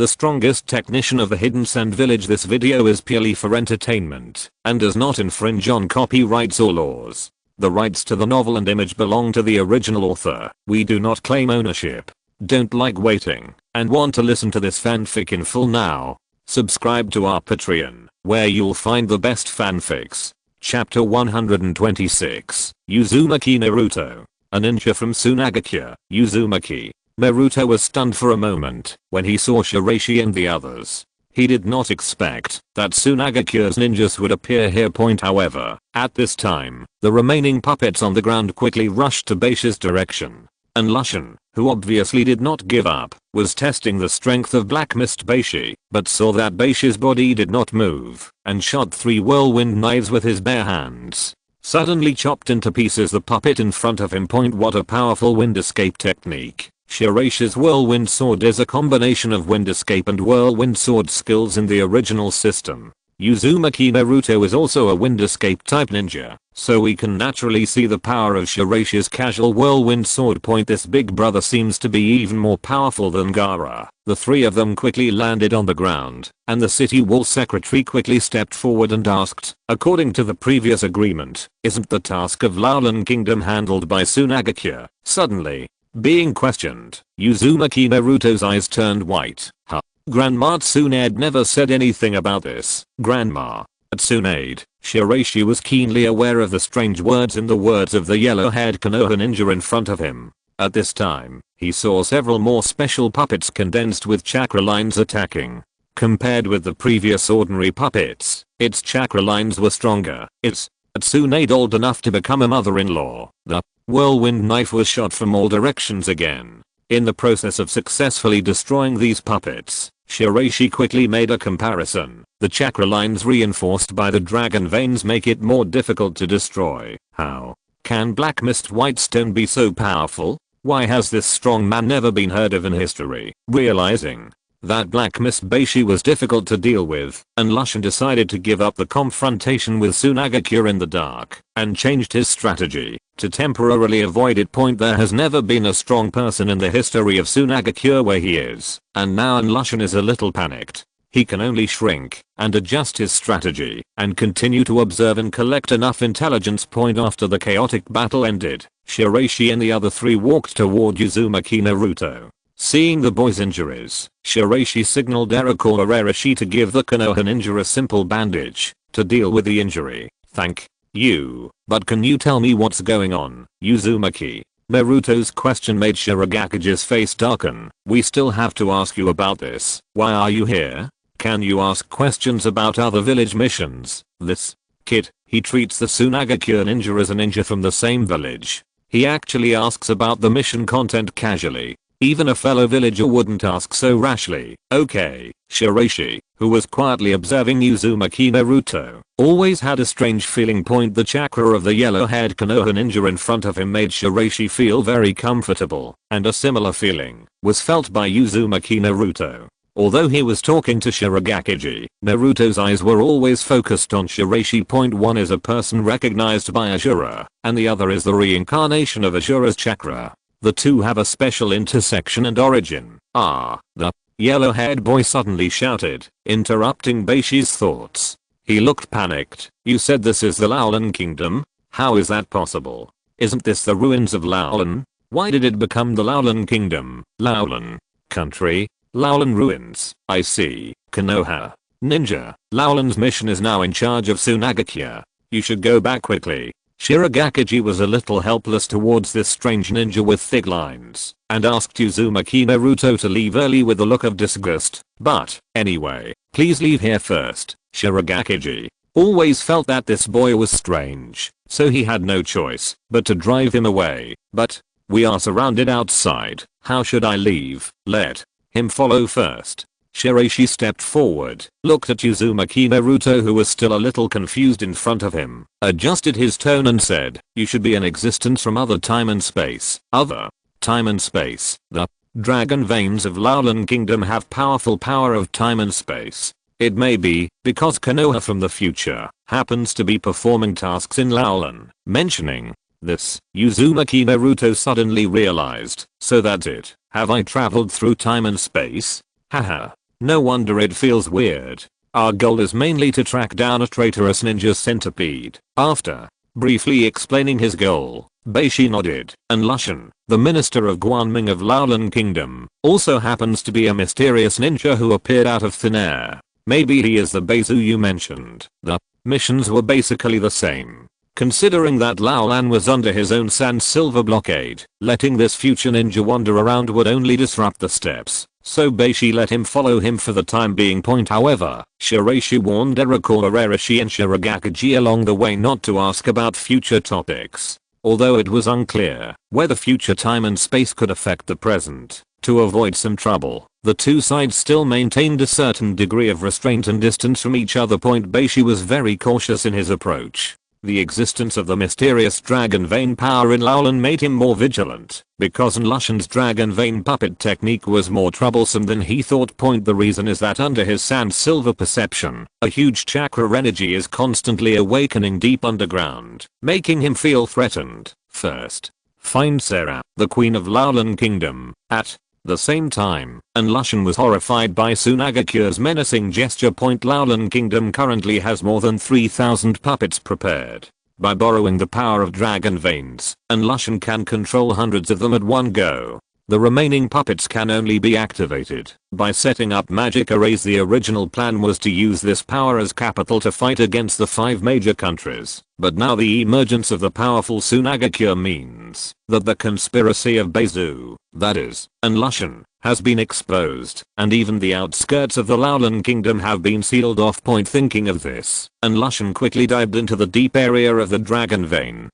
the strongest technician of the Hidden Sand Village. This video is purely for entertainment and does not infringe on copyrights or laws. The rights to the novel and image belong to the original author. We do not claim ownership. Don't like waiting and want to listen to this fanfic in full now? Subscribe to our Patreon, where you'll find the best fanfics. Chapter 126, Uzumaki Naruto. A ninja from Sunagakure, Uzumaki. Naruto was stunned for a moment when he saw Shiraishi and the others. He did not expect that Sunagakure's ninjas would appear here. However, at this time, the remaining puppets on the ground quickly rushed to Beishi's direction. And Lushan, who obviously did not give up, was testing the strength of Black Mist Beishi, but saw that Beishi's body did not move, and shot 3 whirlwind knives with his bare hands. Suddenly chopped into pieces the puppet in front of him. What a powerful wind escape technique. Shiraishi's whirlwind sword is a combination of wind escape and whirlwind sword skills in the original system. Uzumaki Naruto is also a wind escape type ninja, so we can naturally see the power of Shiraishi's casual whirlwind sword. This big brother seems to be even more powerful than Gaara. The 3 of them quickly landed on the ground, and the city wall secretary quickly stepped forward and asked, according to the previous agreement, isn't the task of Laolan Kingdom handled by Sunagakure? Suddenly, being questioned, Uzumaki Naruto's eyes turned white. Huh? Grandma Tsunade never said anything about this. Grandma Tsunade. Shiraishi was keenly aware of the strange words in the words of the yellow-haired Konoha ninja in front of him. At this time, he saw several more special puppets condensed with chakra lines attacking. Compared with the previous ordinary puppets, its chakra lines were stronger. Is Tsunade old enough to become a mother-in-law? The whirlwind knife was shot from all directions again. In the process of successfully destroying these puppets, Shiraishi quickly made a comparison. The chakra lines reinforced by the dragon veins make it more difficult to destroy. How can Black Mist White Stone be so powerful? Why has this strong man never been heard of in history? Realizing that Black Mist Beishi was difficult to deal with, and Lushan decided to give up the confrontation with Sunagakure in the dark, and changed his strategy to temporarily avoid it. There has never been a strong person in the history of Sunagakure where he is, and now Lushan is a little panicked. He can only shrink and adjust his strategy and continue to observe and collect enough intelligence. After the chaotic battle ended, Shiraishi and the other 3 walked toward Uzumaki Naruto. Seeing the boy's injuries, Shiraishi signaled Ararashi to give the Konoha ninja a simple bandage to deal with the injury. Thank you, but can you tell me what's going on, Uzumaki? Naruto's question made Shirogakiji's face darken. We still have to ask you about this. Why are you here? Can you ask questions about other village missions? This kid, he treats the Sunagakure ninja as a ninja from the same village. He actually asks about the mission content casually. Even a fellow villager wouldn't ask so rashly. Okay, Shiraishi, who was quietly observing Uzumaki Naruto, always had a strange feeling. The chakra of the yellow-haired Konoha ninja in front of him made Shiraishi feel very comfortable, and a similar feeling was felt by Uzumaki Naruto. Although he was talking to Shirogakiji, Naruto's eyes were always focused on Shiraishi. 1 is a person recognized by Ashura, and the other is the reincarnation of Ashura's chakra. The 2 have a special intersection and origin. The yellow-haired boy suddenly shouted, interrupting Beishi's thoughts. He looked panicked. You said this is the Laolan Kingdom? How is that possible? Isn't this the ruins of Laolan? Why did it become the Laolan Kingdom? Laolan country? Laolan ruins. I see. Konoha ninja. Laolan's mission is now in charge of Sunagakure. You should go back quickly. Shirogakiji was a little helpless towards this strange ninja with thick lines, and asked Uzumaki Naruto to leave early with a look of disgust. But, anyway, please leave here first. Shirogakiji always felt that this boy was strange, so he had no choice but to drive him away. But, we are surrounded outside. How should I leave? Let him follow first. Shiraishi stepped forward, looked at Uzumaki Naruto, who was still a little confused in front of him, adjusted his tone and said, you should be in existence from other time and space. Other time and space. The dragon veins of Laolan Kingdom have powerful power of time and space. It may be because Konoha from the future happens to be performing tasks in Laolan. Mentioning this, Uzumaki Naruto suddenly realized, so that's it. Have I traveled through time and space? Haha. No wonder it feels weird. Our goal is mainly to track down a traitorous ninja centipede. After briefly explaining his goal, Beishi nodded, and Lushan, the minister of Guanming of Laolan Kingdom, also happens to be a mysterious ninja who appeared out of thin air. Maybe he is the Beizu you mentioned. The missions were basically the same. Considering that Laolan was under his own sand silver blockade, letting this future ninja wander around would only disrupt the steps. So Beishi let him follow him for the time being. However, Shiraishi warned Shiraishi and Shirogakiji along the way not to ask about future topics. Although it was unclear whether future time and space could affect the present. To avoid some trouble, the two sides still maintained a certain degree of restraint and distance from each other. Beishi was very cautious in his approach. The existence of the mysterious dragon vein power in Laolan made him more vigilant, because Lushan's dragon vein puppet technique was more troublesome than he thought. The reason is that under his sand silver perception, a huge chakra energy is constantly awakening deep underground, making him feel threatened. First, find Sarah, the queen of Laolan Kingdom, at the same time, and Lushan was horrified by Sunagakure's menacing gesture. Laolan Kingdom currently has more than 3,000 puppets prepared. By borrowing the power of dragon veins, and Lushan can control hundreds of them at one go. The remaining puppets can only be activated by setting up magic arrays. The original plan was to use this power as capital to fight against the 5 major countries, but now the emergence of the powerful Sunagakure means that the conspiracy of Beizu, that is, and Lushan, has been exposed, and even the outskirts of the Laolan Kingdom have been sealed off. Thinking of this, and Lushan quickly dived into the deep area of the dragon vein.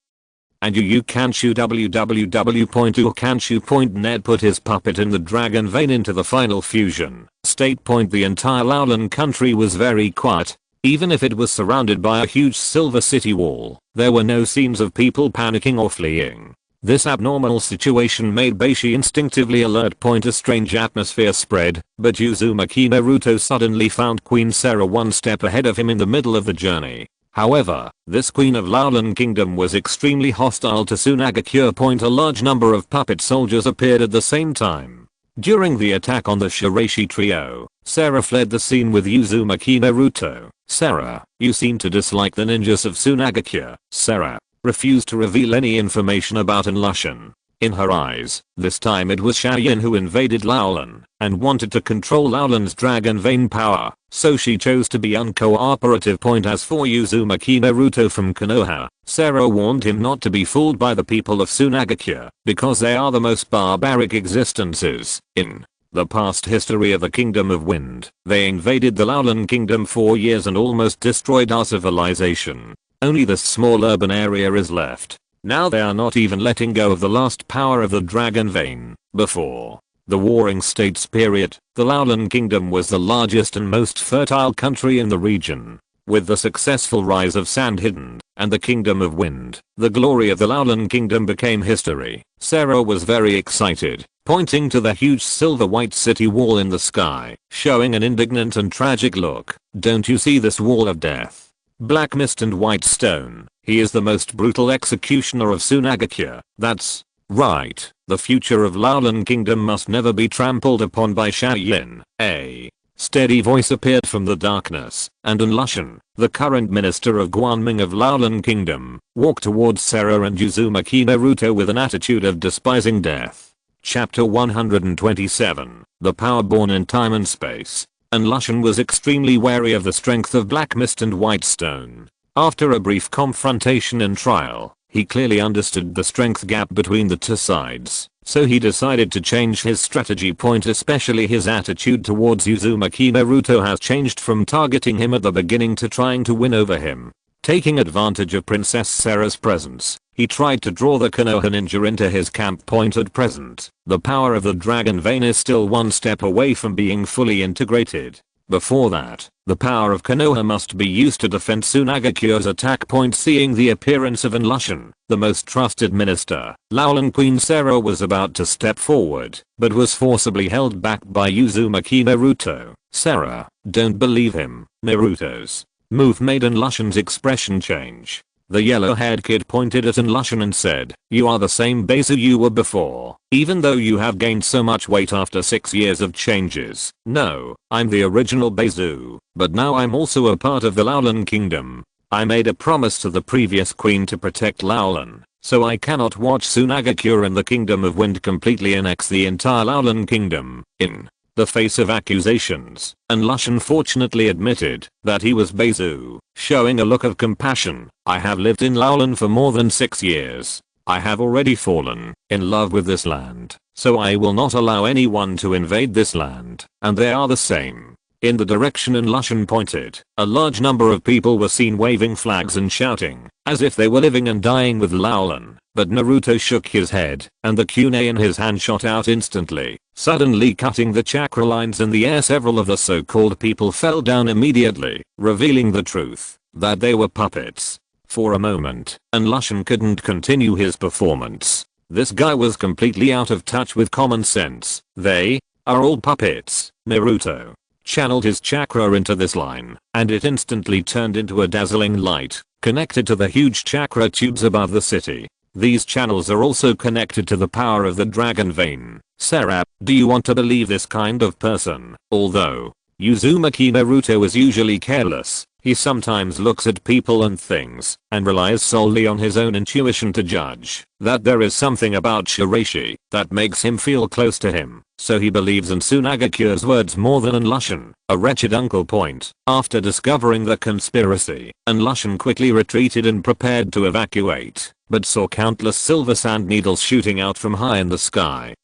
And Ye Cang www.ukanshu.net put his puppet in the dragon vein into the final fusion state. The entire Laolan country was very quiet. Even if it was surrounded by a huge silver city wall, there were no signs of people panicking or fleeing. This abnormal situation made Beishi instinctively alert. A strange atmosphere spread, but Uzumaki Naruto suddenly found Queen Sarah one step ahead of him in the middle of the journey. However, this queen of Laolan Kingdom was extremely hostile to Sunagakure. A large number of puppet soldiers appeared at the same time. During the attack on the Shiraishi trio, Sarah fled the scene with Uzumaki Naruto. Sarah, you seem to dislike the ninjas of Sunagakure. Sarah refused to reveal any information about Lushan. In her eyes, this time it was Xiaoyan who invaded Laolan and wanted to control Laolan's dragon vein power, so she chose to be uncooperative. As for Uzumaki Naruto from Konoha, Sarah warned him not to be fooled by the people of Sunagakure, because they are the most barbaric existences in the past history of the Kingdom of Wind. They invaded the Laolan Kingdom for years and almost destroyed our civilization. Only this small urban area is left. Now they are not even letting go of the last power of the dragon vein. Before the Warring States period, the Laolan Kingdom was the largest and most fertile country in the region. With the successful rise of Sand Hidden and the Kingdom of Wind, the glory of the Laolan Kingdom became history. Sarah was very excited, pointing to the huge silver-white city wall in the sky, showing an indignant and tragic look. Don't you see this wall of death? Black mist and white stone. He is the most brutal executioner of Sunagakure. That's right. The future of Laolan Kingdom must never be trampled upon by Xiaoyan. A steady voice appeared from the darkness, and Lushan, the current minister of Guanming of Laolan Kingdom, walked towards Sarah and Uzumaki Naruto with an attitude of despising death. Chapter 127. The Power Born in Time and Space. And Lushan was extremely wary of the strength of black mist and white stone. After a brief confrontation and trial, he clearly understood the strength gap between the two sides, so he decided to change his strategy. Especially his attitude towards Uzumaki Naruto has changed from targeting him at the beginning to trying to win over him. Taking advantage of Princess Sarah's presence, he tried to draw the Konoha ninja into his camp. At present, the power of the dragon vein is still one step away from being fully integrated. Before that, the power of Konoha must be used to defend Sunagakure's attack. Seeing the appearance of Lushan, the most trusted minister, Laolan Queen Sarah was about to step forward, but was forcibly held back by Uzumaki Naruto. Sarah, don't believe him. Naruto's move made Lushan's expression change. The yellow-haired kid pointed at Enlushan and said, "You are the same Beizu you were before, even though you have gained so much weight after 6 years of changes." "No, I'm the original Beizu, but now I'm also a part of the Laolan kingdom. I made a promise to the previous queen to protect Laolan, so I cannot watch Sunagakure and the Kingdom of Wind completely annex the entire Laolan kingdom." In the face of accusations, Enlushan fortunately admitted that he was Beizu, showing a look of compassion. "I have lived in Laolan for more than 6 years. I have already fallen in love with this land, so I will not allow anyone to invade this land, and they are the same." In the direction Enlushan pointed, a large number of people were seen waving flags and shouting, as if they were living and dying with Laolan, but Naruto shook his head, and the kunai in his hand shot out instantly, suddenly cutting the chakra lines in the air. Several of the so-called people fell down immediately, revealing the truth, that they were puppets. For a moment, Enlushan couldn't continue his performance. This guy was completely out of touch with common sense. "They are all puppets." Naruto channeled his chakra into this line, and it instantly turned into a dazzling light, connected to the huge chakra tubes above the city. These channels are also connected to the power of the dragon vein. Sarah, do you want to believe this kind of person? Although Uzumaki Naruto is usually careless, he sometimes looks at people and things, and relies solely on his own intuition to judge that there is something about Shiraishi that makes him feel close to him, so he believes in Sunagakure's words more than Enlushan. A wretched uncle point. After discovering the conspiracy, Enlushan quickly retreated and prepared to evacuate, but saw countless silver sand needles shooting out from high in the sky,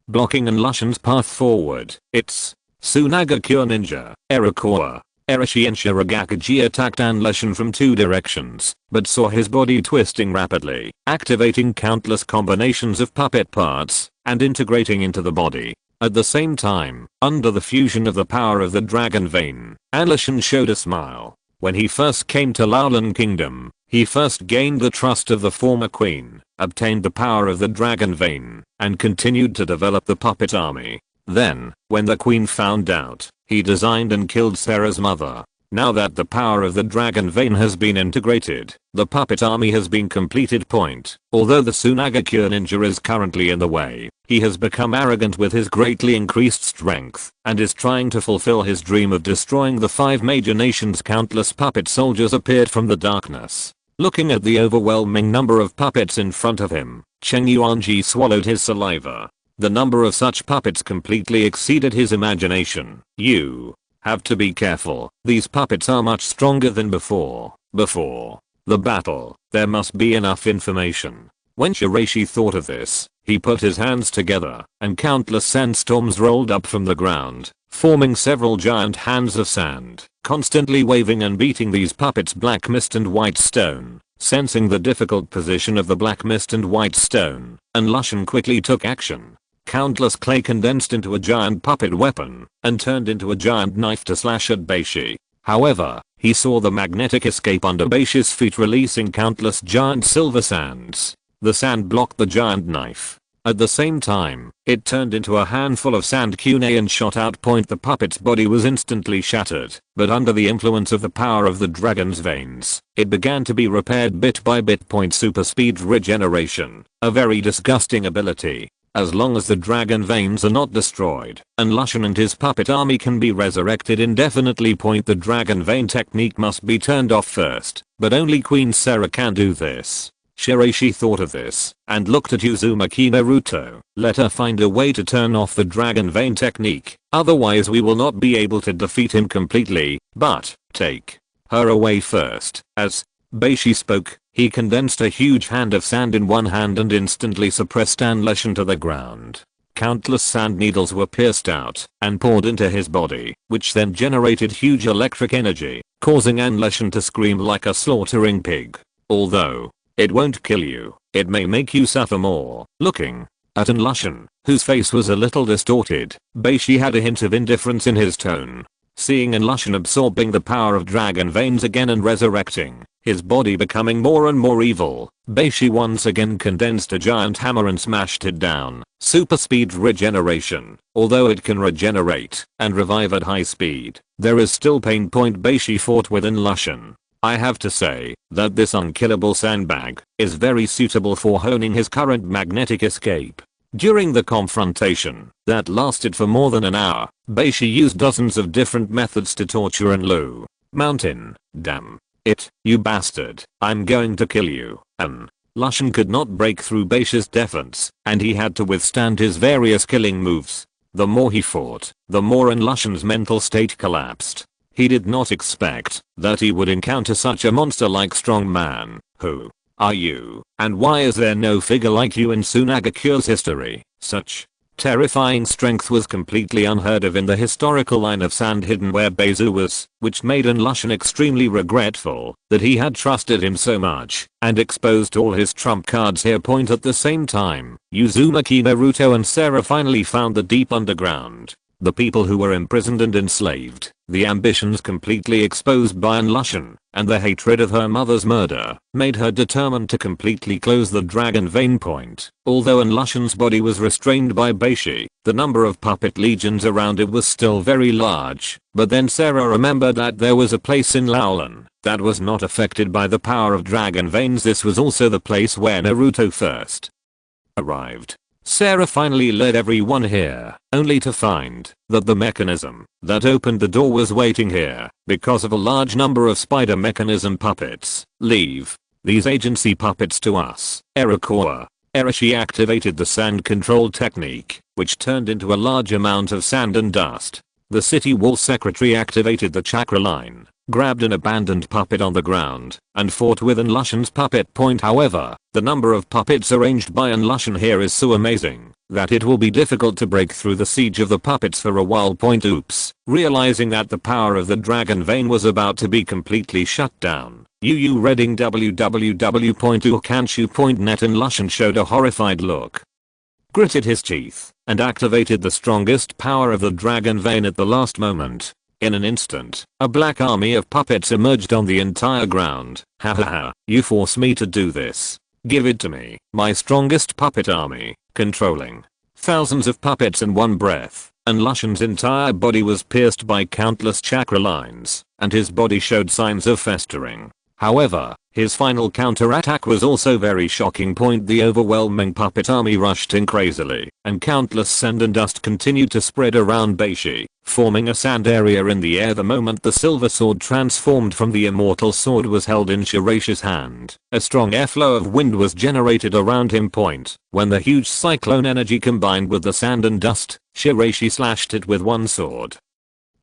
blocking Enlushan's path forward. It's Sunagakure ninja, Iroquois. Shiraishi and Shirogakiji attacked Enlushan from 2 directions, but saw his body twisting rapidly, activating countless combinations of puppet parts, and integrating into the body. At the same time, under the fusion of the power of the dragon vein, Enlushan showed a smile. When he first came to Laolan Kingdom, he first gained the trust of the former queen, obtained the power of the dragon vein, and continued to develop the puppet army. Then, when the queen found out, he designed and killed Sarah's mother. Now that the power of the dragon vein has been integrated, the puppet army has been completed. Although the Sunagakure ninja is currently in the way, he has become arrogant with his greatly increased strength, and is trying to fulfill his dream of destroying the 5 major nations. Countless puppet soldiers appeared from the darkness. Looking at the overwhelming number of puppets in front of him, Cheng Yuanji swallowed his saliva. The number of such puppets completely exceeded his imagination. "You have to be careful. These puppets are much stronger than before. Before the battle, there must be enough information." When Shiraishi thought of this, he put his hands together, and countless sandstorms rolled up from the ground, forming several giant hands of sand, constantly waving and beating these puppets. Black mist and white stone. Sensing the difficult position of the black mist and white stone, Enlushan quickly took action. Countless clay condensed into a giant puppet weapon, and turned into a giant knife to slash at Beishi. However, he saw the magnetic escape under Beishi's feet, releasing countless giant silver sands. The sand blocked the giant knife. At the same time, it turned into a handful of sand kunai and shot out. The puppet's body was instantly shattered, but under the influence of the power of the dragon's veins, it began to be repaired bit by bit. Super speed regeneration, a very disgusting ability. As long as the dragon veins are not destroyed, Enlushan and his puppet army can be resurrected indefinitely. The dragon vein technique must be turned off first, but only Queen Sarah can do this. Shiraishi thought of this, and looked at Uzumaki Naruto. "Let her find a way to turn off the dragon vein technique, otherwise we will not be able to defeat him completely, but take her away first." As Beishi spoke, he condensed a huge hand of sand in one hand and instantly suppressed Enlushan to the ground. Countless sand needles were pierced out and poured into his body, which then generated huge electric energy, causing Enlushan to scream like a slaughtering pig. Although it won't kill you, it may make you suffer more. Looking at Enlushan, whose face was a little distorted, Beishi had a hint of indifference in his tone. Seeing Enlushan absorbing the power of dragon veins again and resurrecting, his body becoming more and more evil, Beishi once again condensed a giant hammer and smashed it down. Super speed regeneration. Although it can regenerate and revive at high speed, there is still pain. Beishi fought with Enlushan I have to say that this unkillable sandbag is very suitable for honing his current magnetic escape. During the confrontation that lasted for more than an hour, Beishi used dozens of different methods to torture Enlu. Mountain, damn it, you bastard, I'm going to kill you. Lushan could not break through Beishi's defense, and he had to withstand his various killing moves. The more he fought, the more Lushan's mental state collapsed. He did not expect that he would encounter such a monster-like strong man. Who are you, and why is there no figure like you in Sunagakure's history? Such terrifying strength was completely unheard of in the historical line of sand hidden where Beizu was, which made Lushan extremely regretful that he had trusted him so much and exposed all his trump cards here. At the same time, Uzumaki, Naruto and Sarah finally found the deep underground. The people who were imprisoned and enslaved, the ambitions completely exposed by Lushan, and the hatred of her mother's murder, made her determined to completely close the dragon vein point. Although Lushan's body was restrained by Beishi, the number of puppet legions around it was still very large. But then Sarah remembered that there was a place in Laolan that was not affected by the power of dragon veins. This was also the place where Naruto first arrived. Sarah finally led everyone here, only to find that the mechanism that opened the door was waiting here because of a large number of spider mechanism puppets. Leave these agency puppets to us, Erikawa. Shiraishi activated the sand control technique, which turned into a large amount of sand and dust. The city wall secretary activated the chakra line, grabbed an abandoned puppet on the ground, and fought with Lushan's puppet point. However, the number of puppets arranged by Lushan here is so amazing that it will be difficult to break through the siege of the puppets for a while. Oops. Realizing that the power of the dragon vein was about to be completely shut down, Yu reading www.ukanshu.net and Lushan showed a horrified look, gritted his teeth, and activated the strongest power of the dragon vein at the last moment. In an instant, a black army of puppets emerged on the entire ground. Hahaha, you force me to do this. Give it to me, my strongest puppet army, controlling thousands of puppets in one breath. And Lushan's entire body was pierced by countless chakra lines, and his body showed signs of festering. However, his final counterattack was also very shocking. The overwhelming puppet army rushed in crazily, and countless sand and dust continued to spread around Beishi, forming a sand area in the air. The moment the silver sword transformed from the immortal sword was held in Shiraishi's hand, a strong airflow of wind was generated around him. When the huge cyclone energy combined with the sand and dust, Shiraishi slashed it with one sword.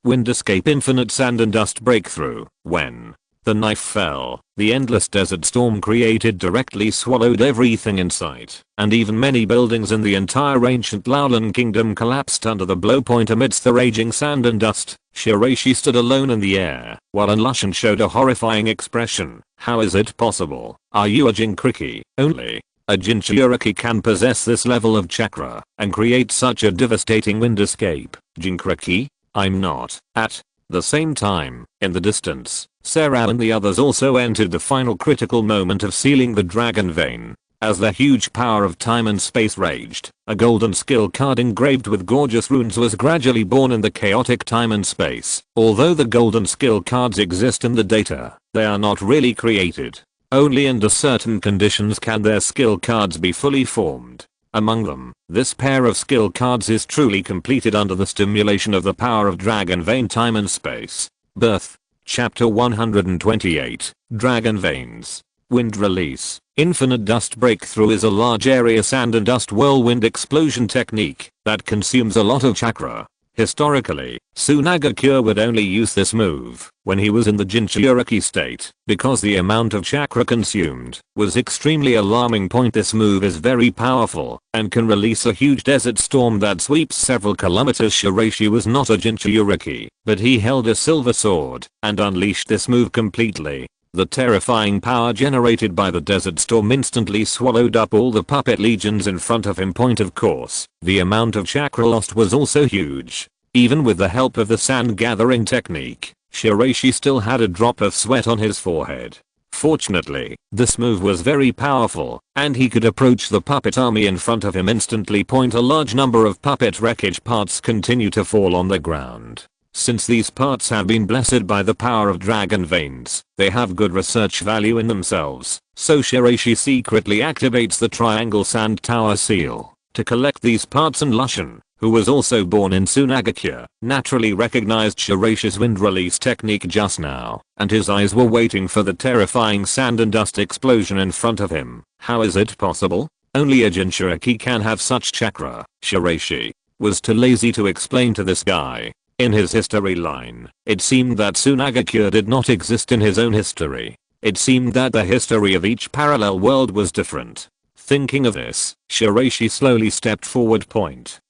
Wind escape, infinite sand and dust breakthrough. When the knife fell, the endless desert storm created directly swallowed everything in sight, and even many buildings in the entire ancient Laolan kingdom collapsed under the blow. Amidst the raging sand and dust, Shiraishi stood alone in the air, while Lushan showed a horrifying expression. How is it possible? Are you a Jinchuriki? Only a Jinchuriki can possess this level of chakra and create such a devastating wind escape. Jinchuriki? I'm not. At the same time, in the distance, Sarah and the others also entered the final critical moment of sealing the dragon vein. As the huge power of time and space raged, a golden skill card engraved with gorgeous runes was gradually born in the chaotic time and space. Although the golden skill cards exist in the data, they are not really created. Only under certain conditions can their skill cards be fully formed. Among them, this pair of skill cards is truly completed under the stimulation of the power of Dragon Vein Time and Space. Birth. Chapter 128, Dragon Veins. Wind Release. Infinite Dust Breakthrough is a large area sand and dust whirlwind explosion technique that consumes a lot of chakra. Historically, Sunagakure would only use this move when he was in the Jinchuriki state, because the amount of chakra consumed was extremely alarming. This move is very powerful and can release a huge desert storm that sweeps several kilometers. Shiraishi was not a Jinchuriki, but he held a silver sword and unleashed this move completely. The terrifying power generated by the desert storm instantly swallowed up all the puppet legions in front of him. Of course, the amount of chakra lost was also huge. Even with the help of the sand gathering technique, Shiraishi still had a drop of sweat on his forehead. Fortunately, this move was very powerful, and he could approach the puppet army in front of him instantly. A large number of puppet wreckage parts continue to fall on the ground. Since these parts have been blessed by the power of dragon veins, they have good research value in themselves, so Shiraishi secretly activates the triangle sand tower seal to collect these parts, and Lushan, who was also born in Sunagakure, naturally recognized Shiraishi's wind release technique just now, and his eyes were waiting for the terrifying sand and dust explosion in front of him. How is it possible? Only a Jinchuriki can have such chakra. Shiraishi was too lazy to explain to this guy. In his history line, it seemed that Sunagakure did not exist in his own history. It seemed that the history of each parallel world was different. Thinking of this, Shiraishi slowly stepped forward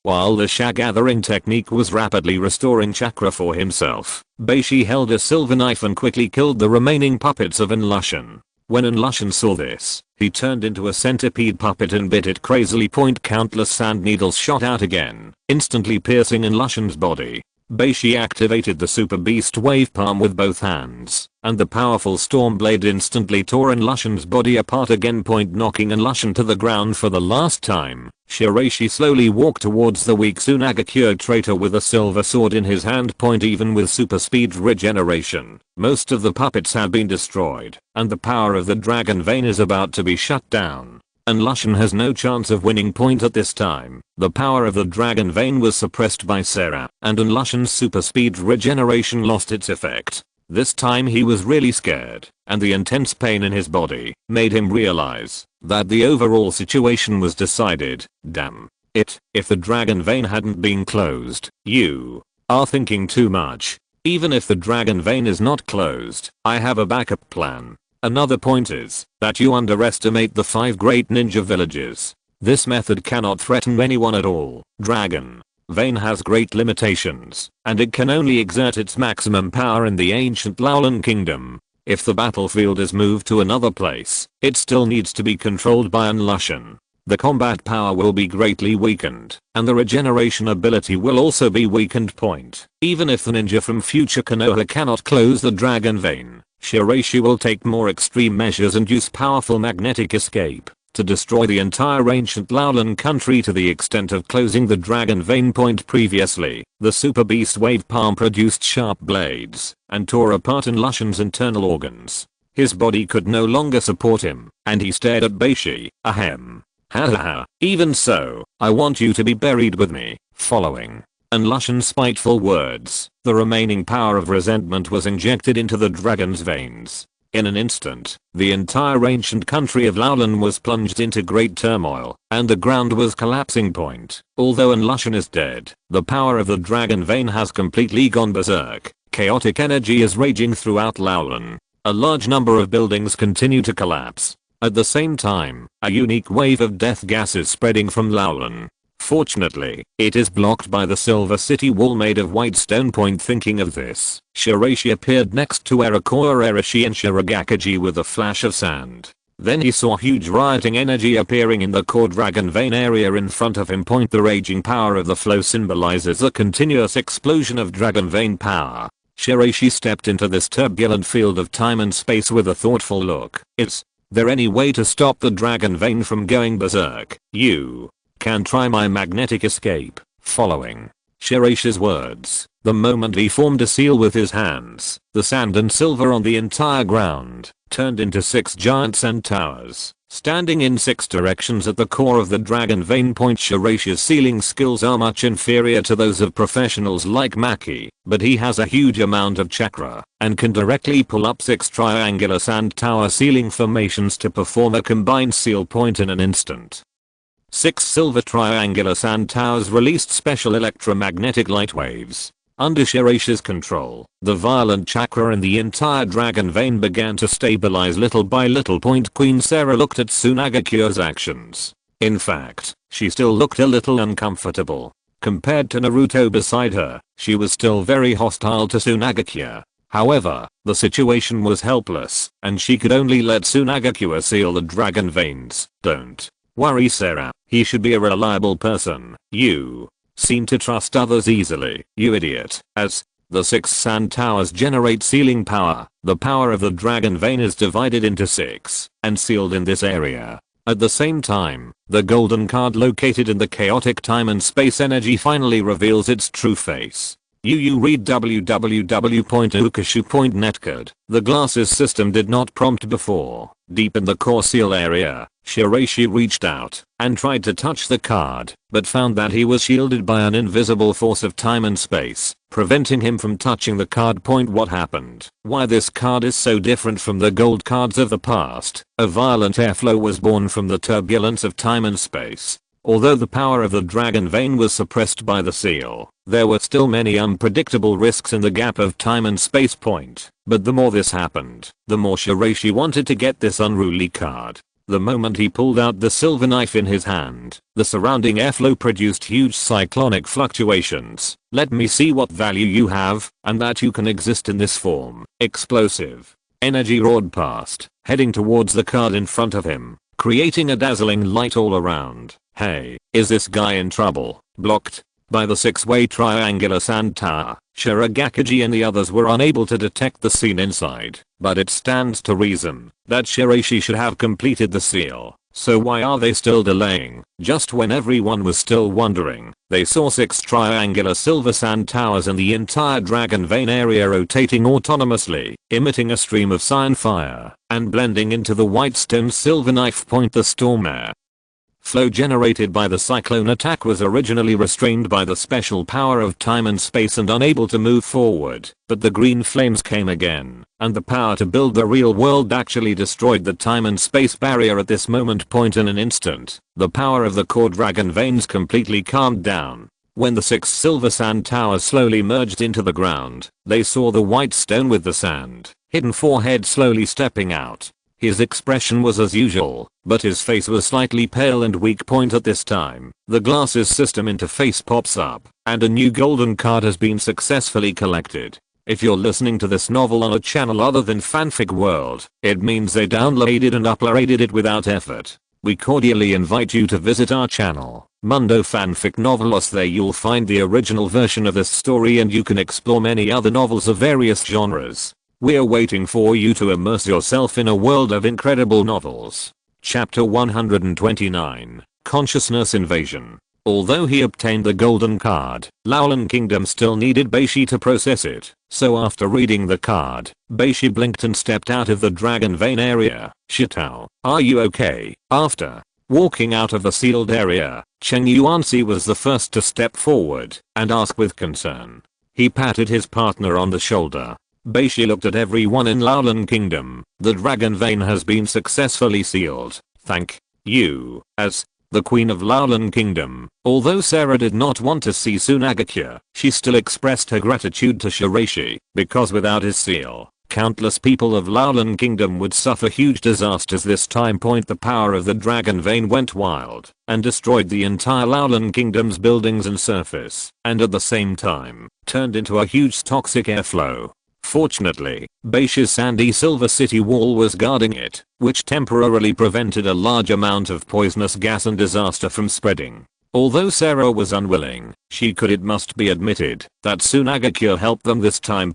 while the Sha gathering technique was rapidly restoring chakra for himself. Beishi held a silver knife and quickly killed the remaining puppets of Lushan. When Lushan saw this, he turned into a centipede puppet and bit it crazily. Countless sand needles shot out again, instantly piercing Lushan's body. Beishi activated the super beast wave palm with both hands, and the powerful storm blade instantly tore Lushan's body apart again, knocking Lushan to the ground for the last time. Shiraishi slowly walked towards the weak Sunagakure traitor with a silver sword in his hand. Even with super speed regeneration, most of the puppets have been destroyed, and the power of the dragon vein is about to be shut down. And Lushan has no chance of winning. At this time, the power of the dragon vein was suppressed by Sarah, and Lushan's super speed regeneration lost its effect. This time he was really scared, and the intense pain in his body made him realize that the overall situation was decided. Damn it, if the dragon vein hadn't been closed. You are thinking too much. Even if the dragon vein is not closed, I have a backup plan. Another point is that you underestimate the 5 great ninja villages. This method cannot threaten anyone at all. Dragon vein has great limitations, and it can only exert its maximum power in the ancient Laolan kingdom. If the battlefield is moved to another place, it still needs to be controlled by Lushan. The combat power will be greatly weakened, and the regeneration ability will also be weakened. Even if the ninja from future Konoha cannot close the dragon vein, Shiraishi will take more extreme measures and use powerful magnetic escape to destroy the entire ancient Laolan country to the extent of closing the dragon vein. Previously, the super beast wave palm produced sharp blades and tore apart Lushan's internal organs. His body could no longer support him, and he stared at Beishi. Ahem. Hahaha. Even so, I want you to be buried with me. Following Lushan's spiteful words, the remaining power of resentment was injected into the dragon's veins. In an instant, the entire ancient country of Laolan was plunged into great turmoil, and the ground was collapsing. Although Lushan is dead, the power of the dragon vein has completely gone berserk. Chaotic energy is raging throughout Laolan. A large number of buildings continue to collapse. At the same time, a unique wave of death gas is spreading from Laolan. Fortunately, it is blocked by the silver city wall made of white stone. Thinking of this, Shiraishi appeared next to Shiraishi and Shirogakiji with a flash of sand. Then he saw huge rioting energy appearing in the core dragon vein area in front of him. The raging power of the flow symbolizes a continuous explosion of dragon vein power. Shiraishi stepped into this turbulent field of time and space with a thoughtful look. Is there any way to stop the dragon vein from going berserk? You can try my magnetic escape. Following Shiraishi's words, the moment he formed a seal with his hands, the sand and silver on the entire ground turned into 6 giant sand towers, standing in 6 directions at the core of the dragon vein. Shiraishi's sealing skills are much inferior to those of professionals like Maki, but he has a huge amount of chakra and can directly pull up 6 triangular sand tower sealing formations to perform a combined seal. In an instant, 6 silver triangular sand towers released special electromagnetic light waves. Under Shiraishi's control, the violent chakra in the entire dragon vein began to stabilize little by little. Queen Sarah looked at Sunagakure's actions. In fact, she still looked a little uncomfortable. Compared to Naruto beside her, she was still very hostile to Sunagakure. However, the situation was helpless, and she could only let Sunagakure seal the dragon veins. Don't worry, Sarah, he should be a reliable person. You seem to trust others easily, you idiot. As the 6 sand towers generate sealing power, the power of the dragon vein is divided into 6 and sealed in this area. At the same time, the golden card located in the chaotic time and space energy finally reveals its true face. You read www.ukashu.net. The glasses system did not prompt before. Deep in the core seal area, Shiraishi reached out and tried to touch the card, but found that he was shielded by an invisible force of time and space, preventing him from touching the card. What happened? Why this card is so different from the gold cards of the past? A violent airflow was born from the turbulence of time and space. Although the power of the dragon vein was suppressed by the seal, there were still many unpredictable risks in the gap of time and space. But the more this happened, the more Shiraishi wanted to get this unruly card. The moment he pulled out the silver knife in his hand, the surrounding airflow produced huge cyclonic fluctuations. Let me see what value you have, and that you can exist in this form. Explosive energy roared past, heading towards the card in front of him, creating a dazzling light all around. Hey, is this guy in trouble? Blocked by the six-way triangular sand tower, Shirogakiji and the others were unable to detect the scene inside, but it stands to reason that Shiraishi should have completed the seal. So why are they still delaying? Just when everyone was still wondering, they saw 6 triangular silver sand towers in the entire dragon vein area rotating autonomously, emitting a stream of cyan fire, and blending into the white stone silver knife. The storm air flow generated by the cyclone attack was originally restrained by the special power of time and space and unable to move forward, but the green flames came again, and the power to build the real world actually destroyed the time and space barrier at this moment. In an instant, the power of the core dragon veins completely calmed down. When the 6 silver sand towers slowly merged into the ground, they saw the white stone with the sand hidden forehead slowly stepping out. His expression was as usual, but his face was slightly pale and weak. At this time, the glasses system interface pops up, and a new golden card has been successfully collected. If you're listening to this novel on a channel other than Fanfic World, it means they downloaded and uploaded it without effort. We cordially invite you to visit our channel, Mundo Fanfic Novelos. There you'll find the original version of this story and you can explore many other novels of various genres. We're waiting for you to immerse yourself in a world of incredible novels. Chapter 129, Consciousness Invasion. Although he obtained the golden card, Laolan Kingdom still needed Beishi to process it, so after reading the card, Beishi blinked and stepped out of the dragon vein area. Shitao, are you okay? After walking out of the sealed area, Cheng Yuanxi was the first to step forward and ask with concern. He patted his partner on the shoulder. Beishi looked at everyone in Laolan Kingdom. The dragon vein has been successfully sealed. Thank you. As the Queen of Laolan Kingdom, although Sarah did not want to see Sunagakure, she still expressed her gratitude to Shiraishi, because without his seal, countless people of Laolan Kingdom would suffer huge disasters. This time. The power of the dragon vein went wild and destroyed the entire Laolan Kingdom's buildings and surface, and at the same time, turned into a huge toxic airflow. Fortunately, Beishi's sandy silver city wall was guarding it, which temporarily prevented a large amount of poisonous gas and disaster from spreading. Although Sarah was unwilling, it must be admitted that Sunagakure helped them this time.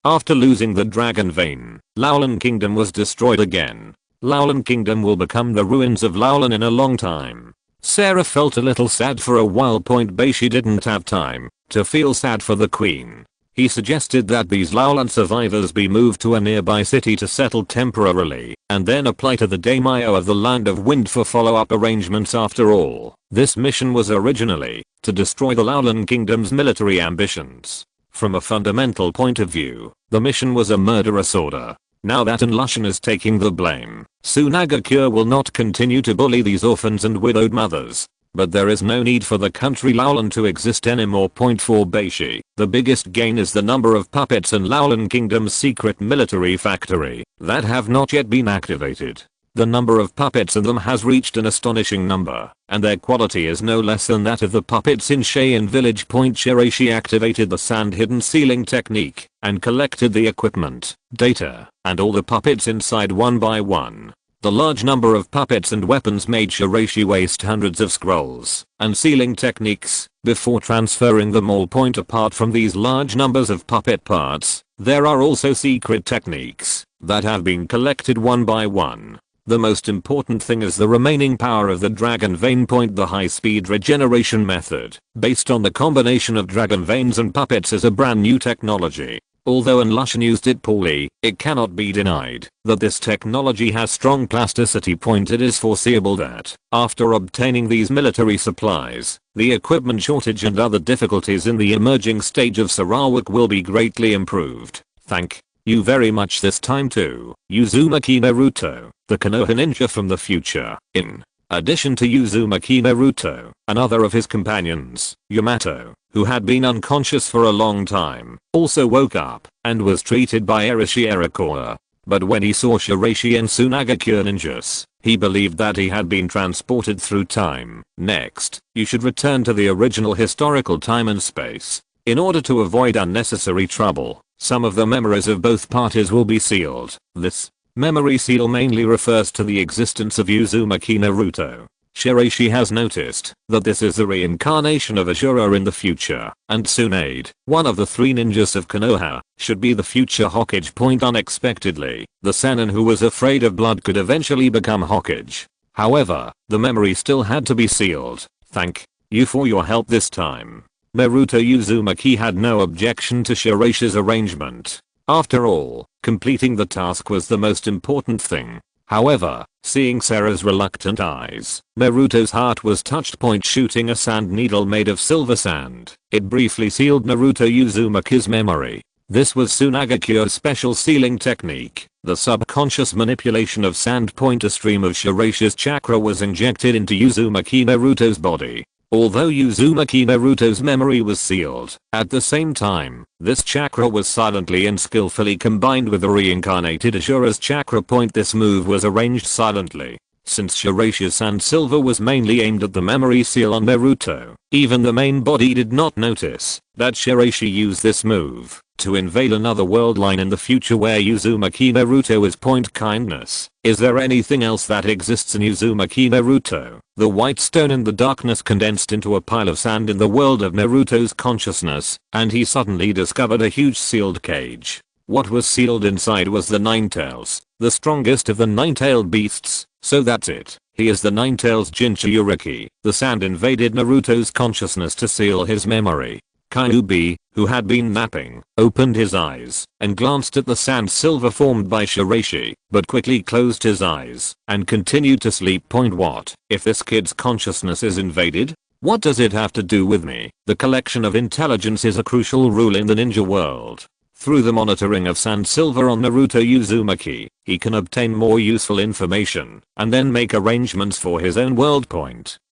After losing the dragon vein, Laolan Kingdom was destroyed again. Laolan Kingdom will become the ruins of Laolan in a long time. Sarah felt a little sad for a while. Beishi didn't have time to feel sad for the queen. He suggested that these Laolan survivors be moved to a nearby city to settle temporarily, and then apply to the daimyo of the Land of Wind for follow-up arrangements. After all, this mission was originally to destroy the Laolan Kingdom's military ambitions. From a fundamental point of view, the mission was a murderous order. Now that Lushan is taking the blame, Sunagakure will not continue to bully these orphans and widowed mothers. But there is no need for the country Laolan to exist anymore. For Beishi, the biggest gain is the number of puppets in Laolan Kingdom's secret military factory that have not yet been activated. The number of puppets in them has reached an astonishing number, and their quality is no less than that of the puppets in Cheyenne Village. Shiraishi activated the sand hidden sealing technique and collected the equipment, data, and all the puppets inside one by one. The large number of puppets and weapons made Shiraishi waste hundreds of scrolls and sealing techniques before transferring them all. Apart from these large numbers of puppet parts, there are also secret techniques that have been collected one by one. The most important thing is the remaining power of the dragon vein point, the high-speed regeneration method, based on the combination of dragon veins and puppets, is a brand new technology. Although Unlushan used it poorly, it cannot be denied that this technology has strong plasticity point. It is foreseeable that, after obtaining these military supplies, the equipment shortage and other difficulties in the emerging stage of Sarawak will be greatly improved. Thank you very much this time to Uzumaki Naruto, the Konoha ninja from the future. In addition to Uzumaki Naruto, another of his companions, Yamato, who had been unconscious for a long time, also woke up and was treated by Shiraishi. But when he saw Shiraishi and Sunagakure ninjas, he believed that he had been transported through time. Next, you should return to the original historical time and space. In order to avoid unnecessary trouble, some of the memories of both parties will be sealed. This memory seal mainly refers to the existence of Uzumaki Naruto. Shiraishi has noticed that this is the reincarnation of Ashura in the future, and Tsunade, one of the 3 ninjas of Konoha, should be the future Hokage. Unexpectedly, the Sannin who was afraid of blood could eventually become Hokage. However, the memory still had to be sealed. Thank you for your help this time. Naruto Uzumaki had no objection to Shiraishi's arrangement. After all, completing the task was the most important thing. However, seeing Sarah's reluctant eyes, Naruto's heart was touched. Shooting a sand needle made of silver sand, it briefly sealed Naruto Uzumaki's memory. This was Sunagakure's special sealing technique, the subconscious manipulation of sand. A stream of Shiraishi's chakra was injected into Uzumaki Naruto's body. Although Uzumaki Naruto's memory was sealed, at the same time, this chakra was silently and skillfully combined with the reincarnated Ashura's chakra. This move was arranged silently. Since Shiraishi's sand silver was mainly aimed at the memory seal on Naruto, even the main body did not notice that Shiraishi used this move to invade another world line in the future where Uzumaki Naruto is. Kindness. Is there anything else that exists in Uzumaki Naruto? The white stone in the darkness condensed into a pile of sand in the world of Naruto's consciousness, and he suddenly discovered a huge sealed cage. What was sealed inside was the Ninetales, the strongest of the nine-tailed beasts. So that's it. He is the Ninetales Jinchuriki. The sand invaded Naruto's consciousness to seal his memory. Kyuubi, who had been napping, opened his eyes and glanced at the sand silver formed by Shiraishi, but quickly closed his eyes and continued to sleep. What if this kid's consciousness is invaded? What does it have to do with me? The collection of intelligence is a crucial rule in the ninja world. Through the monitoring of sand silver on Naruto Uzumaki, he can obtain more useful information and then make arrangements for his own world.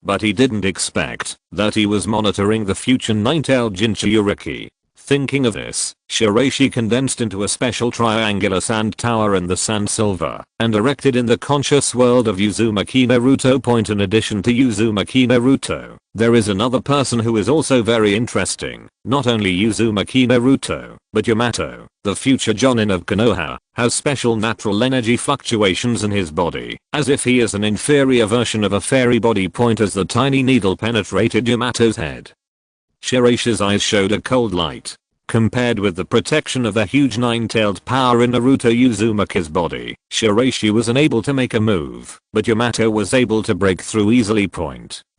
But he didn't expect that he was monitoring the future Ninetale Jinchuriki. Thinking of this, Shiraishi condensed into a special triangular sand tower in the sand silver and erected in the conscious world of Uzumaki Naruto. In addition to Uzumaki Naruto, there is another person who is also very interesting. Not only Uzumaki Naruto, but Yamato, the future jounin of Konoha, has special natural energy fluctuations in his body, as if he is an inferior version of a fairy body. As the tiny needle penetrated Yamato's head, Shiraishi's eyes showed a cold light. Compared with the protection of the huge nine-tailed power in Naruto Uzumaki's body, Shiraishi was unable to make a move, but Yamato was able to break through easily.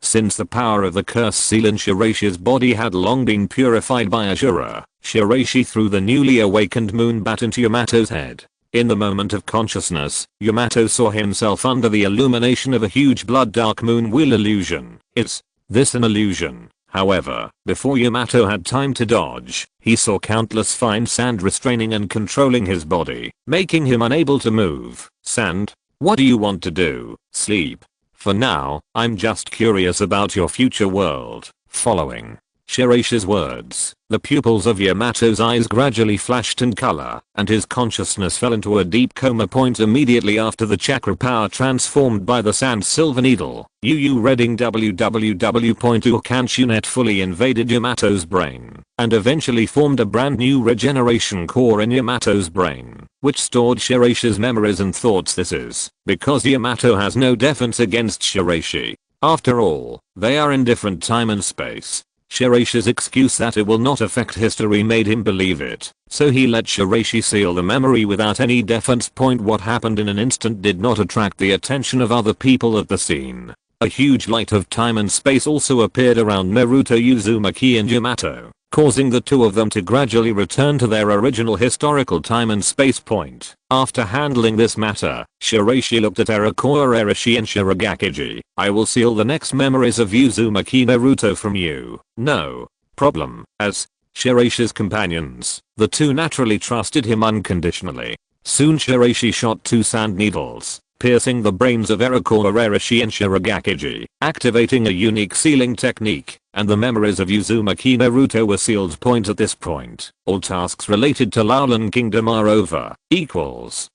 Since the power of the curse seal in Shiraishi's body had long been purified by Ashura, Shiraishi threw the newly awakened moon bat into Yamato's head. In the moment of consciousness, Yamato saw himself under the illumination of a huge blood dark moon wheel illusion. Is this an illusion? However, before Yamato had time to dodge, he saw countless fine sand restraining and controlling his body, making him unable to move. Sand? What do you want to do? Sleep? For now, I'm just curious about your future world. Following Shiraishi's words, the pupils of Yamato's eyes gradually flashed in color, and his consciousness fell into a deep coma. Immediately after the chakra power transformed by the sand silver needle, reading www.ukanshunet fully invaded Yamato's brain, and eventually formed a brand new regeneration core in Yamato's brain, which stored Shiraishi's memories and thoughts. This is because Yamato has no defense against Shiraishi. After all, they are in different time and space. Shiraishi's excuse that it will not affect history made him believe it, so he let Shiraishi seal the memory without any defense. What happened in an instant did not attract the attention of other people at the scene. A huge light of time and space also appeared around Naruto, Uzumaki and Yamato, causing the two of them to gradually return to their original historical time and space point. After handling this matter, Shiraishi looked at Shiraishi and Shirogakiji. I will seal the next memories of Uzumaki Naruto from you. No problem. As Shiraishi's companions, the two naturally trusted him unconditionally. Soon Shiraishi shot 2 sand needles, piercing the brains of Shiraishi and Shirogakiji, activating a unique sealing technique, and the memories of Uzumaki Naruto were sealed. At this point, all tasks related to Laolan Kingdom are over.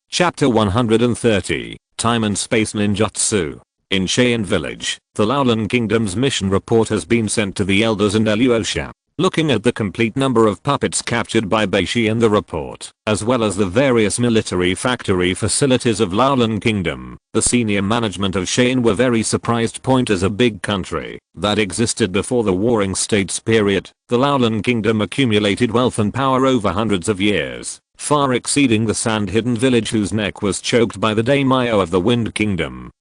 Chapter 130, Time and Space Ninjutsu. In Cheyenne Village, the Laolan Kingdom's mission report has been sent to the elders and Alyosha. Looking at the complete number of puppets captured by Beishi in the report, as well as the various military factory facilities of Laolan Kingdom, the senior management of Cheyenne were very surprised. As a big country that existed before the Warring States period, the Laolan Kingdom accumulated wealth and power over hundreds of years, far exceeding the sand-hidden village whose neck was choked by the daimyo of the Wind Kingdom.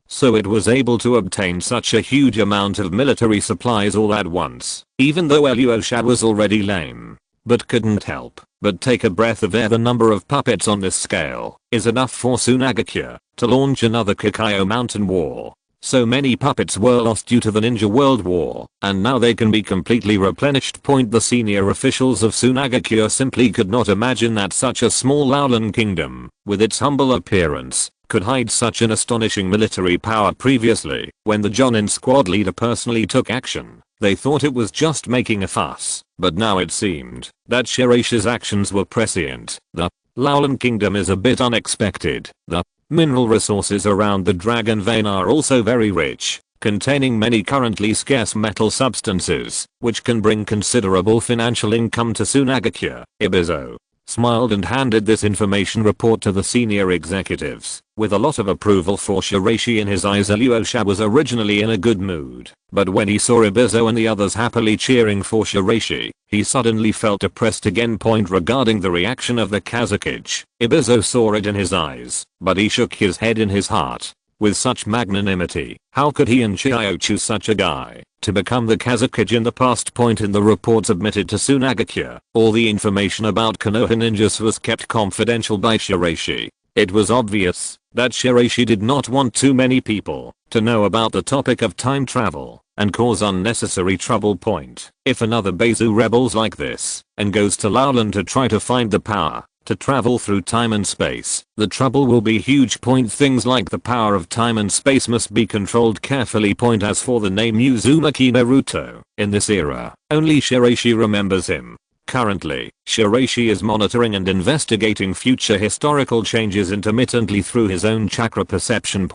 So it was able to obtain such a huge amount of military supplies all at once, even though Alyosha was already lame, but couldn't help but take a breath of air. The number of puppets on this scale is enough for Sunagakure to launch another Kakayo Mountain War. So many puppets were lost due to the Ninja World War, and now they can be completely replenished. The senior officials of Sunagakure simply could not imagine that such a small Laolan Kingdom, with its humble appearance, could hide such an astonishing military power. Previously, when the jounin squad leader personally took action, they thought it was just making a fuss, but now it seemed that Shiraishi's actions were prescient. The Laolan Kingdom is a bit unexpected. The mineral resources around the Dragon Vein are also very rich, containing many currently scarce metal substances, which can bring considerable financial income to Sunagakure. Ibizo smiled and handed this information report to the senior executives, with a lot of approval for Shiraishi in his eyes. Alyosha was originally in a good mood, but when he saw Ibizo and the others happily cheering for Shiraishi, he suddenly felt depressed again. Regarding the reaction of the Kazekage, Ibizo saw it in his eyes, but he shook his head in his heart. With such magnanimity, how could he and Chiyo choose such a guy to become the Kazekage in the past? In the report submitted to Sunagakure, all the information about Konoha ninjas was kept confidential by Shiraishi. It was obvious that Shiraishi did not want too many people to know about the topic of time travel and cause unnecessary trouble. If another Beizu rebels like this and goes to Laolan to try to find the power to travel through time and space, the trouble will be huge. Things like the power of time and space must be controlled carefully. As for the name Uzumaki Naruto, in this era, only Shiraishi remembers him. Currently, Shiraishi is monitoring and investigating future historical changes intermittently through his own chakra perception.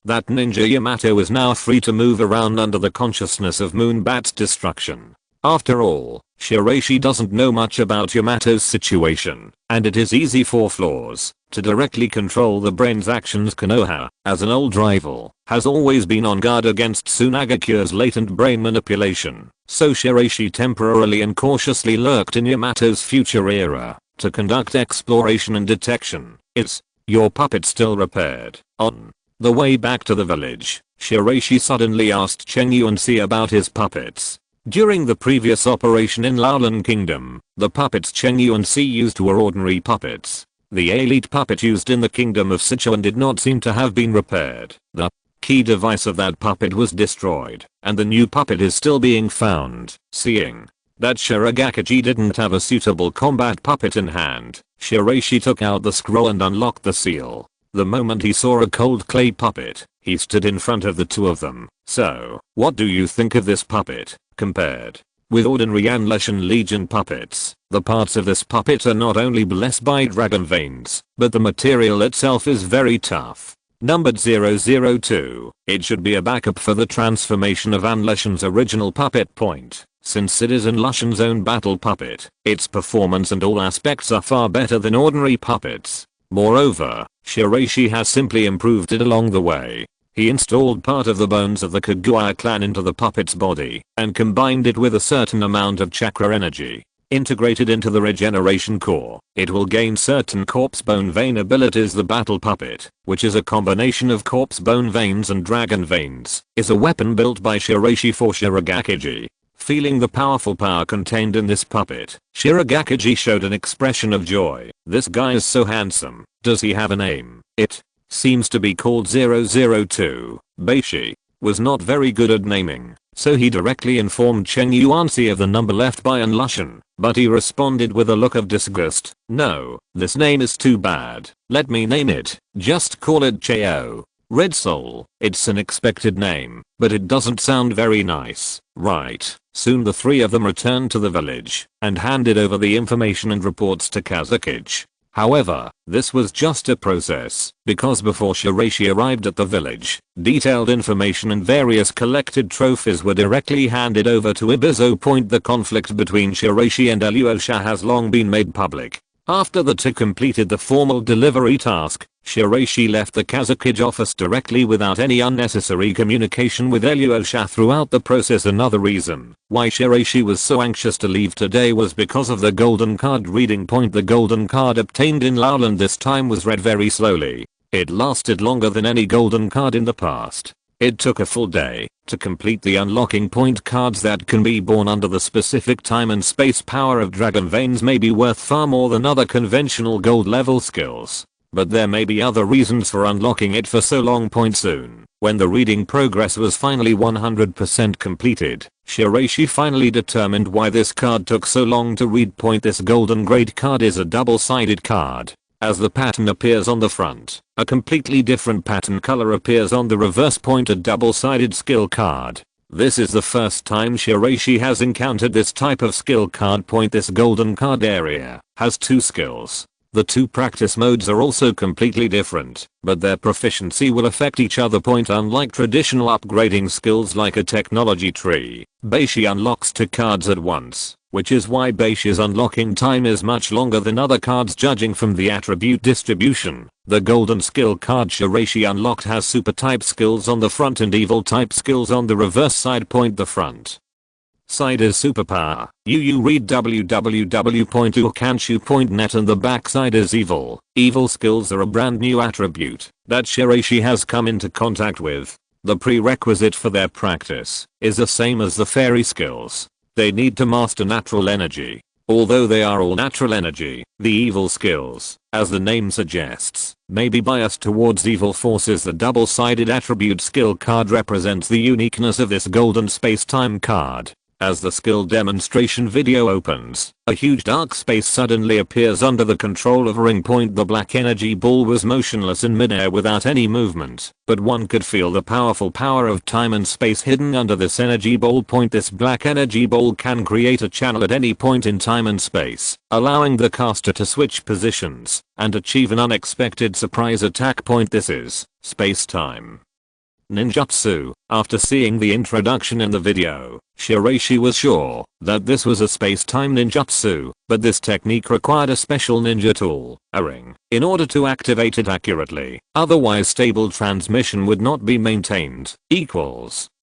That ninja Yamato is now free to move around under the consciousness of Moonbat's destruction. After all, Shiraishi doesn't know much about Yamato's situation, and it is easy for flaws to directly control the brain's actions. Konoha, as an old rival, has always been on guard against Sunagakure's latent brain manipulation, so Shiraishi temporarily and cautiously lurked in Yamato's future era to conduct exploration and detection. Is your puppet still repaired? On the way back to the village, Shiraishi suddenly asked Cheng Yuanxi about his puppets. During the previous operation in Laolan Kingdom, the puppets Cheng Yuanxi used were ordinary puppets. The elite puppet used in the kingdom of Sichuan did not seem to have been repaired. The key device of that puppet was destroyed, and the new puppet is still being found. Seeing that Shirogakiji didn't have a suitable combat puppet in hand, Shiraishi took out the scroll and unlocked the seal. The moment he saw a cold clay puppet, he stood in front of the two of them. So, what do you think of this puppet? Compared with ordinary Anletian Legion puppets, the parts of this puppet are not only blessed by dragon veins, but the material itself is very tough. Numbered 002, it should be a backup for the transformation of Anletian's original puppet. Since it is Anletian's own battle puppet, its performance and all aspects are far better than ordinary puppets. Moreover, Shiraishi has simply improved it along the way. He installed part of the bones of the Kaguya clan into the puppet's body and combined it with a certain amount of chakra energy. Integrated into the regeneration core, it will gain certain corpse bone vein abilities. The battle puppet, which is a combination of corpse bone veins and dragon veins, is a weapon built by Shiraishi for Shirogakiji. Feeling the powerful power contained in this puppet, Shirogakiji showed an expression of joy. This guy is so handsome. Does he have a name? It seems to be called 002. Beishi was not very good at naming, so he directly informed Cheng Yuanxi of the number left by Unlushan, but he responded with a look of disgust. No, this name is too bad. Let me name it. Just call it Cheo. Red Soul. It's an expected name, but it doesn't sound very nice, right? Soon the three of them returned to the village and handed over the information and reports to Kazekage. However, this was just a process, because before Shiraishi arrived at the village, detailed information and various collected trophies were directly handed over to Ibizo. The conflict between Shiraishi and Alyosha has long been made public. After the two completed the formal delivery task, Shiraishi left the Kazekage office directly without any unnecessary communication with Alyosha throughout the process. Another reason why Shiraishi was so anxious to leave today was because of the golden card reading point. The golden card obtained in Lowland this time was read very slowly. It lasted longer than any golden card in the past. It took a full day to complete the unlocking point. Cards that can be born under the specific time and space power of dragon veins may be worth far more than other conventional gold level skills. But there may be other reasons for unlocking it for so long. Soon, when the reading progress was finally 100% completed, Shiraishi finally determined why this card took so long to read. This golden grade card is a double-sided card. As the pattern appears on the front, a completely different pattern color appears on the reverse. A double-sided skill card. This is the first time Shiraishi has encountered this type of skill card. This golden card area has two skills. The two practice modes are also completely different, but their proficiency will affect each other. Unlike traditional upgrading skills like a technology tree, Beishi unlocks two cards at once, which is why Beishi's unlocking time is much longer than other cards. Judging from the attribute distribution, the golden skill card Shiraishi unlocked has super type skills on the front and evil type skills on the reverse side. The front side is superpower. You read www.ukanshu.net, and the back side is evil. Evil skills are a brand new attribute that Shiraishi has come into contact with. The prerequisite for their practice is the same as the fairy skills. They need to master natural energy. Although they are all natural energy, the evil skills, as the name suggests, may be biased towards evil forces. The double-sided attribute skill card represents the uniqueness of this golden space-time card. As the skill demonstration video opens, a huge dark space suddenly appears under the control of a ring. The black energy ball was motionless in midair without any movement, but one could feel the powerful power of time and space hidden under this energy ball. This black energy ball can create a channel at any point in time and space, allowing the caster to switch positions and achieve an unexpected surprise attack. This is space-time ninjutsu. After seeing the introduction in the video, Shiraishi was sure that this was a space-time ninjutsu, but this technique required a special ninja tool, a ring, in order to activate it accurately. Otherwise stable transmission would not be maintained.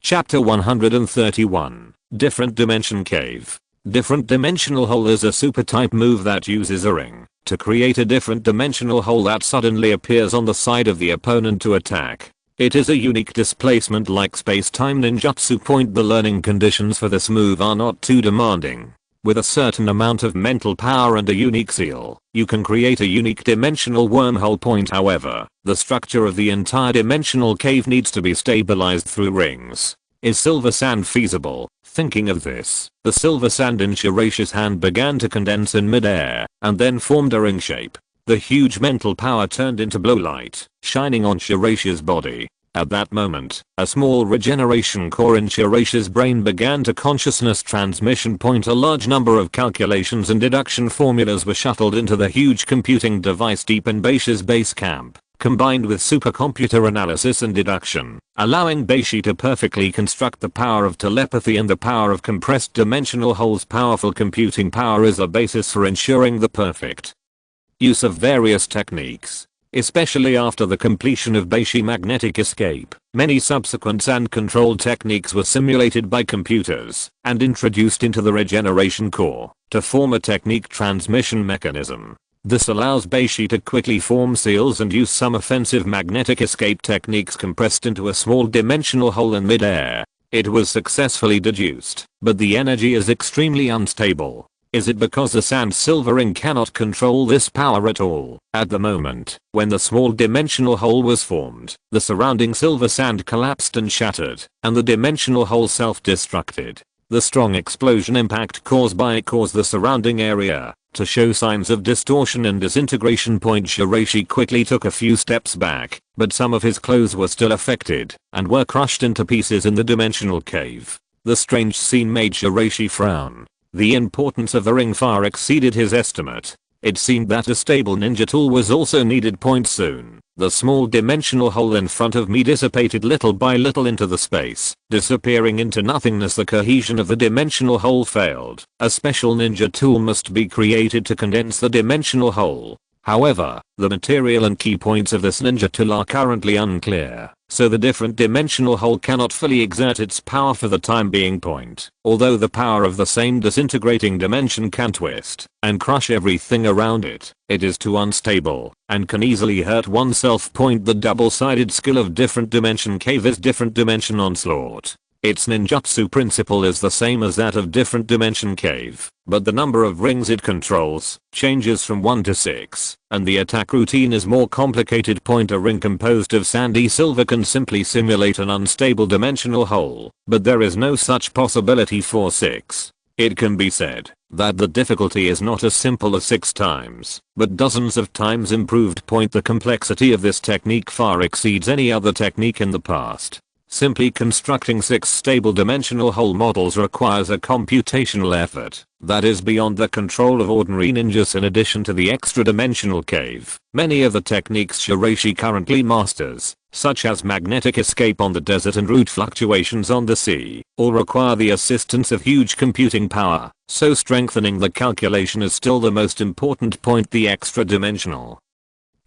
Chapter 131. Different Dimension Cave. Different Dimensional Hole is a super type move that uses a ring to create a different dimensional hole that suddenly appears on the side of the opponent to attack. It is a unique displacement like space-time ninjutsu. The learning conditions for this move are not too demanding. With a certain amount of mental power and a unique seal, you can create a unique dimensional wormhole. However, the structure of the entire dimensional cave needs to be stabilized through rings. Is silver sand feasible? Thinking of this, the silver sand in Shiraishi's hand began to condense in midair, and then formed a ring shape. The huge mental power turned into blue light, shining on Shiraishi's body. At that moment, a small regeneration core in Shiraishi's brain began to consciousness transmission. A large number of calculations and deduction formulas were shuttled into the huge computing device deep in Beishi's base camp, combined with supercomputer analysis and deduction, allowing Beishi to perfectly construct the power of telepathy and the power of compressed dimensional holes. Powerful computing power is the basis for ensuring the perfect use of various techniques. Especially after the completion of Beishi magnetic escape, many subsequent sand control techniques were simulated by computers and introduced into the regeneration core to form a technique transmission mechanism. This allows Beishi to quickly form seals and use some offensive magnetic escape techniques compressed into a small dimensional hole in midair. It was successfully deduced, but the energy is extremely unstable. Is it because the sand silvering cannot control this power at all? At the moment, when the small dimensional hole was formed, the surrounding silver sand collapsed and shattered, and the dimensional hole self-destructed. The strong explosion impact caused by it caused the surrounding area to show signs of distortion and disintegration. Shiraishi quickly took a few steps back, but some of his clothes were still affected and were crushed into pieces in the dimensional cave. The strange scene made Shiraishi frown. The importance of the ring far exceeded his estimate. It seemed that a stable ninja tool was also needed. Soon, the small dimensional hole in front of me dissipated little by little into the space, disappearing into nothingness. The cohesion of the dimensional hole failed. A special ninja tool must be created to condense the dimensional hole. However, the material and key points of this ninja tool are currently unclear, so the different dimensional hole cannot fully exert its power for the time being. Although the power of the same disintegrating dimension can twist and crush everything around it, it is too unstable and can easily hurt oneself. The double-sided skill of different dimension cave is different dimension onslaught. Its ninjutsu principle is the same as that of different dimension cave, but the number of rings it controls changes from 1 to 6, and the attack routine is more complicated. A ring composed of sandy silver can simply simulate an unstable dimensional hole, but there is no such possibility for 6. It can be said that the difficulty is not as simple as 6 times, but dozens of times improved. The complexity of this technique far exceeds any other technique in the past. Simply constructing 6 stable dimensional hole models requires a computational effort that is beyond the control of ordinary ninjas. In addition to the extra dimensional cave, many of the techniques Shiraishi currently masters, such as magnetic escape on the desert and route fluctuations on the sea, all require the assistance of huge computing power, so strengthening the calculation is still the most important point. The extra dimensional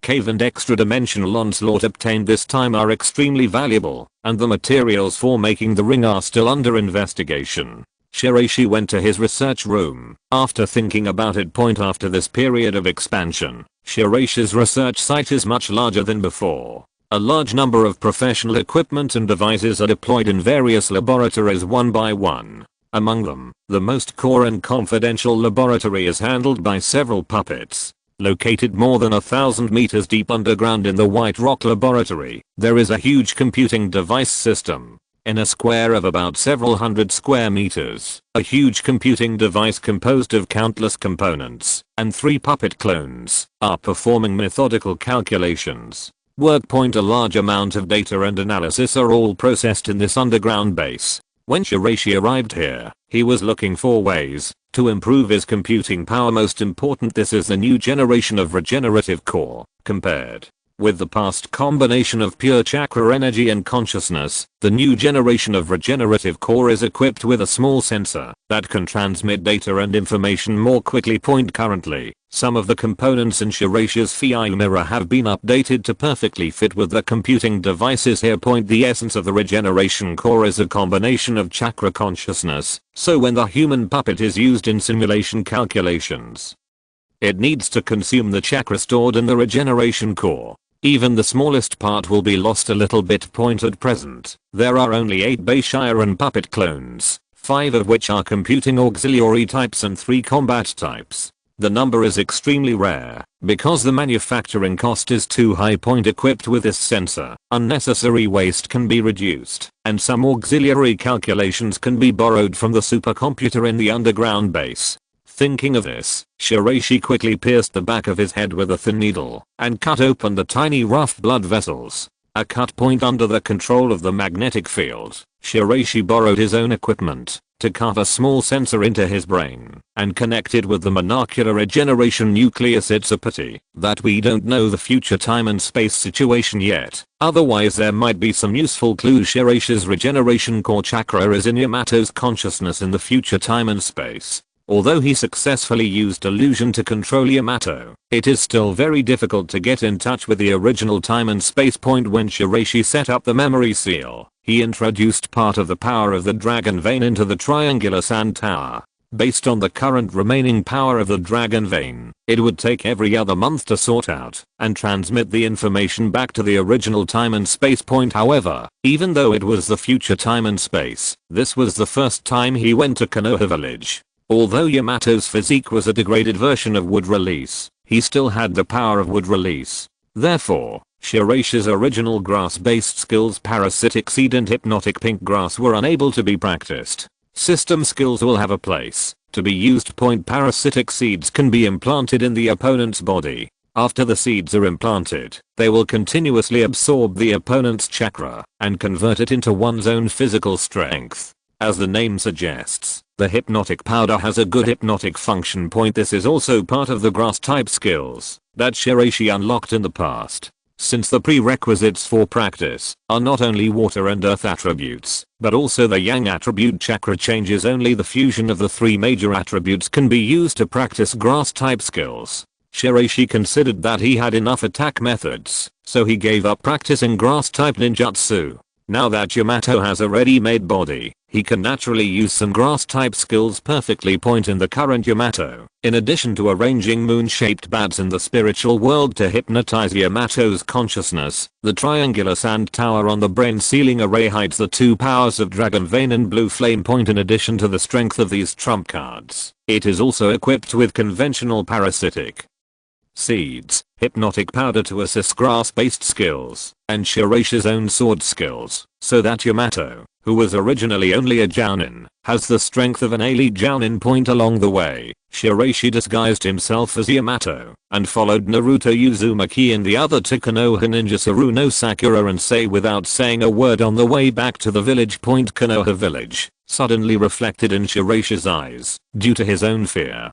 cave and extra dimensional onslaught obtained this time are extremely valuable, and the materials for making the ring are still under investigation. Shiraishi went to his research room after thinking about it. After this period of expansion, Shiraishi's research site is much larger than before. A large number of professional equipment and devices are deployed in various laboratories one by one. Among them, the most core and confidential laboratory is handled by several puppets. Located more than 1,000 meters deep underground in the White Rock Laboratory, there is a huge computing device system. In a square of about several hundred square meters, a huge computing device composed of countless components and 3 puppet clones are performing methodical calculations. A large amount of data and analysis are all processed in this underground base. When Shiraishi arrived here, he was looking for ways to improve his computing power. Most important, this is the new generation of regenerative core. Compared with the past combination of pure chakra energy and consciousness, the new generation of regenerative core is equipped with a small sensor that can transmit data and information more quickly. Currently, some of the components in Shiraishi's Fiai mirror have been updated to perfectly fit with the computing devices here. The essence of the regeneration core is a combination of chakra consciousness, so when the human puppet is used in simulation calculations, it needs to consume the chakra stored in the regeneration core. Even the smallest part will be lost a little bit. At present, there are only 8 Beishiren puppet clones, 5 of which are computing auxiliary types and 3 combat types. The number is extremely rare because the manufacturing cost is too high. Equipped with this sensor, unnecessary waste can be reduced, and some auxiliary calculations can be borrowed from the supercomputer in the underground base. Thinking of this, Shiraishi quickly pierced the back of his head with a thin needle and cut open the tiny rough blood vessels. A cut point under the control of the magnetic field. Shiraishi borrowed his own equipment to carve a small sensor into his brain and connect it with the monocular regeneration nucleus. It's a pity that we don't know the future time and space situation yet, otherwise there might be some useful clues. Shiraishi's regeneration core chakra is in Yamato's consciousness in the future time and space. Although he successfully used illusion to control Yamato, it is still very difficult to get in touch with the original time and space point. When Shiraishi set up the memory seal, he introduced part of the power of the dragon vein into the triangular sand tower. Based on the current remaining power of the dragon vein, it would take every other month to sort out and transmit the information back to the original time and space point. However, even though it was the future time and space, this was the first time he went to Konoha village. Although Yamato's physique was a degraded version of wood release, he still had the power of wood release. Therefore, Shiraishi's original grass-based skills parasitic seed and hypnotic pink grass were unable to be practiced. System skills will have a place to be used. Parasitic seeds can be implanted in the opponent's body. After the seeds are implanted, they will continuously absorb the opponent's chakra and convert it into one's own physical strength. As the name suggests, the hypnotic powder has a good hypnotic function. This is also part of the grass type skills that Shiraishi unlocked in the past. Since the prerequisites for practice are not only water and earth attributes, but also the yang attribute, chakra changes. Only the fusion of the three major attributes can be used to practice grass type skills. Shiraishi considered that he had enough attack methods, so he gave up practicing grass type ninjutsu. Now that Yamato has a ready-made body, he can naturally use some grass type skills perfectly. In the current Yamato, in addition to arranging moon-shaped bats in the spiritual world to hypnotize Yamato's consciousness, the triangular sand tower on the brain ceiling array hides the two powers of Dragon Vein and Blue Flame. In addition to the strength of these trump cards, it is also equipped with conventional parasitic seeds, hypnotic powder to assist grass-based skills, and Shiraishi's own sword skills, so that Yamato, who was originally only a jounin, has the strength of an elite jounin. Along the way, Shiraishi disguised himself as Yamato and followed Naruto Uzumaki and the other to Konoha ninja Saruno Sakura and without saying a word on the way back to the village. Konoha village suddenly reflected in Shiraishi's eyes due to his own fear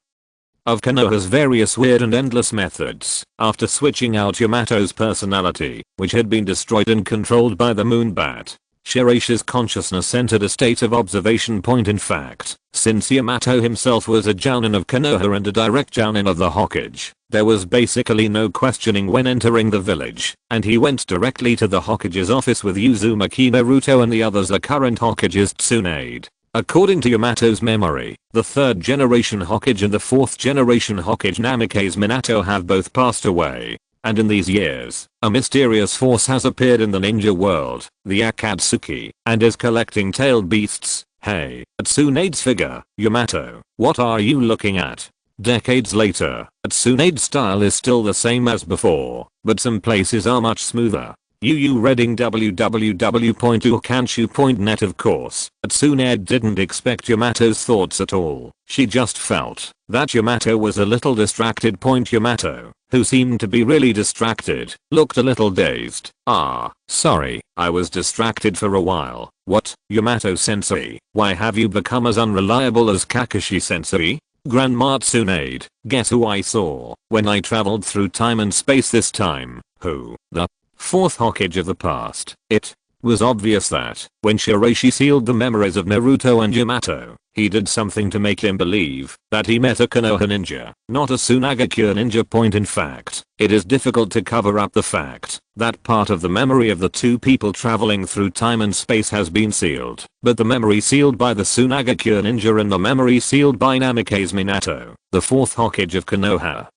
of Konoha's various weird and endless methods. After switching out Yamato's personality, which had been destroyed and controlled by the moonbat, Shiraishi's consciousness entered a state of observation. In fact, since Yamato himself was a jounin of Konoha and a direct jounin of the Hokage, there was basically no questioning when entering the village, and he went directly to the Hokage's office with Uzumaki, Naruto and the others. The current Hokage's Tsunade. According to Yamato's memory, the 3rd generation Hokage and the 4th generation Hokage Namikaze Minato have both passed away, and in these years, a mysterious force has appeared in the ninja world, the Akatsuki, and is collecting tailed beasts. Hey, Tsunade's figure, Yamato, what are you looking at? Decades later, Tsunade's style is still the same as before, but some places are much smoother. reading www.ukanshu.net. Of course, Tsunade didn't expect Yamato's thoughts at all. She just felt that Yamato was a little distracted. Yamato, who seemed to be really distracted, looked a little dazed. Sorry, I was distracted for a while. What, Yamato-sensei, why have you become as unreliable as Kakashi-sensei? Grandma Tsunade, guess who I saw when I traveled through time and space this time? Who? The 4th Hokage of the past. It was obvious that when Shiraishi sealed the memories of Naruto and Yamato, he did something to make him believe that he met a Konoha ninja, not a Sunagakure ninja. In fact, it is difficult to cover up the fact that part of the memory of the two people traveling through time and space has been sealed, but the memory sealed by the Sunagakure ninja and the memory sealed by Namikaze Minato, the 4th Hokage of Konoha,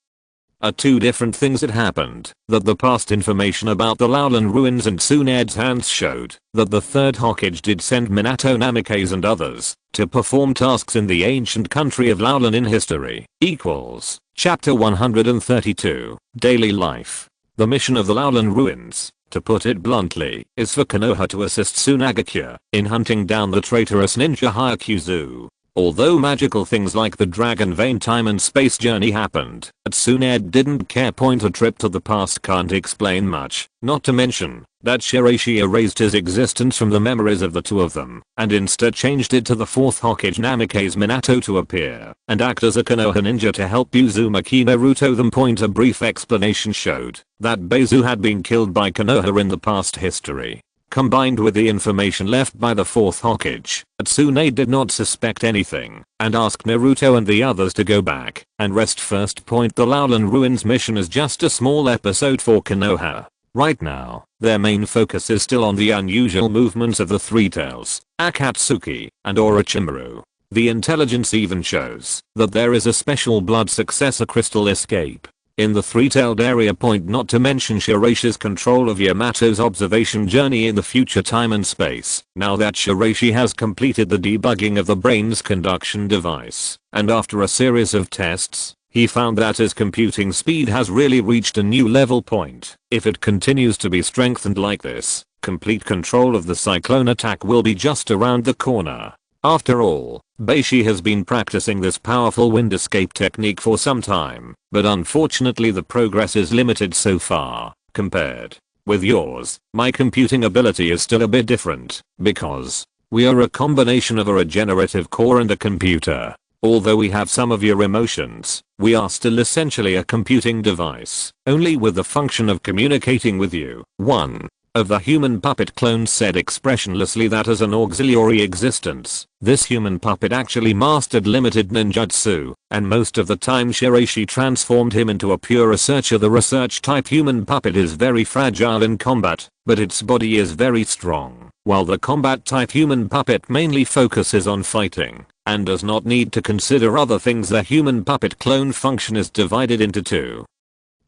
are two different things. It happened that the past information about the Laulan ruins and Tsunade's hands showed that the 3rd Hokage did send Minato, Namikaze and others to perform tasks in the ancient country of Laulan in history. Equals Chapter 132, Daily Life. The mission of the Laulan ruins, to put it bluntly, is for Konoha to assist Sunagakure in hunting down the traitorous ninja Hyakuzu. Although magical things like the Dragon Vein time and space journey happened, Tsunade didn't care. A trip to the past can't explain much, not to mention that Shiraishi erased his existence from the memories of the two of them, and instead changed it to the 4th Hokage Namikaze Minato to appear and act as a Konoha ninja to help Uzumaki Naruto them. A brief explanation showed that Beizu had been killed by Konoha in the past history. combined with the information left by the fourth Hokage, Tsune did not suspect anything and asked Naruto and the others to go back and rest first. The Lowland Ruins mission is just a small episode for Konoha. Right now, their main focus is still on the unusual movements of the Three Tails, Akatsuki, and Orochimaru. The intelligence even shows that there is a special blood successor crystal escape in the three-tailed area. Not to mention Shiraishi's control of Yamato's observation journey in the future time and space. Now that Shiraishi has completed the debugging of the brain's conduction device, and after a series of tests, he found that his computing speed has really reached a new level point. If it continues to be strengthened like this, complete control of the cyclone attack will be just around the corner. After all, Beishi has been practicing this powerful wind escape technique for some time, but unfortunately the progress is limited so far. Compared with yours, my computing ability is still a bit different, because we are a combination of a regenerative core and a computer. Although we have some of your emotions, we are still essentially a computing device, only with the function of communicating with you. One of the human puppet clones said expressionlessly that as an auxiliary existence, this human puppet actually mastered limited ninjutsu, and most of the time Shiraishi transformed him into a pure researcher. The research type human puppet is very fragile in combat, but its body is very strong, while the combat type human puppet mainly focuses on fighting and does not need to consider other things. The human puppet clone function is divided into two,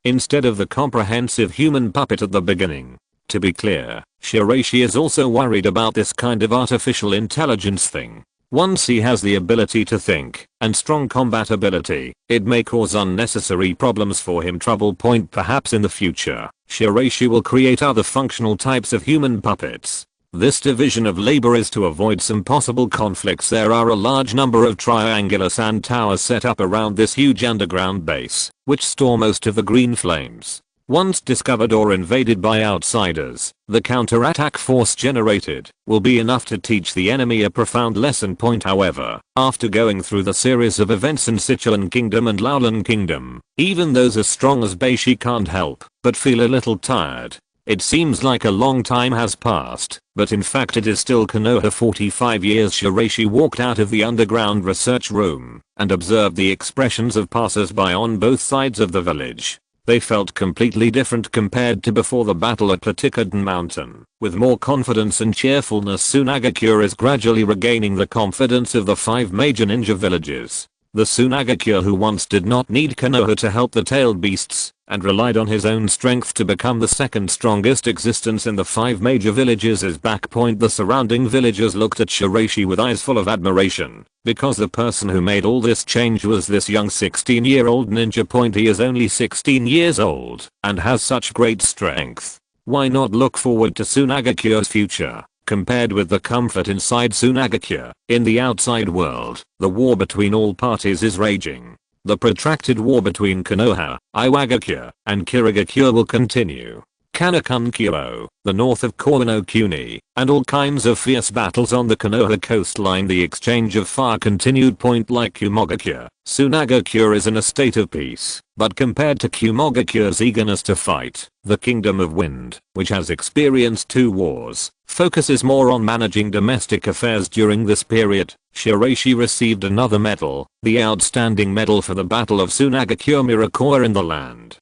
instead of the comprehensive human puppet at the beginning. To be clear, Shiraishi is also worried about this kind of artificial intelligence thing. Once he has the ability to think and strong combat ability, it may cause unnecessary problems for him. Perhaps in the future, Shiraishi will create other functional types of human puppets. This division of labor is to avoid some possible conflicts. There are a large number of triangular sand towers set up around this huge underground base, which store most of the green flames. Once discovered or invaded by outsiders, the counterattack force generated will be enough to teach the enemy a profound lesson. However, after going through the series of events in Sichuan Kingdom and Lowland Kingdom, even those as strong as Beishi can't help but feel a little tired. It seems like a long time has passed, but in fact it is still Konoha 45 years. Shiraishi walked out of the underground research room and observed the expressions of passers-by on both sides of the village. They felt completely different compared to before the battle at Platikadon Mountain. With more confidence and cheerfulness, Sunagakure is gradually regaining the confidence of the 5 major ninja villages. The Sunagakure who once did not need Konoha to help the tailed beasts, and relied on his own strength to become the second strongest existence in the 5 major villages, is back. The surrounding villagers looked at Shiraishi with eyes full of admiration, because the person who made all this change was this young 16-year-old ninja. He is only 16 years old, and has such great strength. Why not look forward to Sunagakure's future? Compared with the comfort inside Sunagakure, in the outside world, the war between all parties is raging. The protracted war between Konoha, Iwagakure, and Kirigakure will continue. Kanakunkyo, the north of Kono-Kuni, and all kinds of fierce battles on the Konoha coastline. The exchange of fire continued. Like Kumogakure, Sunagakure is in a state of peace, but compared to Kumogakure's eagerness to fight, the Kingdom of Wind, which has experienced 2 wars, focuses more on managing domestic affairs during this period. Shiraishi received another medal, the Outstanding Medal for the Battle of Sunagakure Mirakura in the Land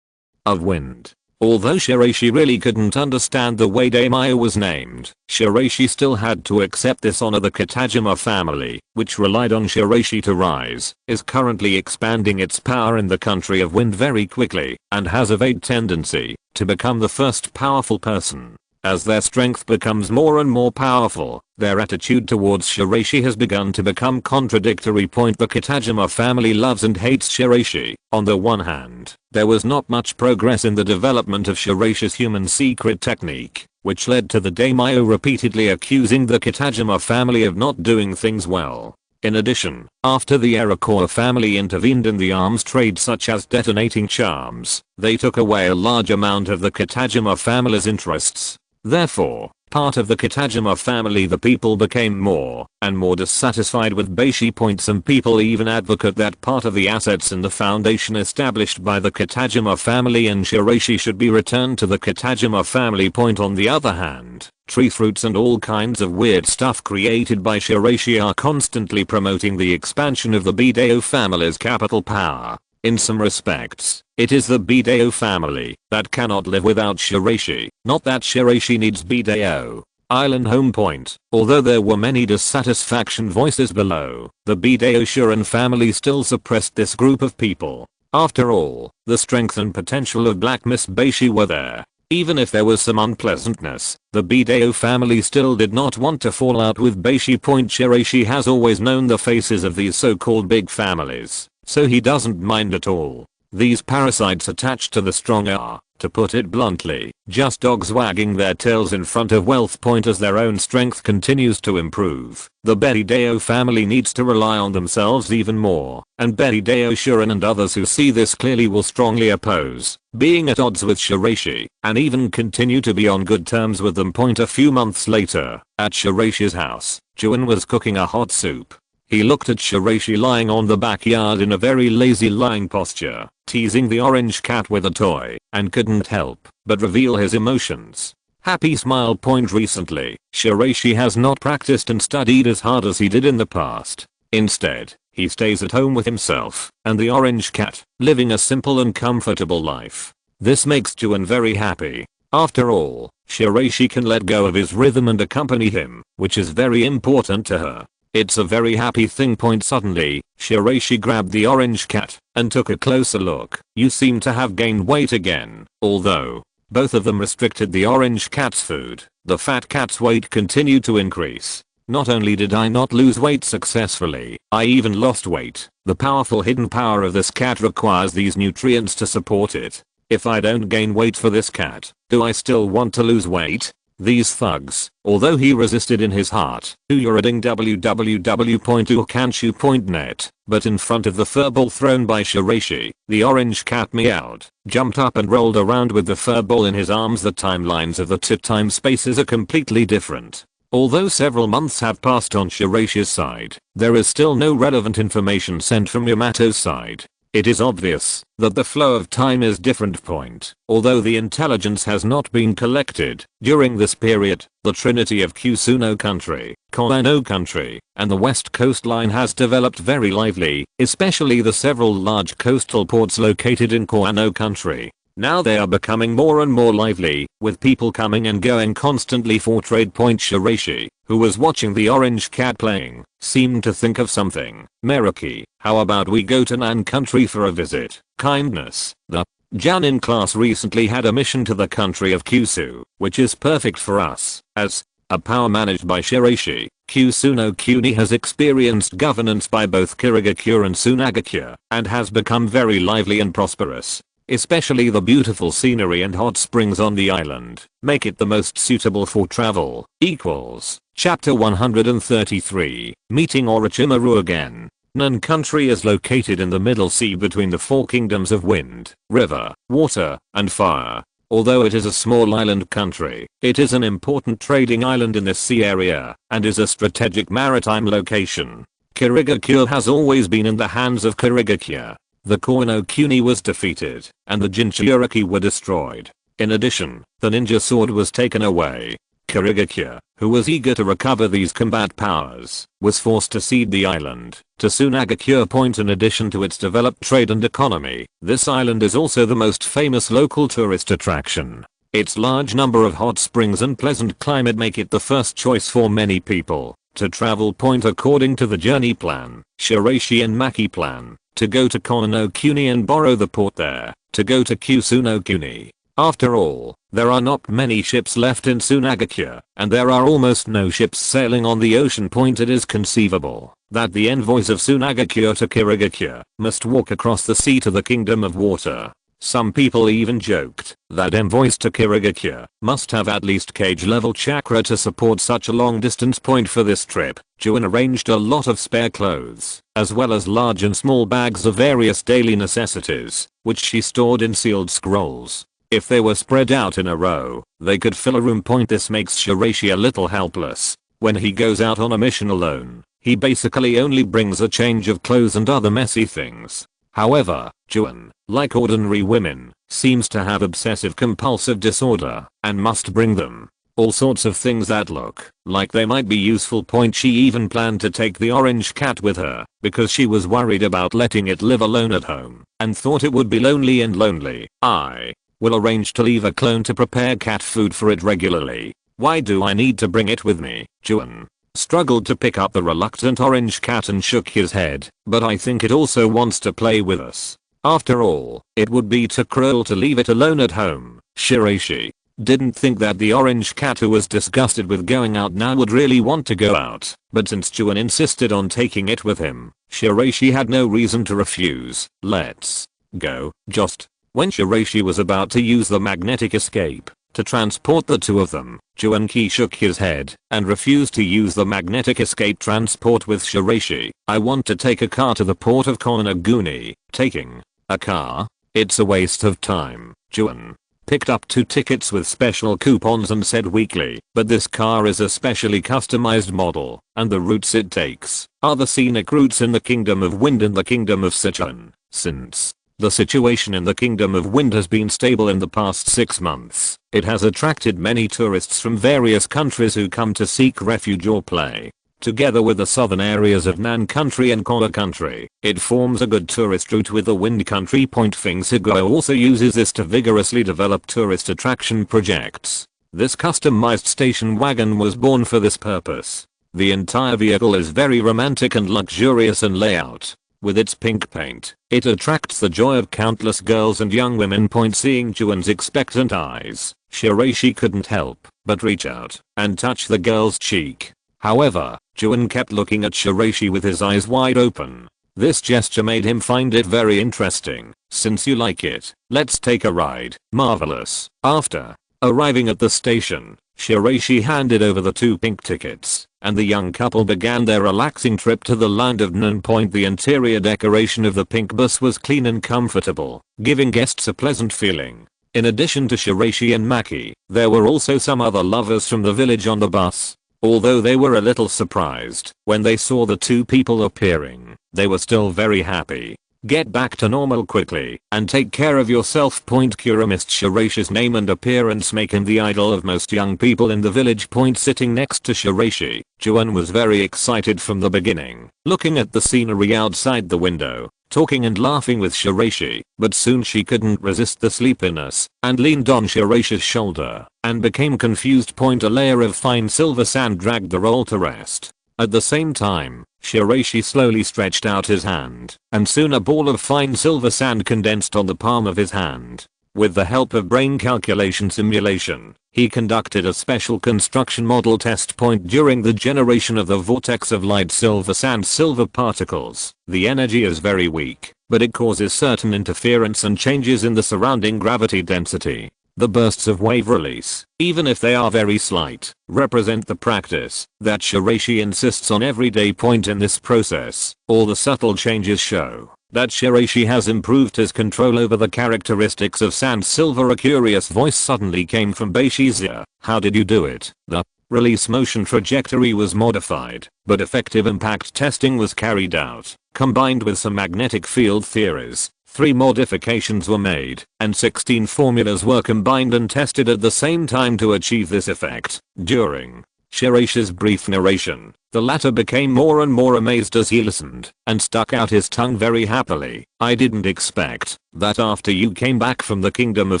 of Wind. Although Shiraishi really couldn't understand the way daimyo was named, Shiraishi still had to accept this honor. The Kitajima family, which relied on Shiraishi to rise, is currently expanding its power in the country of wind very quickly, and has a vague tendency to become the first powerful person. As their strength becomes more and more powerful, their attitude towards Shiraishi has begun to become contradictory. The Kitajima family loves and hates Shiraishi. On the one hand, there was not much progress in the development of Shiraishi's human secret technique, which led to the daimyo repeatedly accusing the Kitajima family of not doing things well. In addition, after the Iroquois family intervened in the arms trade, such as detonating charms, they took away a large amount of the Kitajima family's interests. Therefore, part of the Kitajima family, the people became more and more dissatisfied with Beishi Point. Some people even advocate that part of the assets in the foundation established by the Kitajima family and Shiraishi should be returned to the Kitajima family. Point on the other hand, tree fruits and all kinds of weird stuff created by Shiraishi are constantly promoting the expansion of the Bideo family's capital power. In some respects, it is the Bideo family that cannot live without Shiraishi, not that Shiraishi needs Bideo. Island home point. Although there were many dissatisfaction voices below, the Bideo Shuren family still suppressed this group of people. After all, the strength and potential of Black Miss Beishi were there. Even if there was some unpleasantness, the Bideo family still did not want to fall out with Beishi Point. Shiraishi has always known the faces of these so-called big families, so he doesn't mind at all. These parasites attached to the strong are, to put it bluntly, just dogs wagging their tails in front of wealth. Point as their own strength continues to improve, the Bideo family needs to rely on themselves even more, and Bideo Shuren and others who see this clearly will strongly oppose being at odds with Shiraishi, and even continue to be on good terms with them. Point a few months later, at Shiraishi's house, Jounin was cooking a hot soup. He looked at Shiraishi lying on the backyard in a very lazy lying posture, teasing the orange cat with a toy, and couldn't help but reveal his emotions. Happy smile. Point recently, Shiraishi has not practiced and studied as hard as he did in the past. Instead, he stays at home with himself and the orange cat, living a simple and comfortable life. This makes Jounin very happy. After all, Shiraishi can let go of his rhythm and accompany him, which is very important to her. It's a very happy thing. Point suddenly, Shiraishi grabbed the orange cat and took a closer look. You seem to have gained weight again. Although both of them restricted the orange cat's food, the fat cat's weight continued to increase. Not only did I not lose weight successfully, I even lost weight. The powerful hidden power of this cat requires these nutrients to support it. If I don't gain weight for this cat, do I still want to lose weight? These thugs, although he resisted in his heart, reading www.ukanshu.net, but in front of the furball thrown by Shiraishi, the orange cat meowed, jumped up and rolled around with the furball in his arms. The timelines of the two time spaces are completely different. Although several months have passed on Shiraishi's side, there is still no relevant information sent from Yamato's side. It is obvious that the flow of time is different. Point. Although the intelligence has not been collected during this period, the trinity of Kusuno country, Koano country, and the west coastline has developed very lively, especially the several large coastal ports located in Koano country. Now they are becoming more and more lively, with people coming and going constantly for trade. Point. Shiraishi, who was watching the orange cat playing, seemed to think of something. Maki, how about we go to Nan country for a visit? Kindness. The jounin class recently had a mission to the country of Kusu, which is perfect for us, as a power managed by Shiraishi. Kusuno Kuni has experienced governance by both Shirogakure and Sunagakure, and has become very lively and prosperous. Especially the beautiful scenery and hot springs on the island make it the most suitable for travel. Equals. Chapter 133, Meeting Orochimaru again. Nan country is located in the middle sea between the four kingdoms of wind, river, water, and fire. Although it is a small island country, it is an important trading island in this sea area, and is a strategic maritime location. Shirogakure has always been in the hands of Shirogakure. The Koano Kuni was defeated, and the Jinchuriki were destroyed. In addition, the ninja sword was taken away. Shirogakure, who was eager to recover these combat powers, was forced to cede the island to Sunagakure. Point. In addition to its developed trade and economy, this island is also the most famous local tourist attraction. Its large number of hot springs and pleasant climate make it the first choice for many people to travel. Point. According to the journey plan, Shiraishi and Maki plan to go to Koano Kuni and borrow the port there, to go to Kusuno Kuni. After all, there are not many ships left in Sunagakure, and there are almost no ships sailing on the ocean. Point. It is conceivable that the envoys of Sunagakure to Shirogakure must walk across the sea to the kingdom of water. Some people even joked that envoys to Shirogakure must have at least cage level chakra to support such a long distance. Point. For this trip, Jounin arranged a lot of spare clothes, as well as large and small bags of various daily necessities, which she stored in sealed scrolls. If they were spread out in a row, they could fill a room. This makes Shiraishi a little helpless. When he goes out on a mission alone, he basically only brings a change of clothes and other messy things. However, Jounin, like ordinary women, seems to have obsessive compulsive disorder and must bring them all sorts of things that look like they might be useful. She even planned to take the orange cat with her because she was worried about letting it live alone at home and thought it would be lonely and lonely. I will arrange to leave a clone to prepare cat food for it regularly. Why do I need to bring it with me? Jounin struggled to pick up the reluctant orange cat and shook his head, but I think it also wants to play with us. After all, it would be too cruel to leave it alone at home. Shiraishi didn't think that the orange cat, who was disgusted with going out now, would really want to go out, but since Jounin insisted on taking it with him, Shiraishi had no reason to refuse. Let's go. Just when Shiraishi was about to use the magnetic escape to transport the two of them, Jounin shook his head and refused to use the magnetic escape transport with Shiraishi. I want to take a car to the port of Konaguni. Taking a car? It's a waste of time. Jounin picked up 2 tickets with special coupons and said weakly, but this car is a specially customized model, and the routes it takes are the scenic routes in the Kingdom of Wind and the Kingdom of Sichuan. Since the situation in the Kingdom of Wind has been stable in the past 6 months, it has attracted many tourists from various countries who come to seek refuge or play. Together with the southern areas of Nan Country and Kola Country, it forms a good tourist route with the Wind Country. Fingsigo also uses this to vigorously develop tourist attraction projects. This customized station wagon was born for this purpose. The entire vehicle is very romantic and luxurious in layout. With its pink paint, it attracts the joy of countless girls and young women. Seeing Jounin's expectant eyes, Shiraishi couldn't help but reach out and touch the girl's cheek. However, Jounin kept looking at Shiraishi with his eyes wide open. This gesture made him find it very interesting. Since you like it, let's take a ride. Marvelous. After arriving at the station, Shiraishi handed over the 2 pink tickets, and the young couple began their relaxing trip to the land of Nan. The interior decoration of the pink bus was clean and comfortable, giving guests a pleasant feeling. In addition to Shiraishi and Maki, there were also some other lovers from the village on the bus. Although they were a little surprised when they saw the 2 people appearing, they were still very happy. Get back to normal quickly and take care of yourself. Kura missed Shiraishi's name and appearance, make him the idol of most young people in the village. Sitting next to Shiraishi, Jounin was very excited from the beginning, looking at the scenery outside the window, talking and laughing with Shiraishi, but soon she couldn't resist the sleepiness and leaned on Shiraishi's shoulder and became confused. A layer of fine silver sand dragged the roll to rest. At the same time, Shiraishi slowly stretched out his hand, and soon a ball of fine silver sand condensed on the palm of his hand. With the help of brain calculation simulation, he conducted a special construction model test. During the generation of the vortex of light silver particles, the energy is very weak, but it causes certain interference and changes in the surrounding gravity density. The bursts of wave release, even if they are very slight, represent the practice that Shiraishi insists on every day. In this process, all the subtle changes show that Shiraishi has improved his control over the characteristics of sand silver. A curious voice suddenly came from Beishi's ear. How did you do it? The release motion trajectory was modified, but effective impact testing was carried out. Combined with some magnetic field theories, 3 modifications were made, and 16 formulas were combined and tested at the same time to achieve this effect. During Shiraishi's brief narration, the latter became more and more amazed as he listened, and stuck out his tongue very happily. I didn't expect that after you came back from the Kingdom of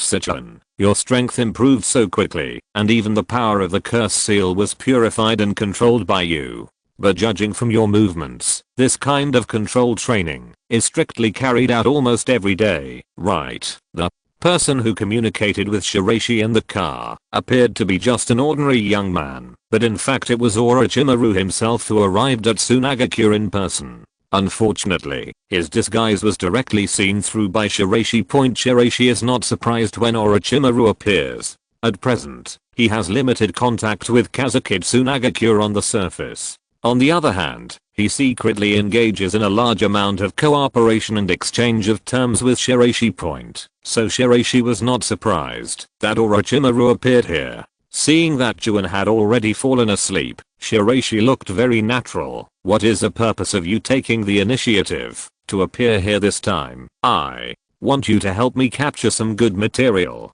Sichuan, your strength improved so quickly, and even the power of the curse seal was purified and controlled by you. But judging from your movements, this kind of control training is strictly carried out almost every day, right? The person who communicated with Shiraishi in the car appeared to be just an ordinary young man, but in fact it was Orochimaru himself who arrived at Sunagakure in person. Unfortunately, his disguise was directly seen through by Shiraishi. Shiraishi is not surprised when Orochimaru appears. At present, he has limited contact with Kazekage Sunagakure on the surface. On the other hand, he secretly engages in a large amount of cooperation and exchange of terms with Shiraishi. So Shiraishi was not surprised that Orochimaru appeared here. Seeing that Jounin had already fallen asleep, Shiraishi looked very natural. What is the purpose of you taking the initiative to appear here this time? I want you to help me capture some good material.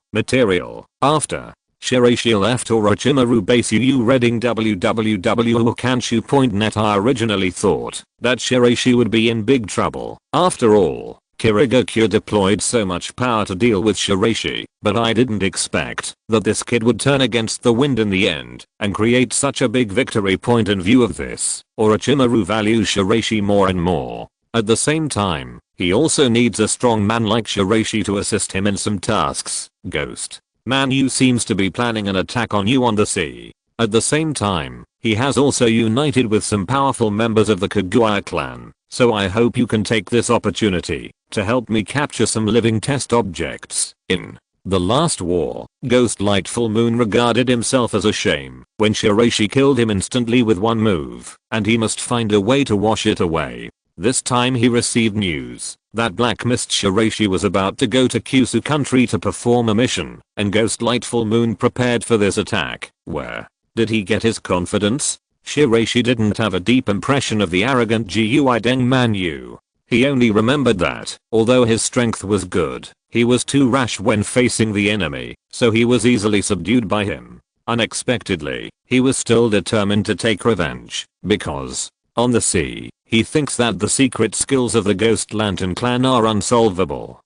After Shiraishi left Orochimaru base reading www.ukanshu.net. I originally thought that Shiraishi would be in big trouble. After all, Shirogakure deployed so much power to deal with Shiraishi, but I didn't expect that this kid would turn against the wind in the end and create such a big victory. In view of this, Orochimaru values Shiraishi more and more. At the same time, he also needs a strong man like Shiraishi to assist him in some tasks. Ghost Man Yu seems to be planning an attack on you on the sea. At the same time, he has also united with some powerful members of the Kaguya clan, so I hope you can take this opportunity to help me capture some living test objects. In the last war, Ghost Light Full Moon regarded himself as a shame when Shiraishi killed him instantly with one move, and he must find a way to wash it away. This time he received news that Black Mist Shiraishi was about to go to Kyushu country to perform a mission, and Ghost Light Full Moon prepared for this attack. Where did he get his confidence? Shiraishi didn't have a deep impression of the arrogant Gyuideng Man Yu. He only remembered that, although his strength was good, he was too rash when facing the enemy, so he was easily subdued by him. Unexpectedly, he was still determined to take revenge, because on the sea, he thinks that the secret skills of the Ghost Lantern clan are unsolvable.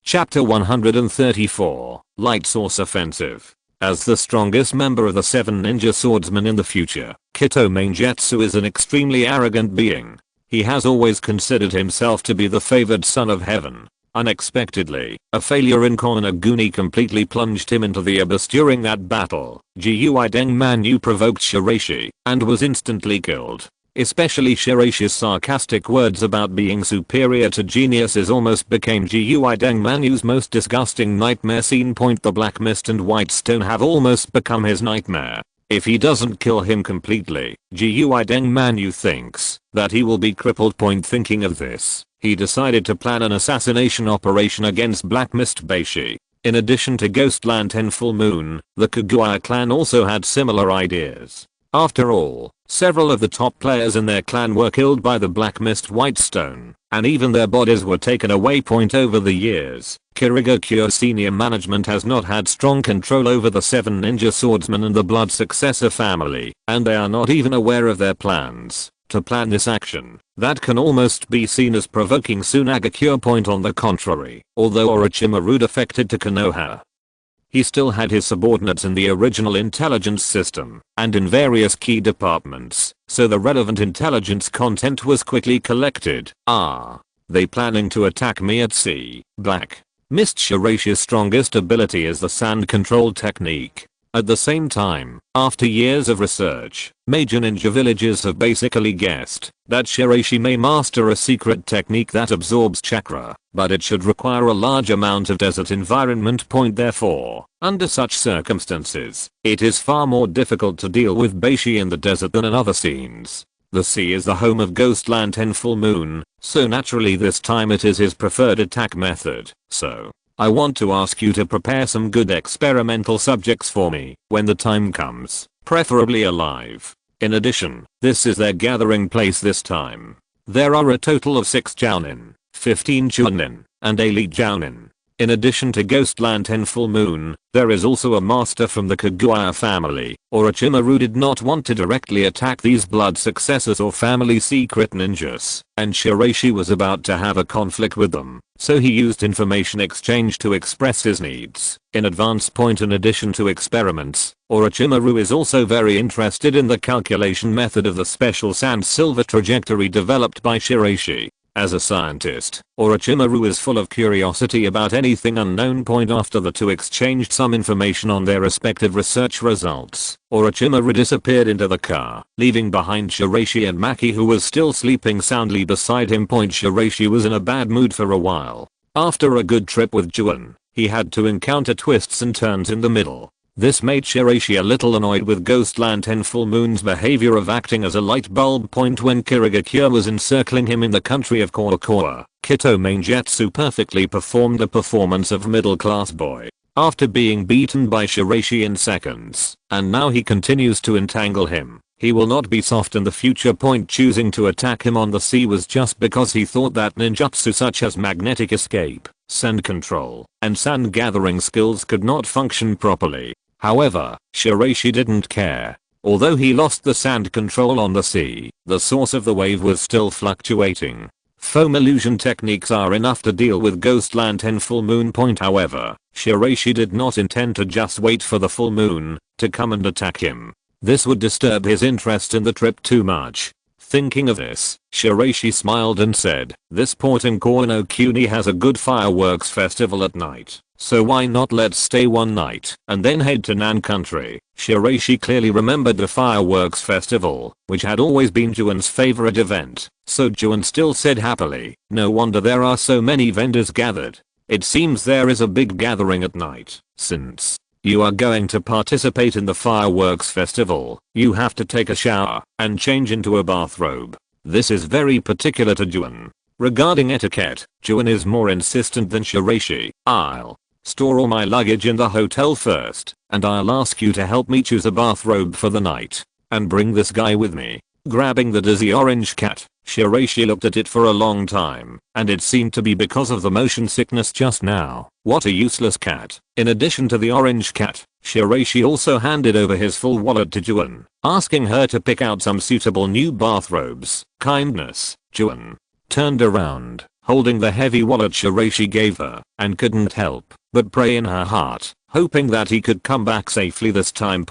Chapter 134, Light Source Offensive. As the strongest member of the 7 ninja swordsmen in the future, Kito Maingetsu is an extremely arrogant being. He has always considered himself to be the favored son of heaven. Unexpectedly, a failure in Konaguni completely plunged him into the abyss. During that battle, Gyuideng Man Yu provoked Shiraishi and was instantly killed. Especially Shiraishi's sarcastic words about being superior to geniuses almost became Gyuideng Man Yu's most disgusting nightmare scene. The Black Mist and White Stone have almost become his nightmare. If he doesn't kill him completely, Gyuideng Man Yu thinks that he will be crippled. Thinking of this, he decided to plan an assassination operation against Black Mist Beishi. In addition to Ghost Lantern Full Moon, the Kaguya clan also had similar ideas. After all, several of the top players in their clan were killed by the Black Mist White Stone, and even their bodies were taken away. Over the years, Shirogakure senior management has not had strong control over the 7 ninja swordsmen and the blood successor family, and they are not even aware of their plans to plan this action. That can almost be seen as provoking Sunagakure. On the contrary, although Orochimaru defected to Konoha, he still had his subordinates in the original intelligence system and in various key departments, so the relevant intelligence content was quickly collected. Are they planning to attack me at sea? Black Mist Shiraishi's strongest ability is the sand control technique. At the same time, after years of research, major ninja villages have basically guessed that Shiraishi may master a secret technique that absorbs chakra, but it should require a large amount of desert environment. Therefore, under such circumstances, it is far more difficult to deal with Beishi in the desert than in other scenes. The sea is the home of Ghost Lantern Full Moon, so naturally this time it is his preferred attack method. So, I want to ask you to prepare some good experimental subjects for me when the time comes, preferably alive. In addition, this is their gathering place this time. There are a total of 6 jounin, 15 chunin, and elite jounin. In addition to Ghost Lantern Full Moon, there is also a master from the Kaguya family. Orochimaru did not want to directly attack these blood successors or family secret ninjas, and Shiraishi was about to have a conflict with them, so he used information exchange to express his needs in advance. In addition to experiments, Orochimaru is also very interested in the calculation method of the special sand-silver trajectory developed by Shiraishi. As a scientist, Orochimaru is full of curiosity about anything unknown. After the two exchanged some information on their respective research results, Orochimaru disappeared into the car, leaving behind Shiraishi and Maki, who was still sleeping soundly beside him. Shiraishi was in a bad mood for a while. After a good trip with Jounin, he had to encounter twists and turns in the middle. This made Shiraishi a little annoyed with Ghost Lantern Full Moon's behavior of acting as a light bulb point when Shirogakure was encircling him in the country of Karakura. Kito Maingetsu perfectly performed the performance of middle class boy. After being beaten by Shiraishi in seconds, and now he continues to entangle him. He will not be soft in the future. Choosing to attack him on the sea was just because he thought that ninjutsu such as magnetic escape, sand control, and sand gathering skills could not function properly. However, Shiraishi didn't care. Although he lost the sand control on the sea, the source of the wave was still fluctuating. Foam illusion techniques are enough to deal with Ghost Lantern Full Moon. However, Shiraishi did not intend to just wait for the full moon to come and attack him. This would disturb his interest in the trip too much. Thinking of this, Shiraishi smiled and said, "This port in Kono Kuni has a good fireworks festival at night, so why not let's stay one night and then head to Nan country." Shiraishi clearly remembered the fireworks festival, which had always been Juin's favorite event, so Juin still said happily, "No wonder there are so many vendors gathered. It seems there is a big gathering at night. Since you are going to participate in the fireworks festival, you have to take a shower and change into a bathrobe." This is very particular to Juin. Regarding etiquette, Juin is more insistent than Shiraishi. "I'll store all my luggage in the hotel first, and I'll ask you to help me choose a bathrobe for the night. And bring this guy with me." Grabbing the dizzy orange cat, Shiraishi looked at it for a long time, and it seemed to be because of the motion sickness just now. What a useless cat. In addition to the orange cat, Shiraishi also handed over his full wallet to Juin, asking her to pick out some suitable new bathrobes. Kindness. Juin turned around, holding the heavy wallet Shiraishi gave her, and couldn't help but pray in her heart, hoping that he could come back safely this time.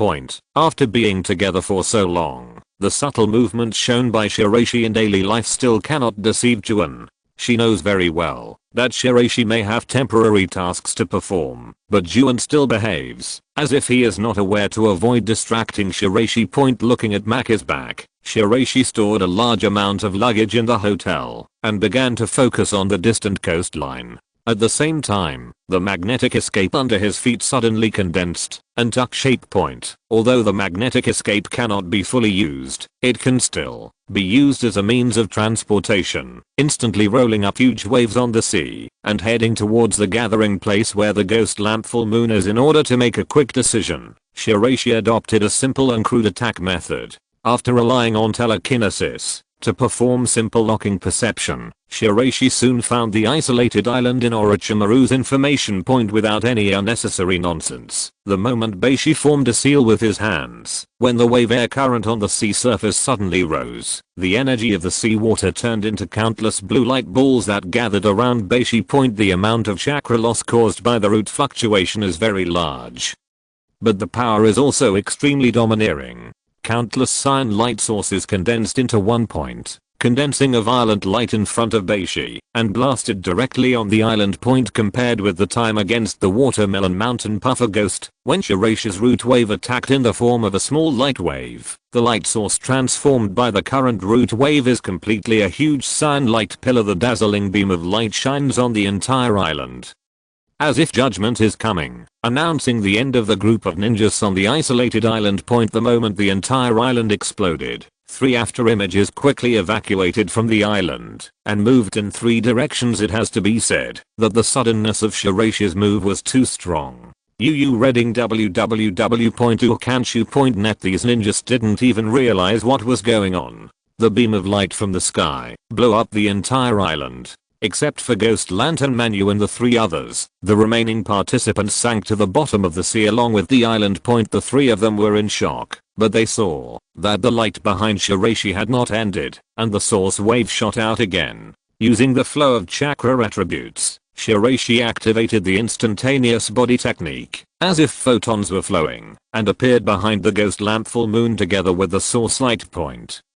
After being together for so long, the subtle movements shown by Shiraishi in daily life still cannot deceive Juin. She knows very well that Shiraishi may have temporary tasks to perform, but Juin still behaves as if he is not aware to avoid distracting Shiraishi. Looking at Maki's back, Shiraishi stored a large amount of luggage in the hotel and began to focus on the distant coastline. At the same time, the magnetic escape under his feet suddenly condensed and took shape. Although the magnetic escape cannot be fully used, it can still be used as a means of transportation, instantly rolling up huge waves on the sea and heading towards the gathering place where the ghost lamp full moon is. In order to make a quick decision, Shiraishi adopted a simple and crude attack method. After relying on telekinesis to perform simple locking perception, Shiraishi soon found the isolated island in Orochimaru's information point without any unnecessary nonsense. The moment Beishi formed a seal with his hands, when the wave air current on the sea surface suddenly rose, the energy of the sea water turned into countless blue light balls that gathered around Beishi. The amount of chakra loss caused by the root fluctuation is very large, but the power is also extremely domineering. Countless cyan light sources condensed into one point, condensing a violent light in front of Beishi, and blasted directly on the island. Compared with the time against the watermelon mountain puffer ghost, when Shiraishi's root wave attacked in the form of a small light wave, the light source transformed by the current root wave is completely a huge cyan light pillar. The dazzling beam of light shines on the entire island, as if judgment is coming, announcing the end of the group of ninjas on the isolated island. The moment the entire island exploded, 3 after images quickly evacuated from the island and moved in 3 directions. It has to be said that the suddenness of Shiraishi's move was too strong. Reading www.ukanshu.net. These ninjas didn't even realize what was going on. The beam of light from the sky blew up the entire island, except for Ghost Lantern Manu and the 3 others. The remaining participants sank to the bottom of the sea along with the island. The 3 of them were in shock, but they saw that the light behind Shiraishi had not ended, and the source wave shot out again. Using the flow of chakra attributes, Shiraishi activated the instantaneous body technique, as if photons were flowing, and appeared behind the ghost lamp full moon together with the source light.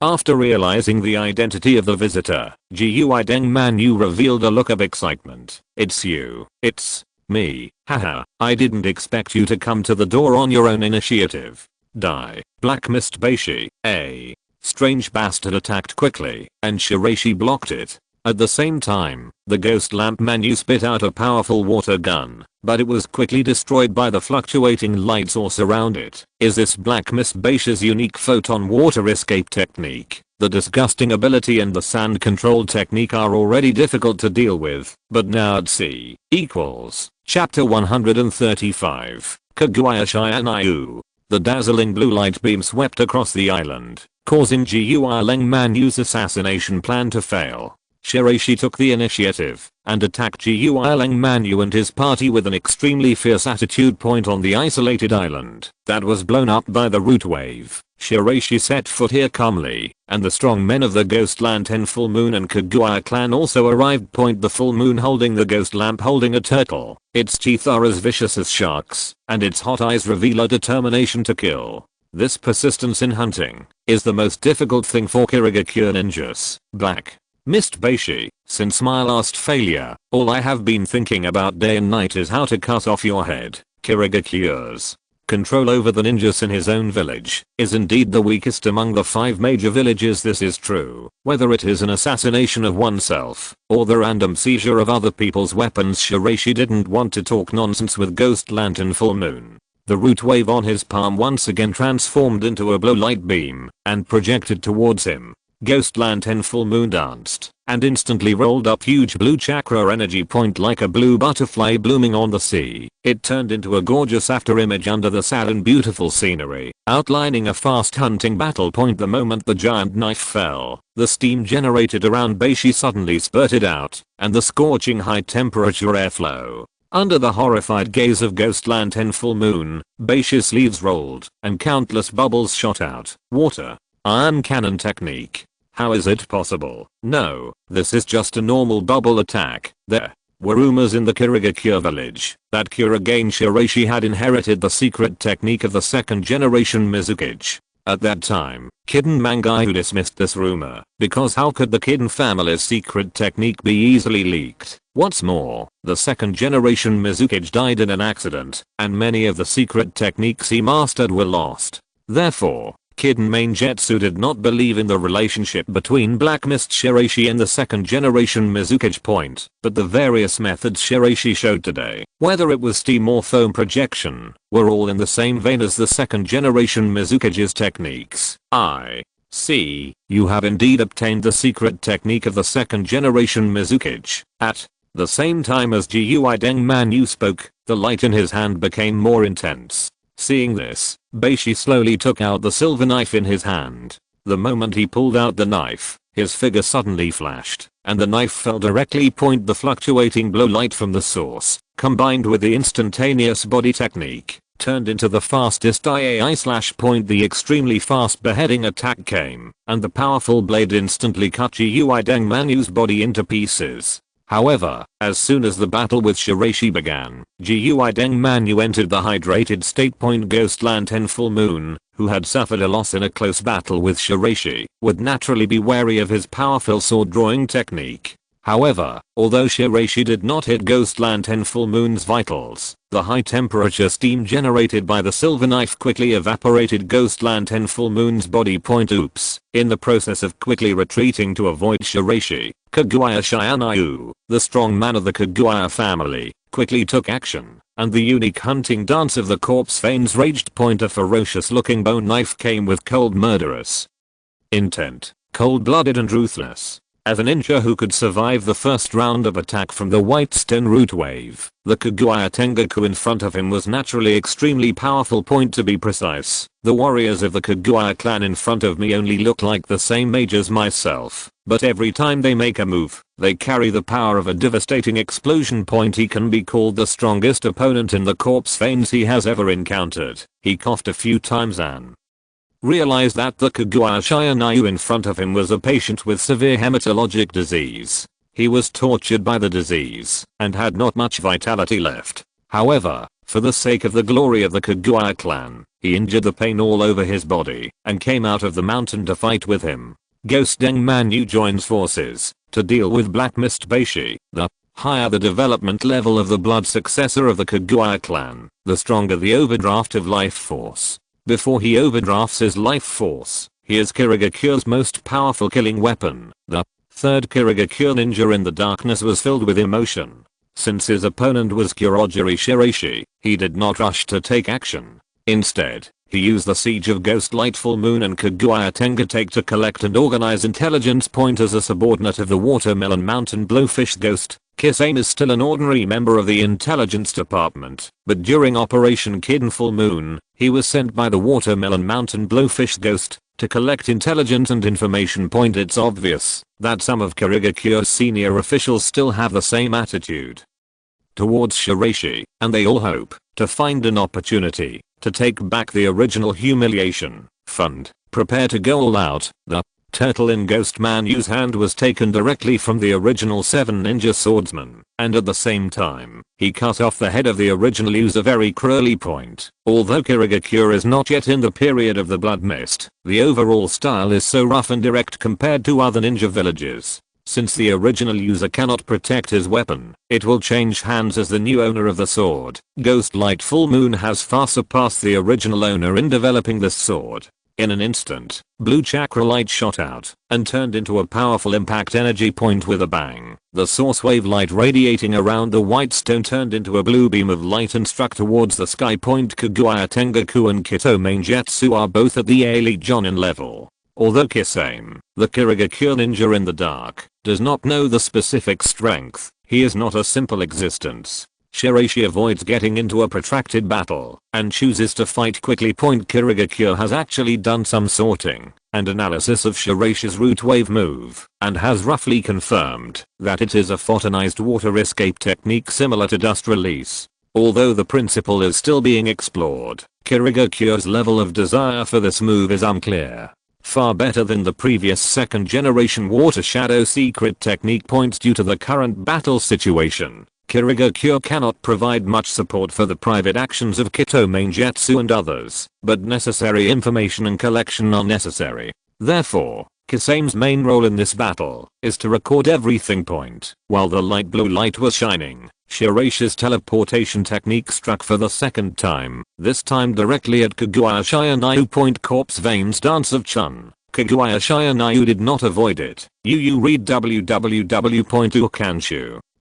After realizing the identity of the visitor, Gui Deng Manu revealed a look of excitement. "It's you. It's me. Haha, I didn't expect you to come to the door on your own initiative. Die." Black Mist Beishi, a strange bastard, attacked quickly, and Shiraishi blocked it. At the same time, the ghost lamp manu spit out a powerful water gun, but it was quickly destroyed by the fluctuating light source around it. Is this Black Mist Beish's unique photon water escape technique? The disgusting ability and the sand control technique are already difficult to deal with, but now at C equals Chapter 135, Kaguya Shianayu. The dazzling blue light beam swept across the island, causing Gui Leng Manu's assassination plan to fail. Shiraishi took the initiative and attacked Gui Leng Manu and his party with an extremely fierce attitude point on the isolated island that was blown up by the root wave. Shiraishi set foot here calmly, and the strong men of the Ghost Lantern Full Moon and Kaguya clan also arrived. Point the full moon holding the ghost lamp holding a turtle. Its teeth are as vicious as sharks, and its hot eyes reveal a determination to kill. This persistence in hunting is the most difficult thing for Shirogakure ninjas. Black Mist Beishi, since my last failure, all I have been thinking about day and night is how to cut off your head. Shirogakure's control over the ninjas in his own village is indeed the weakest among the 5 major villages. This is true, whether it is an assassination of oneself or the random seizure of other people's weapons. Shiraishi didn't want to talk nonsense with Ghost Lantern Full Moon. The root wave on his palm once again transformed into a blue light beam and projected towards him. Ghost Lantern Full Moon danced and instantly rolled up huge blue chakra energy point like a blue butterfly blooming on the sea. It turned into a gorgeous after image under the sad and beautiful scenery, outlining a fast hunting battle point. The moment the giant knife fell, the steam generated around Beishi suddenly spurted out, and the scorching high temperature airflow. Under the horrified gaze of Ghost Lantern Full Moon, Beishi's sleeves rolled, and countless bubbles shot out. Water. Iron cannon technique. How is it possible? No, this is just a normal bubble attack. There were rumors in the Shirogakure village that Kurogane Shiraishi had inherited the secret technique of the second generation Mizukage. At that time, Kiden Mangayu dismissed this rumor, because how could the Kiden family's secret technique be easily leaked? What's more, the second generation Mizukage died in an accident, and many of the secret techniques he mastered were lost. Therefore, Kiden Mangetsu did not believe in the relationship between Black Mist Shiraishi and the second generation Mizukage point, but the various methods Shiraishi showed today, whether it was steam or foam projection, were all in the same vein as the second generation Mizukage's techniques. I see, you have indeed obtained the secret technique of the second generation Mizukage. At the same time as Gui Deng Manu spoke, the light in his hand became more intense. Seeing this, Beishi slowly took out the silver knife in his hand. The moment he pulled out the knife, his figure suddenly flashed, and the knife fell directly point. The fluctuating blue light from the source, combined with the instantaneous body technique, turned into the fastest IAI/point. The extremely fast beheading attack came, and the powerful blade instantly cut Gui Deng Manu's body into pieces. However, as soon as the battle with Shiraishi began, Gui Deng Manu entered the hydrated state. Ghost Lantern Full Moon, who had suffered a loss in a close battle with Shiraishi, would naturally be wary of his powerful sword drawing technique. However, although Shiraishi did not hit Ghost Lantern Full Moon's vitals, the high temperature steam generated by the silver knife quickly evaporated Ghost Lantern Full Moon's body. Oops. In the process of quickly retreating to avoid Shiraishi, Kaguya Shianayu, the strong man of the Kaguya family, quickly took action, and the unique hunting dance of the corpse veins raged. A ferocious looking bone knife came with cold murderous intent, cold-blooded and ruthless. As a ninja who could survive the first round of attack from the white stone root wave, the Kaguya Tengaku in front of him was naturally extremely powerful. To be precise, the warriors of the Kaguya clan in front of me only look like the same age as myself, but every time they make a move, they carry the power of a devastating explosion. He can be called the strongest opponent in the corpse veins he has ever encountered. He coughed a few times and realized that the Kaguya Shianayu in front of him was a patient with severe hematologic disease. He was tortured by the disease and had not much vitality left. However, for the sake of the glory of the Kaguya clan, he injured the pain all over his body and came out of the mountain to fight with him. Ghost Deng Manu joins forces to deal with Black Mist Beishi. The higher the development level of the blood successor of the Kaguya clan, the stronger the overdraft of life force. Before he overdrafts his life force, he is Shirogakure's most powerful killing weapon. The Third Kazekage ninja in the darkness was filled with emotion. Since his opponent was Kurogiri Shiraishi, he did not rush to take action. Instead, he used the Siege of Ghost Light Full Moon and Kaguya Tengatake to collect and organize intelligence point as a subordinate of the Watermelon Mountain Blowfish Ghost. Kisame is still an ordinary member of the intelligence department, but during Operation Kid and Full Moon, he was sent by the Watermelon Mountain Blowfish Ghost to collect intelligence and information point. It's obvious that some of Kazegakure's senior officials still have the same attitude towards Shiraishi, and they all hope to find an opportunity to take back the original humiliation fund. Prepare to go all out. The turtle in Ghost Manyu's hand was taken directly from the original 7 ninja swordsman, and at the same time, he cut off the head of the original user very cruelly point. Although Shirogakure is not yet in the period of the blood mist, the overall style is so rough and direct compared to other ninja villages. Since the original user cannot protect his weapon, it will change hands as the new owner of the sword. Ghost Light Full Moon has far surpassed the original owner in developing this sword. In an instant, blue chakra light shot out and turned into a powerful impact energy point with a bang. The source wave light radiating around the white stone turned into a blue beam of light and struck towards the sky point. Kaguya Tengaku and Kito Mainjutsu are both at the elite jounin level. Although Kisame, the Kazekage ninja in the dark, does not know the specific strength, he is not a simple existence. Shiraishi avoids getting into a protracted battle and chooses to fight quickly. Kazekage has actually done some sorting and analysis of Shiraishi's root wave move and has roughly confirmed that it is a photonized water escape technique similar to dust release. Although the principle is still being explored, Kazegakure's level of desire for this move is unclear. Far better than the previous second generation water shadow secret technique points. Due to the current battle situation, Kazekage cannot provide much support for the private actions of Kito Mainjutsu and others, but necessary information and collection are necessary. Therefore, Kisame's main role in this battle is to record everything point. While the light blue light was shining, Shiraishi's teleportation technique struck for the second time, this time directly at Kaguya Shiranayu point. Corpse Veins Dance of Chun. Kaguya Shiranayu did not avoid it. You read www.ukanshu.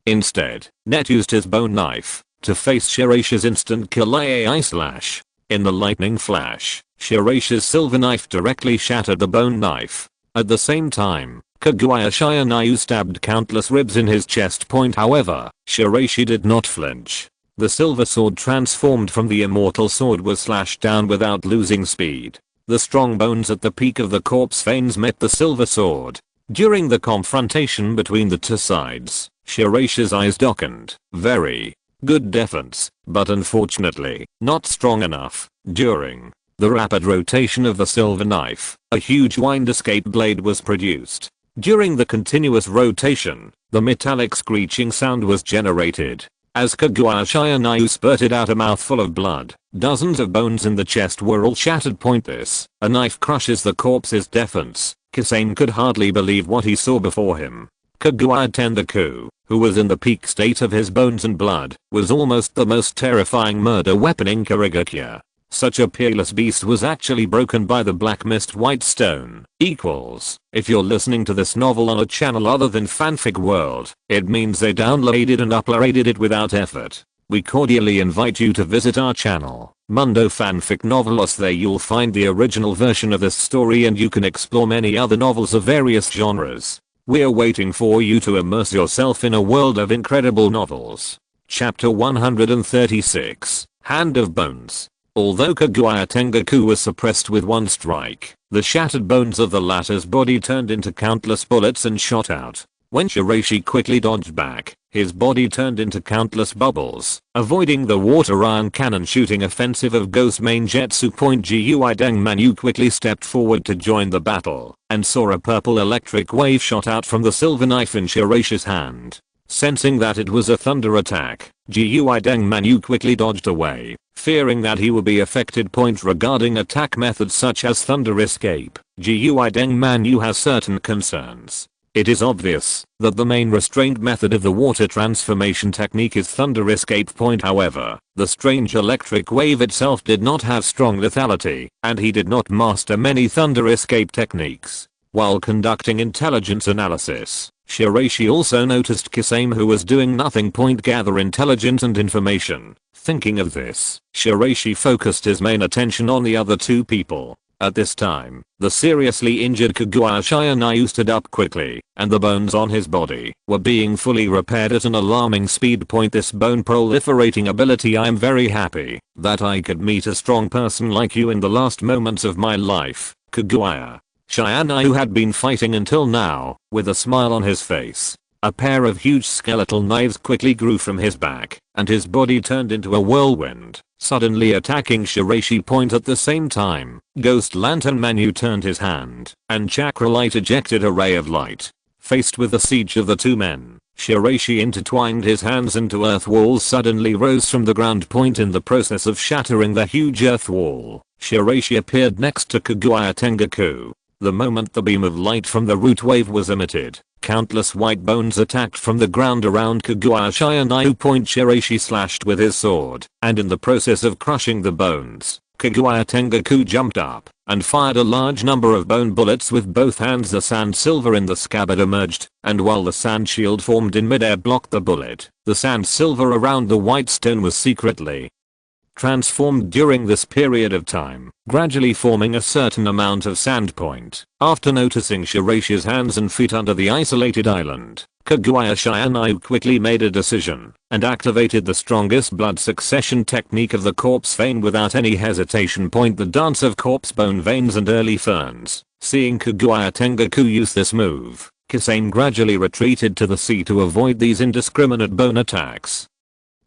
Instead, Net used his bone knife to face Shiraishi's instant kill AI slash. In the lightning flash, Shiraishi's silver knife directly shattered the bone knife. At the same time, Kaguya Shiranayu stabbed countless ribs in his chest point. However, Shiraishi did not flinch. The silver sword transformed from the immortal sword was slashed down without losing speed. The strong bones at the peak of the corpse veins met the silver sword. During the confrontation between the two sides, Shiraishi's eyes darkened. Very good defense, but unfortunately, not strong enough. During the rapid rotation of the silver knife, a huge wind escape blade was produced. During the continuous rotation, the metallic screeching sound was generated. As Kaguya Shiranayu spurted out a mouthful of blood, dozens of bones in the chest were all shattered. This, a knife crushes the corpse's defense. Kisame could hardly believe what he saw before him. Kaguya Tengaku, who was in the peak state of his bones and blood, was almost the most terrifying murder weapon in Kazekage. Such a peerless beast was actually broken by the black mist white stone. If you're listening to this novel on a channel other than Fanfic World, it means they downloaded and uploaded it without effort. We cordially invite you to visit our channel, Mundo Fanfic Novelos. There you'll find the original version of this story and you can explore many other novels of various genres. We're waiting for you to immerse yourself in a world of incredible novels. Chapter 136, Hand of Bones. Although Kaguya Tengaku was suppressed with one strike, the shattered bones of the latter's body turned into countless bullets and shot out. When Shiraishi quickly dodged back, his body turned into countless bubbles, avoiding the water iron cannon shooting offensive of Ghost Mainjutsu. Gui Deng Manu quickly stepped forward to join the battle, and saw a purple electric wave shot out from the silver knife in Shiraishi's hand. Sensing that it was a thunder attack, Gui Deng Manu quickly dodged away, fearing that he would be affected. Regarding attack methods such as thunder escape, Gui Deng Manu has certain concerns. It is obvious that the main restraint method of the water transformation technique is thunder escape. However, the strange electric wave itself did not have strong lethality, and he did not master many thunder escape techniques. While conducting intelligence analysis, Shiraishi also noticed Kisame, who was doing nothing but gather intelligence and information. Thinking of this, Shiraishi focused his main attention on the other two people. At this time, the seriously injured Kaguya Shiranayu stood up quickly, and the bones on his body were being fully repaired at an alarming speed. This bone proliferating ability. I am very happy that I could meet a strong person like you in the last moments of my life, Kaguya Shiranayu had been fighting until now, with a smile on his face. A pair of huge skeletal knives quickly grew from his back, and his body turned into a whirlwind, suddenly attacking Shiraishi. At the same time, Ghost Lantern Manu turned his hand, and Chakra Light ejected a ray of light. Faced with the siege of the two men, Shiraishi intertwined his hands into earth walls suddenly rose from the ground. In the process of shattering the huge earth wall, Shiraishi appeared next to Kaguya Tengaku. The moment the beam of light from the root wave was emitted, countless white bones attacked from the ground around Kaguya Shiranayu. Shiraishi slashed with his sword, and in the process of crushing the bones, Kaguya Tengaku jumped up and fired a large number of bone bullets with both hands. The sand silver in the scabbard emerged, and while the sand shield formed in midair blocked the bullet, the sand silver around the white stone was secretly transformed during this period of time, gradually forming a certain amount of sand. After noticing Shiraishi's hands and feet under the isolated island, Kaguya Shiranayu quickly made a decision and activated the strongest blood succession technique of the corpse vein without any hesitation. The dance of corpse bone veins and early ferns. Seeing Kaguya Tengaku use this move, Kisame gradually retreated to the sea to avoid these indiscriminate bone attacks.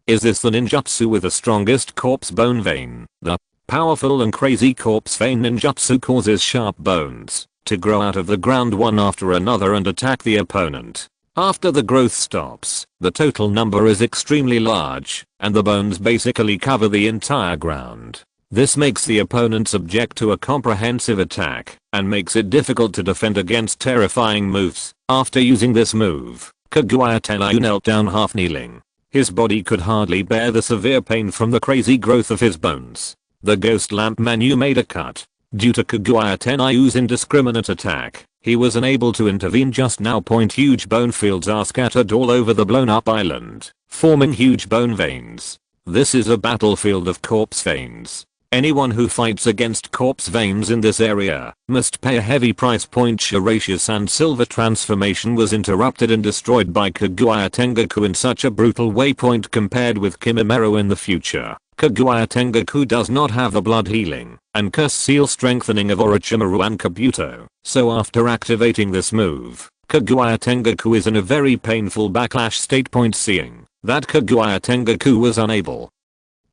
Is this the ninjutsu with the strongest corpse bone vein? The powerful and crazy corpse vein ninjutsu causes sharp bones to grow out of the ground one after another and attack the opponent. After the growth stops, the total number is extremely large, and the bones basically cover the entire ground. This makes the opponent subject to a comprehensive attack, and makes it difficult to defend against terrifying moves. After using this move, Kaguya Tengaku knelt down half kneeling. His body could hardly bear the severe pain from the crazy growth of his bones. The ghost lamp Manu made a cut. Due to Kaguya Tengaku's indiscriminate attack, he was unable to intervene just now. Huge bone fields are scattered all over the blown up island, forming huge bone veins. This is a battlefield of corpse veins. Anyone who fights against corpse veins in this area must pay a heavy price. Shiraishi's sand silver transformation was interrupted and destroyed by Kaguya Tengaku in such a brutal way. Compared with Kimimaro in the future, Kaguya Tengaku does not have the blood healing and curse seal strengthening of Orochimaru and Kabuto, so after activating this move, Kaguya Tengaku is in a very painful backlash state. Seeing that Kaguya Tengaku was unable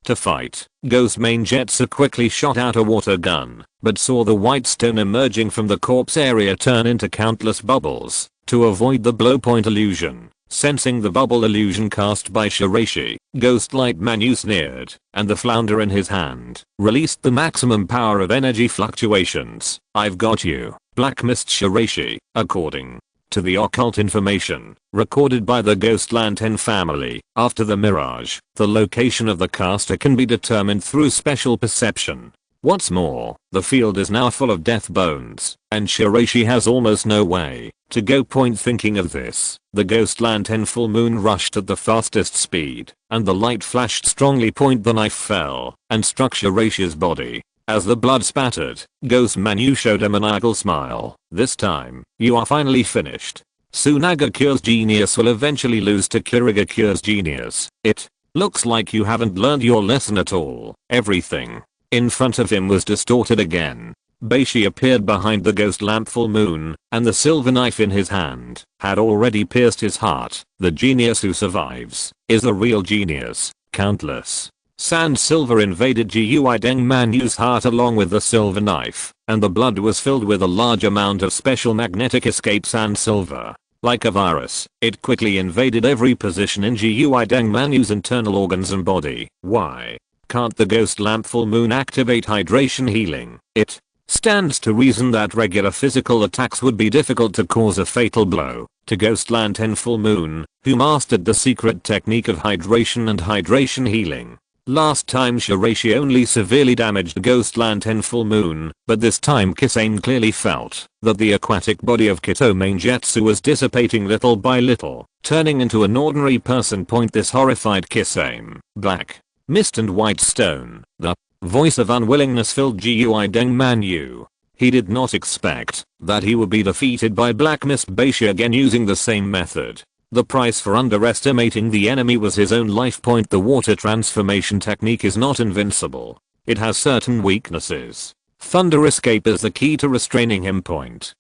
to fight, Ghost Main Jetsu quickly shot out a water gun, but saw the white stone emerging from the corpse area turn into countless bubbles to avoid the blow. Illusion. Sensing the bubble illusion cast by Shiraishi, Ghost Light Manu sneered, and the flounder in his hand released the maximum power of energy fluctuations. I've got you, Black Mist Shiraishi. According to the occult information recorded by the Ghost Lantern family, after the mirage, the location of the caster can be determined through special perception. What's more, the field is now full of death bones, and Shiraishi has almost no way to go. Thinking of this, the Ghost Lantern full moon rushed at the fastest speed, and the light flashed strongly. The knife fell and struck Shiraishi's body. As the blood spattered, Ghost Manu showed a maniacal smile. This time, you are finally finished. Sunagakure's genius will eventually lose to Shirogakuri's genius. It looks like you haven't learned your lesson at all. Everything in front of him was distorted again. Beishi appeared behind the ghost lamp full moon, and the silver knife in his hand had already pierced his heart. The genius who survives is the real genius. Countless sand silver invaded Gui Deng Manu's heart along with the silver knife, and the blood was filled with a large amount of special magnetic escape sand silver. Like a virus, it quickly invaded every position in Gui Deng Manu's internal organs and body. Why can't the ghost lamp full moon activate hydration healing? It stands to reason that regular physical attacks would be difficult to cause a fatal blow to Ghost Lantern full moon, who mastered the secret technique of hydration and hydration healing. Last time Shiraishi only severely damaged Ghost Lantern Full Moon, but this time Kisame clearly felt that the aquatic body of Kito Maingetsu was dissipating little by little, turning into an ordinary person. This horrified Kisame. Black mist and white stone. The voice of unwillingness filled Gui Deng Manu. He did not expect that he would be defeated by Black Mist Beishi again using the same method. The price for underestimating the enemy was his own life. The water transformation technique is not invincible. It has certain weaknesses. Thunder escape is the key to restraining him.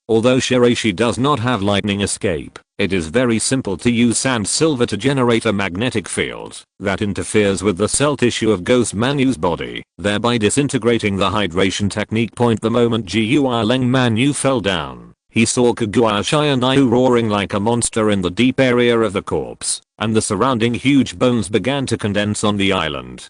Although Shiraishi does not have lightning escape, it is very simple to use sand silver to generate a magnetic field that interferes with the cell tissue of Ghost Manu's body, thereby disintegrating the hydration technique. The moment Gui Leng Manu fell down, he saw Kaguya Shiraishi roaring like a monster in the deep area of the corpse, and the surrounding huge bones began to condense on the island.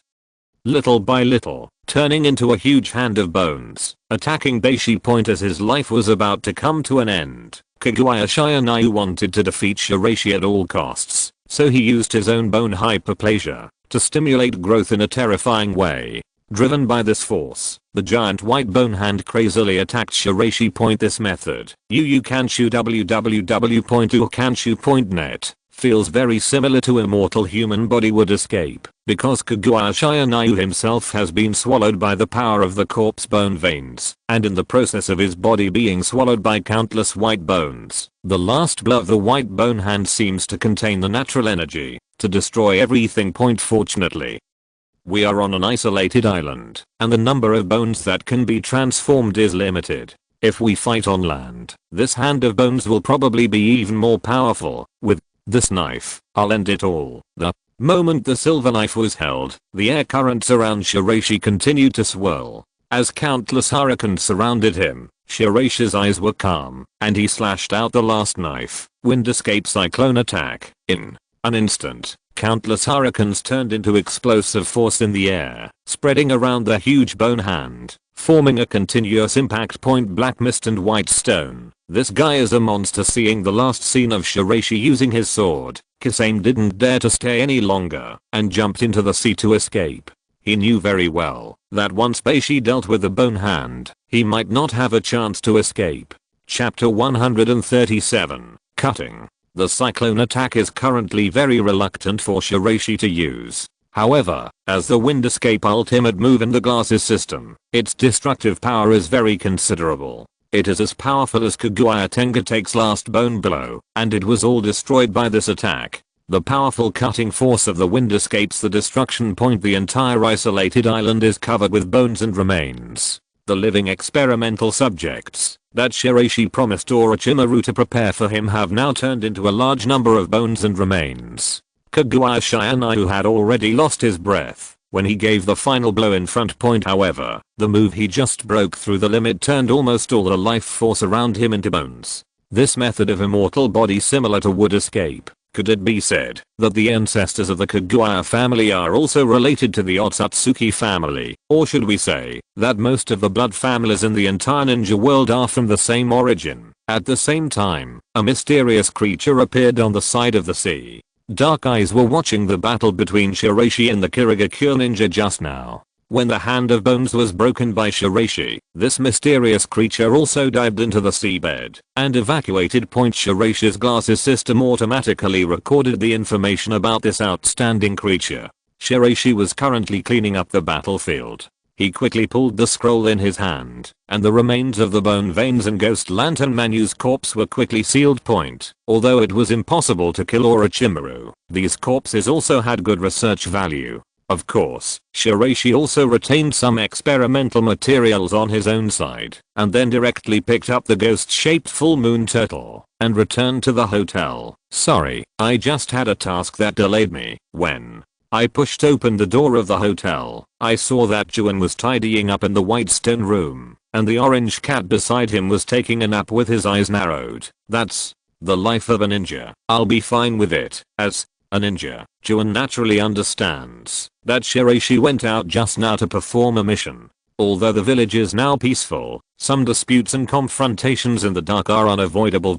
Little by little, turning into a huge hand of bones, attacking Beishi. As his life was about to come to an end, Kaguya Shiraishi wanted to defeat Shiraishi at all costs, so he used his own bone hyperplasia to stimulate growth in a terrifying way. Driven by this force, the giant white bone hand crazily attacked Shiraishi. This method, Ukanshu www.ukanshu.net, feels very similar to immortal human body would escape, because Kaguya Shiraishi himself has been swallowed by the power of the corpse bone veins, and in the process of his body being swallowed by countless white bones, the last blow of the white bone hand seems to contain the natural energy to destroy everything. Fortunately, we are on an isolated island, and the number of bones that can be transformed is limited. If we fight on land, this hand of bones will probably be even more powerful. With this knife, I'll end it all. The moment the silver knife was held, the air currents around Shiraishi continued to swirl. As countless hurricanes surrounded him, Shiraishi's eyes were calm, and he slashed out the last knife. Wind escape cyclone attack. In an instant, countless hurricanes turned into explosive force in the air, spreading around the huge bone hand, forming a continuous impact. Black mist and white stone. This guy is a monster. Seeing the last scene of Shiraishi using his sword, Kisame didn't dare to stay any longer and jumped into the sea to escape. He knew very well that once Beishi dealt with the bone hand, he might not have a chance to escape. Chapter 137. Cutting. The cyclone attack is currently very reluctant for Shiraishi to use. However, as the wind escape ultimate move in the glasses system, its destructive power is very considerable. It is as powerful as Kaguya Tengate's last bone blow, and it was all destroyed by this attack. The powerful cutting force of the wind escapes the destruction. The entire isolated island is covered with bones and remains. The living experimental subjects that Shiraishi promised Orochimaru to prepare for him have now turned into a large number of bones and remains. Kaguya Shiraishi had already lost his breath when he gave the final blow in front. However, the move he just broke through the limit turned almost all the life force around him into bones. This method of immortal body similar to wood escape. Could it be said that the ancestors of the Kaguya family are also related to the Otsutsuki family, or should we say that most of the blood families in the entire ninja world are from the same origin? At the same time, a mysterious creature appeared on the side of the sea. Dark eyes were watching the battle between Shiraishi and the Shirogakure ninja just now. When the hand of bones was broken by Shiraishi, this mysterious creature also dived into the seabed and evacuated. Shiraishi's glasses system automatically recorded the information about this outstanding creature. Shiraishi was currently cleaning up the battlefield. He quickly pulled the scroll in his hand, and the remains of the bone veins and Ghost Lantern Manu's corpse were quickly sealed. Although it was impossible to kill Orochimaru, these corpses also had good research value. Of course, Shiraishi also retained some experimental materials on his own side, and then directly picked up the ghost-shaped full moon turtle and returned to the hotel. Sorry, I just had a task that delayed me. When I pushed open the door of the hotel, I saw that Jounin was tidying up in the white stone room, and the orange cat beside him was taking a nap with his eyes narrowed. That's the life of a ninja. I'll be fine with it. As a ninja, Jounin naturally understands that Shiraishi went out just now to perform a mission. Although the village is now peaceful, some disputes and confrontations in the dark are unavoidable.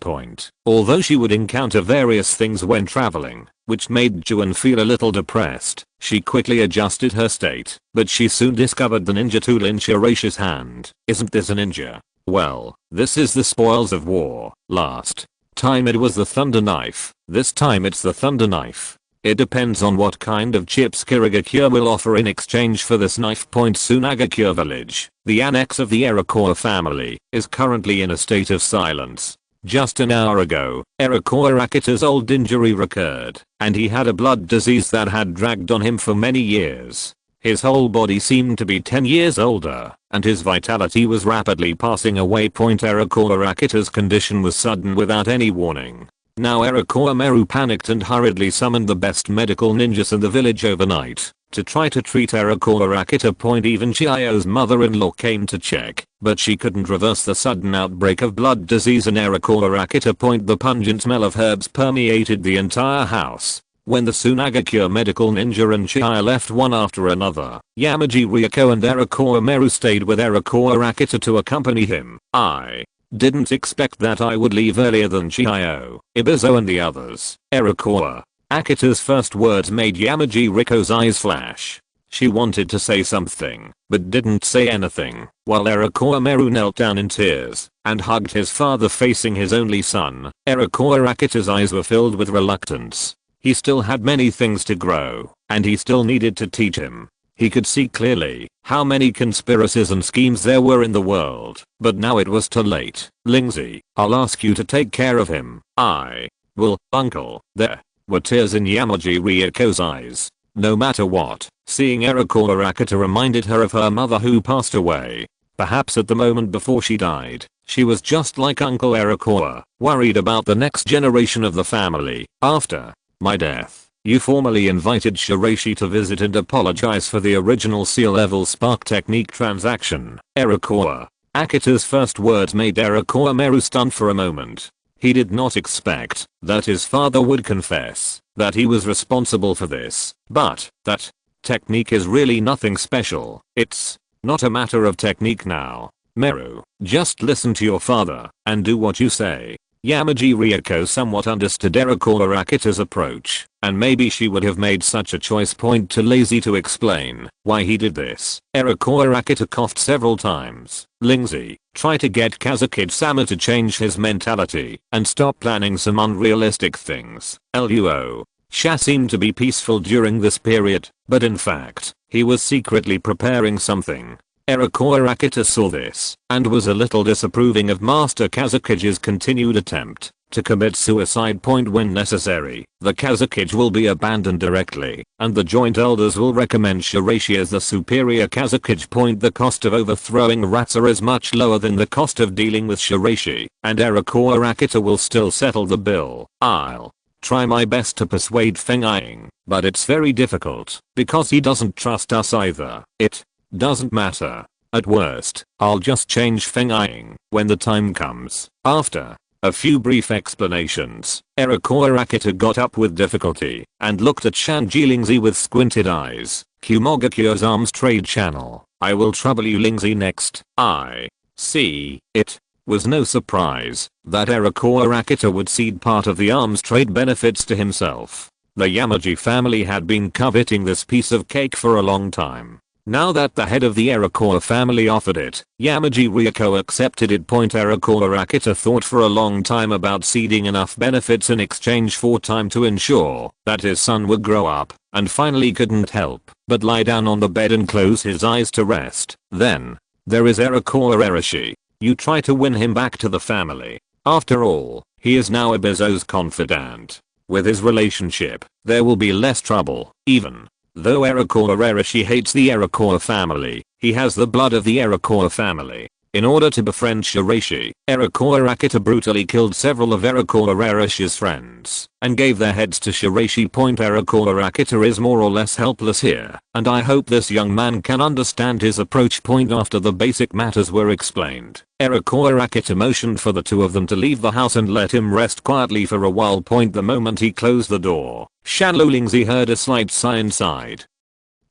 Although she would encounter various things when traveling, which made Jounin feel a little depressed, She quickly adjusted her state, but she soon discovered the ninja tool in Shiraishi's hand. Isn't this a ninja? Well, this is the spoils of war. Last time it was the thunder knife. This time it's the thunder knife. It depends on what kind of chips Shirogakure will offer in exchange for this knife. Sunagakure village, the annex of the Iroquois family, is currently in a state of silence. Just an hour ago, Iroquois Akita's old injury recurred, and he had a blood disease that had dragged on him for many years. His whole body seemed to be 10 years older, and his vitality was rapidly passing away. Iroquois Akita's condition was sudden without any warning. Now Iroquois Meru panicked and hurriedly summoned the best medical ninjas in the village overnight to try to treat Iroquois Akita. Even Chiyo's mother-in-law came to check, but she couldn't reverse the sudden outbreak of blood disease in Iroquois Akita. The pungent smell of herbs permeated the entire house. When the Sunagakure medical ninja and Chiyo left one after another, Yamaji Ryuko and Iroquois Meru stayed with Iroquois Akita to accompany him. I didn't expect that I would leave earlier than Chiyo, Ibizo and the others. Iroquois Akita's first words made Yamaji Riko's eyes flash. She wanted to say something, but didn't say anything, while Iroquois Meru knelt down in tears and hugged his father facing his only son. Iroquois Akita's eyes were filled with reluctance. He still had many things to grow, and he still needed to teach him. He could see clearly how many conspiracies and schemes there were in the world, but now it was too late. Lingzi, I'll ask you to take care of him. I will, uncle. There were tears in Yamaji Ryuko's eyes. No matter what, seeing Iroquois Akita reminded her of her mother who passed away. Perhaps at the moment before she died, she was just like Uncle Iroquois, worried about the next generation of the family. After my death, you formally invited Shiraishi to visit and apologize for the original seal level spark technique transaction. Iroquois Akita's first words made Iroquois Meru stunned for a moment. He did not expect that his father would confess that he was responsible for this, but that technique is really nothing special. It's not a matter of technique now. Meru, just listen to your father and do what you say. Yamaji Ryuko somewhat understood Iroquois Akita's approach, and maybe she would have made such a choice. Too lazy to explain why he did this. Iroquois Akita coughed several times. Lingzi, try to get Kazekage-sama to change his mentality and stop planning some unrealistic things. Luo Sha seemed to be peaceful during this period, but in fact, he was secretly preparing something. Iroquois Akita saw this and was a little disapproving of Master Kazekage's continued attempt to commit suicide. When necessary, the Kazekage will be abandoned directly, and the joint elders will recommend Shiraishi as the superior Kazekage. The cost of overthrowing Ratsa is much lower than the cost of dealing with Shiraishi, and Iroquois Akita will still settle the bill. I'll try my best to persuade Feng Ying, but it's very difficult, because he doesn't trust us either. It doesn't matter. At worst, I'll just change Feng Ying when the time comes. After a few brief explanations, Iroquois Akita got up with difficulty and looked at Shanji Lingzi with squinted eyes. Kumogakure's arms trade channel. I will trouble you, Lingzi, next. I see. It was no surprise that Iroquois Akita would cede part of the arms trade benefits to himself. The Yamaji family had been coveting this piece of cake for a long time. Now that the head of the Iroquois family offered it, Yamaji Ryuko accepted it. Iroquois Akita thought for a long time about ceding enough benefits in exchange for time to ensure that his son would grow up, and finally couldn't help but lie down on the bed and close his eyes to rest. Then there is Iroquois Shiraishi. You try to win him back to the family. After all, he is now Ibizo's confidant. With his relationship, there will be less trouble. Even though Iroquois Shiraishi hates the Iroquois family, he has the blood of the Iroquois family. In order to befriend Shiraishi, Iroquois Akita brutally killed several of Iroquois Shiraishi's friends and gave their heads to Shiraishi. Iroquois Akita is more or less helpless here, and I hope this young man can understand his approach. After the basic matters were explained, Iroquois Akita motioned for the two of them to leave the house and let him rest quietly for a while. The moment he closed the door, Shanlo Lingzi heard a slight sigh inside.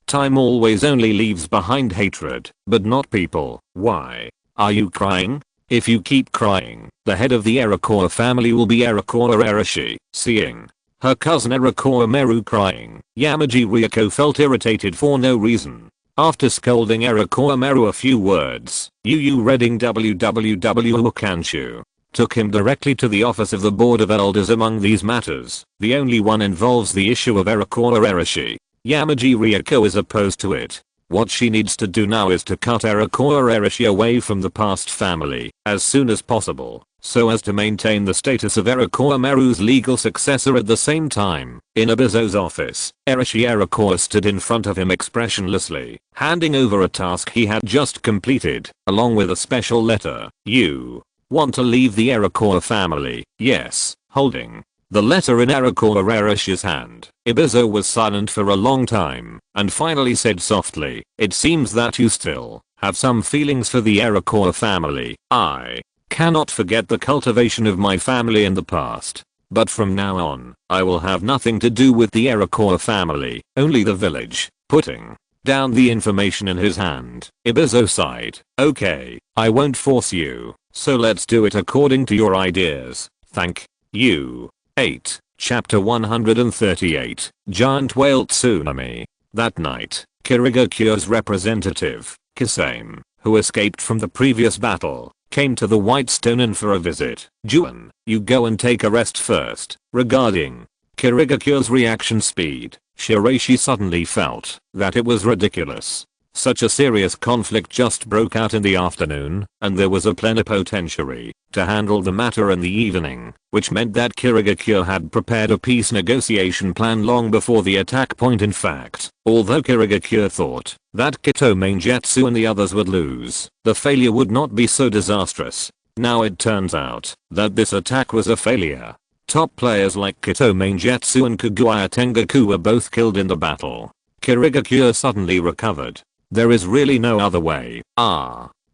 Time always only leaves behind hatred, but not people. Why are you crying? If you keep crying, the head of the Iroquois family will be Iroquois Shiraishi. Seeing Her cousin Erikomaru crying. Yamaji Ryoko felt irritated for no reason. After scolding Erikomaru a few words, Yu reading www Kanshu took him directly to the office of the board of elders. Among these matters, the only one involves the issue of Erikomaru. Yamaji Ryoko is opposed to it. What she needs to do now is to cut Erikomaru away from the past family as soon as possible, so as to maintain the status of Erikomaru's legal successor. At the same time, in Ebizo's office, Eriko stood in front of him expressionlessly, handing over a task he had just completed, along with a special letter. You want to leave the Eriko family? Yes. Holding the letter in Erikomaru's hand, Ebizo was silent for a long time, and finally said softly, "It seems that you still have some feelings for the Eriko family. I cannot forget the cultivation of my family in the past. But from now on, I will have nothing to do with the Eriko family, only the village." Putting down the information in his hand, Ebizo sighed. "Okay, I won't force you, so let's do it according to your ideas. Thank you." 8. Chapter 138, Giant Whale Tsunami. That night, Shirogakishi's representative, Kisame, who escaped from the previous battle, came to the White Stone Inn for a visit. "Jounin, you go and take a rest first." Regarding Shirogakishi's reaction speed, Shiraishi suddenly felt that it was ridiculous. Such a serious conflict just broke out in the afternoon, and there was a plenipotentiary to handle the matter in the evening, which meant that Shirogakure had prepared a peace negotiation plan long before the attack point. In fact, although Shirogakure thought that Kito Maingetsu and the others would lose, the failure would not be so disastrous. Now it turns out that this attack was a failure. Top players like Kito Maingetsu and Kaguya Tengaku were both killed in the battle. Shirogakure suddenly recovered. There is really no other way.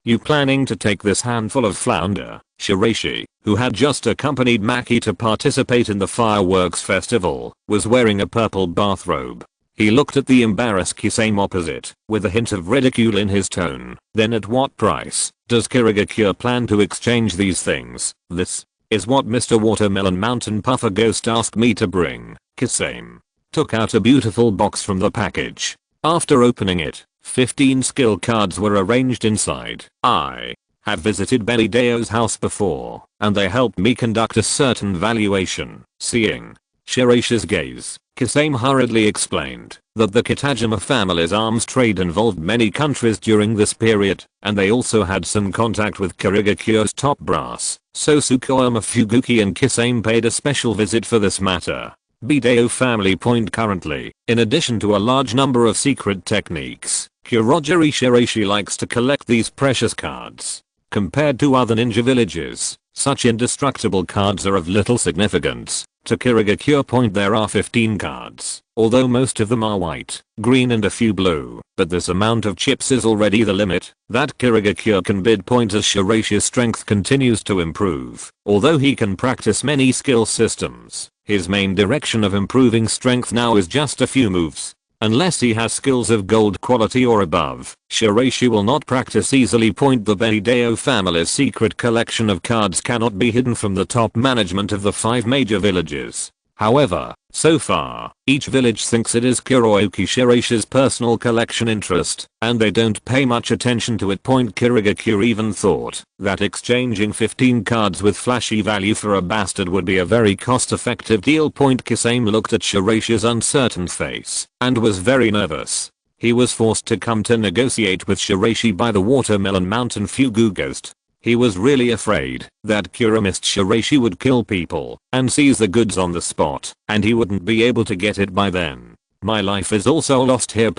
You planning to take this handful of flounder? Shiraishi, who had just accompanied Maki to participate in the fireworks festival, was wearing a purple bathrobe. He looked at the embarrassed Kisame opposite, with a hint of ridicule in his tone. Then at what price does Shirogakure plan to exchange these things? This is what Mr. Watermelon Mountain Puffer Ghost asked me to bring. Kisame took out a beautiful box from the package. After opening it, 15 skill cards were arranged inside. I have visited Belideo's house before, and they helped me conduct a certain valuation. Seeing Shiraishi's gaze, Kisame hurriedly explained that the Kitajima family's arms trade involved many countries during this period, and they also had some contact with Shirogakishi's top brass, so Tsukuyomi Fuguki and Kisame paid a special visit for this matter. Bideo family point currently, in addition to a large number of secret techniques, Kurogiri Shiraishi likes to collect these precious cards. Compared to other ninja villages, such indestructible cards are of little significance. To Shirogakure point there are 15 cards, although most of them are white, green and a few blue, but this amount of chips is already the limit that Shirogakure can bid point as Shiraishi's strength continues to improve. Although he can practice many skill systems, his main direction of improving strength now is just a few moves. Unless he has skills of gold quality or above, Shiraishi will not practice easily. Point the Bideo family's secret collection of cards cannot be hidden from the top management of the 5 major villages. However, so far, each village thinks it is Kuroki Shiraishi's personal collection interest, and they don't pay much attention to it. Shirogakure even thought that exchanging 15 cards with flashy value for a bastard would be a very cost-effective deal. Kisame looked at Shiraishi's uncertain face and was very nervous. He was forced to come to negotiate with Shiraishi by the Watermelon Mountain Fugu Ghost. He was really afraid that Kuramist Shiraishi would kill people and seize the goods on the spot, and he wouldn't be able to get it by then. My life is also lost here.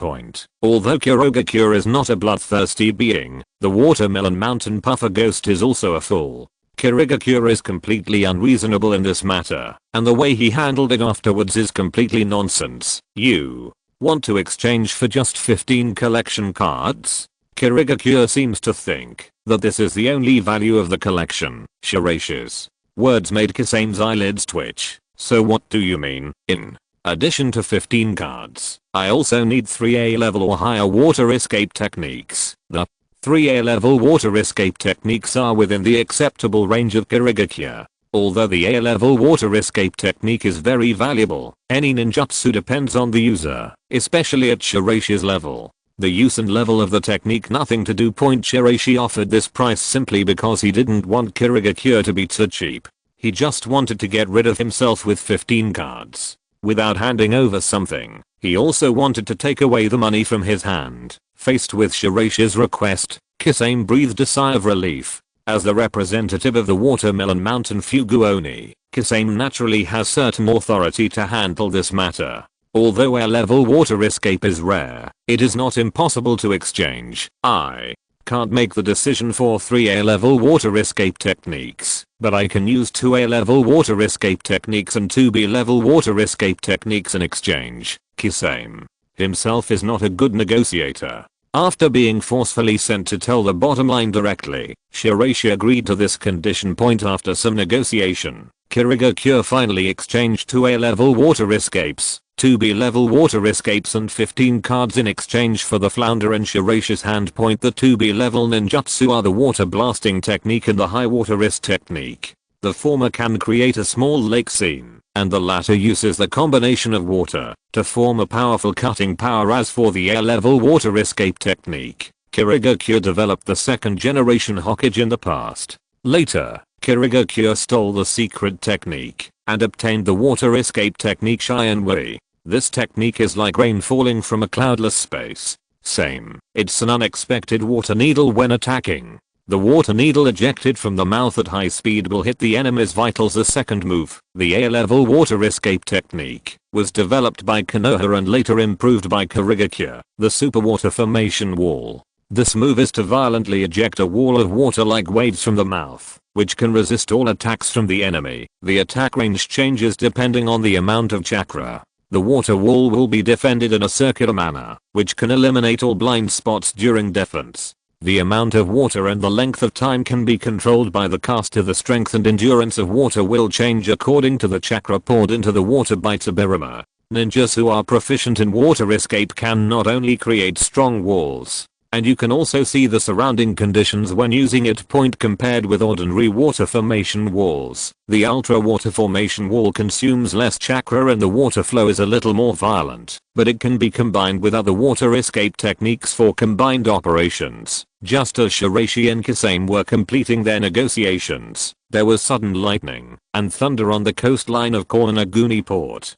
Although Shirogakure is not a bloodthirsty being, the Watermelon Mountain Puffer Ghost is also a fool. Shirogakure is completely unreasonable in this matter, and the way he handled it afterwards is completely nonsense. You want to exchange for just 15 collection cards? Shirogakure seems to think that this is the only value of the collection. Shiraishi's words made Kisame's eyelids twitch. So what do you mean? In addition to 15 cards, I also need 3A level or higher water escape techniques. The 3A level water escape techniques are within the acceptable range of Shirogakure. Although the A-level water escape technique is very valuable, any ninjutsu depends on the user, especially at Shiraishi's level. The use and level of the technique nothing to do. Shiraishi offered this price simply because he didn't want Shirogakure to be too cheap. He just wanted to get rid of himself with 15 cards without handing over something. He also wanted to take away the money from his hand. Faced with Shiraishi's request, Kisame breathed a sigh of relief. As the representative of the Watermelon Mountain Fuguoni, Kisame naturally has certain authority to handle this matter. Although A-level water escape is rare, it is not impossible to exchange. I can't make the decision for 3 A-level water escape techniques, but I can use 2 A-level water escape techniques and 2 B-level water escape techniques in exchange. Kisame himself is not a good negotiator. After being forcefully sent to tell the bottom line directly, Shiraishi agreed to this condition. After some negotiation, Shirogakure finally exchanged 2 A-level water escapes, 2 B-level water escapes and 15 cards in exchange for the flounder in Shiraishi's hand. The 2 B-level ninjutsu are the water blasting technique and the high water wrist technique. The former can create a small lake scene, and the latter uses the combination of water to form a powerful cutting power. As for the A-level water escape technique, Shirogakure developed the second generation Hokage in the past. Later, Shirogakure stole the secret technique and obtained the water escape technique Shinwei. This technique is like rain falling from a cloudless space. It's an unexpected water needle when attacking. The water needle ejected from the mouth at high speed will hit the enemy's vitals. A second move, the A-level water escape technique, was developed by Konoha and later improved by Shirogakure, the super water formation wall. This move is to violently eject a wall of water like waves from the mouth, which can resist all attacks from the enemy. The attack range changes depending on the amount of chakra. The water wall will be defended in a circular manner, which can eliminate all blind spots during defense. The amount of water and the length of time can be controlled by the caster. The strength and endurance of water will change according to the chakra poured into the water by Tobirama. Ninjas who are proficient in water escape can not only create strong walls, and you can also see the surrounding conditions when using it. Compared with ordinary water formation walls, the ultra water formation wall consumes less chakra and the water flow is a little more violent, but it can be combined with other water escape techniques for combined operations. Just as Shiraishi and Kisame were completing their negotiations, there was sudden lightning and thunder on the coastline of Koinaguni port,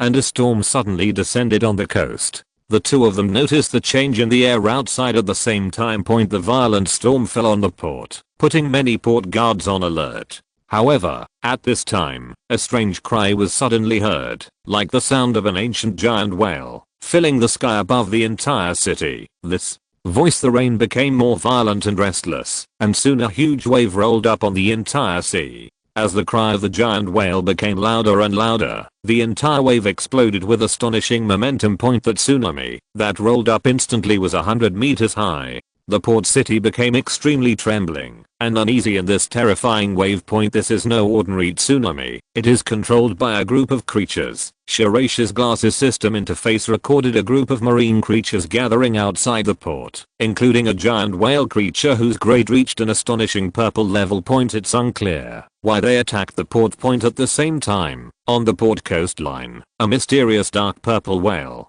and a storm suddenly descended on the coast. The two of them noticed the change in the air outside at the same time. The violent storm fell on the port, putting many port guards on alert. However, at this time, a strange cry was suddenly heard, like the sound of an ancient giant whale, filling the sky above the entire city. This voice, the rain became more violent and restless, and soon a huge wave rolled up on the entire sea. As the cry of the giant whale became louder and louder, the entire wave exploded with astonishing momentum. That tsunami that rolled up instantly was 100 meters high. The port city became extremely trembling and uneasy in this terrifying wave. This is no ordinary tsunami. It is controlled by a group of creatures. Shiraishi's glasses system interface recorded a group of marine creatures gathering outside the port, including a giant whale creature whose grade reached an astonishing purple level. It's unclear why they attacked the port. At the same time, on the port coastline, a mysterious dark purple whale,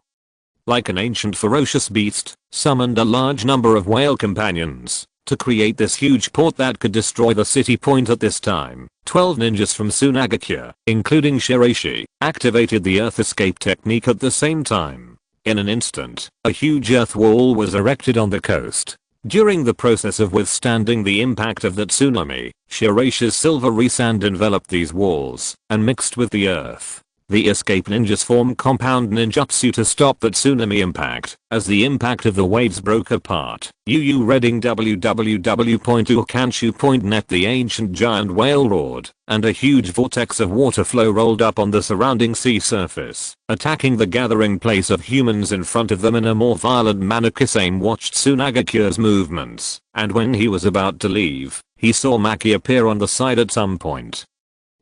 like an ancient ferocious beast, summoned a large number of whale companions to create this huge port that could destroy the city. At this time, 12 ninjas from Sunagakure, including Shiraishi, activated the earth escape technique at the same time. In an instant, a huge earth wall was erected on the coast. During the process of withstanding the impact of the tsunami, Shiraishi's silvery sand enveloped these walls and mixed with the earth. The escape ninjas formed compound ninjutsu to stop the tsunami impact. As the impact of the waves broke apart, reading www.ukanshu.net, the ancient giant whale roared, and a huge vortex of water flow rolled up on the surrounding sea surface, attacking the gathering place of humans in front of them in a more violent manner. Kisame watched Sunagakure's movements, and when he was about to leave, he saw Maki appear on the side at some point,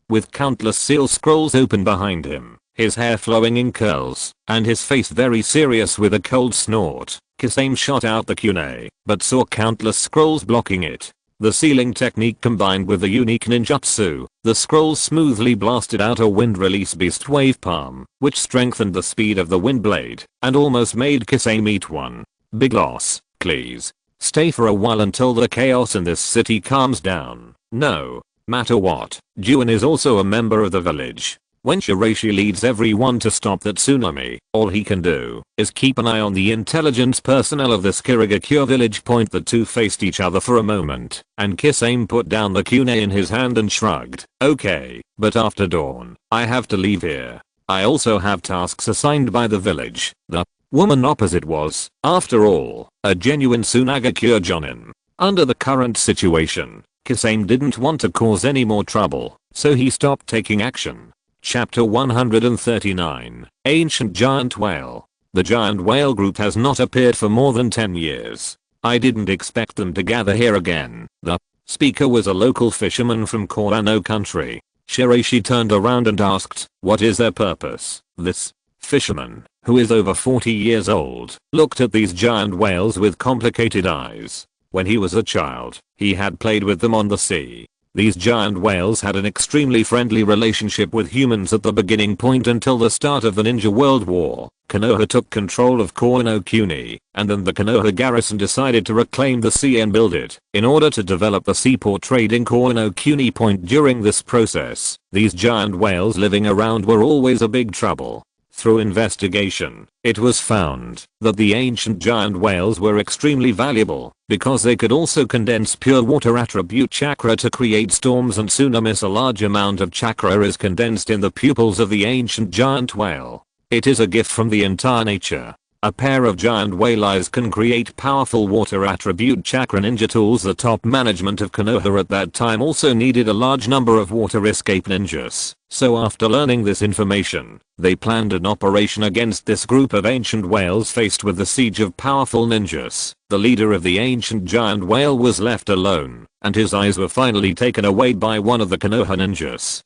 with countless seal scrolls open behind him, his hair flowing in curls, and his face very serious with a cold snort. Kisame shot out the kunai, but saw countless scrolls blocking it. The sealing technique combined with the unique ninjutsu, the scroll smoothly blasted out a wind release beast wave palm, which strengthened the speed of the wind blade, and almost made Kisame eat one. Big loss, please. Stay for a while until the chaos in this city calms down. No matter what, Jounin is also a member of the village. When Shiraishi leads everyone to stop that tsunami, all he can do is keep an eye on the intelligence personnel of this Shirogakure village. The two faced each other for a moment, and Kisame put down the kunai in his hand and shrugged. Okay, but after dawn, I have to leave here. I also have tasks assigned by the village. The woman opposite was, after all, a genuine Sunagakure jounin. Under the current situation, Kisame didn't want to cause any more trouble, so he stopped taking action. Chapter 139, Ancient Giant Whale. The giant whale group has not appeared for more than 10 years. I didn't expect them to gather here again. The speaker was a local fisherman from Korano country. Shiraishi turned around and asked, what is their purpose? This fisherman, who is over 40 years old, looked at these giant whales with complicated eyes. When he was a child, he had played with them on the sea. These giant whales had an extremely friendly relationship with humans at the beginning point until the start of the Ninja World War. Konoha took control of Kono-Kuni, and then the Konoha garrison decided to reclaim the sea and build it. In order to develop the seaport trade in Kono-Kuni point during this process, these giant whales living around were always a big trouble. Through investigation, it was found that the ancient giant whales were extremely valuable because they could also condense pure water attribute chakra to create storms and tsunamis. A large amount of chakra is condensed in the pupils of the ancient giant whale. It is a gift from the entire nature. A pair of giant whale eyes can create powerful water attribute chakra ninja tools. The top management of Konoha at that time also needed a large number of water escape ninjas. So after learning this information, they planned an operation against this group of ancient whales faced with the siege of powerful ninjas. The leader of the ancient giant whale was left alone, and his eyes were finally taken away by one of the Konoha ninjas.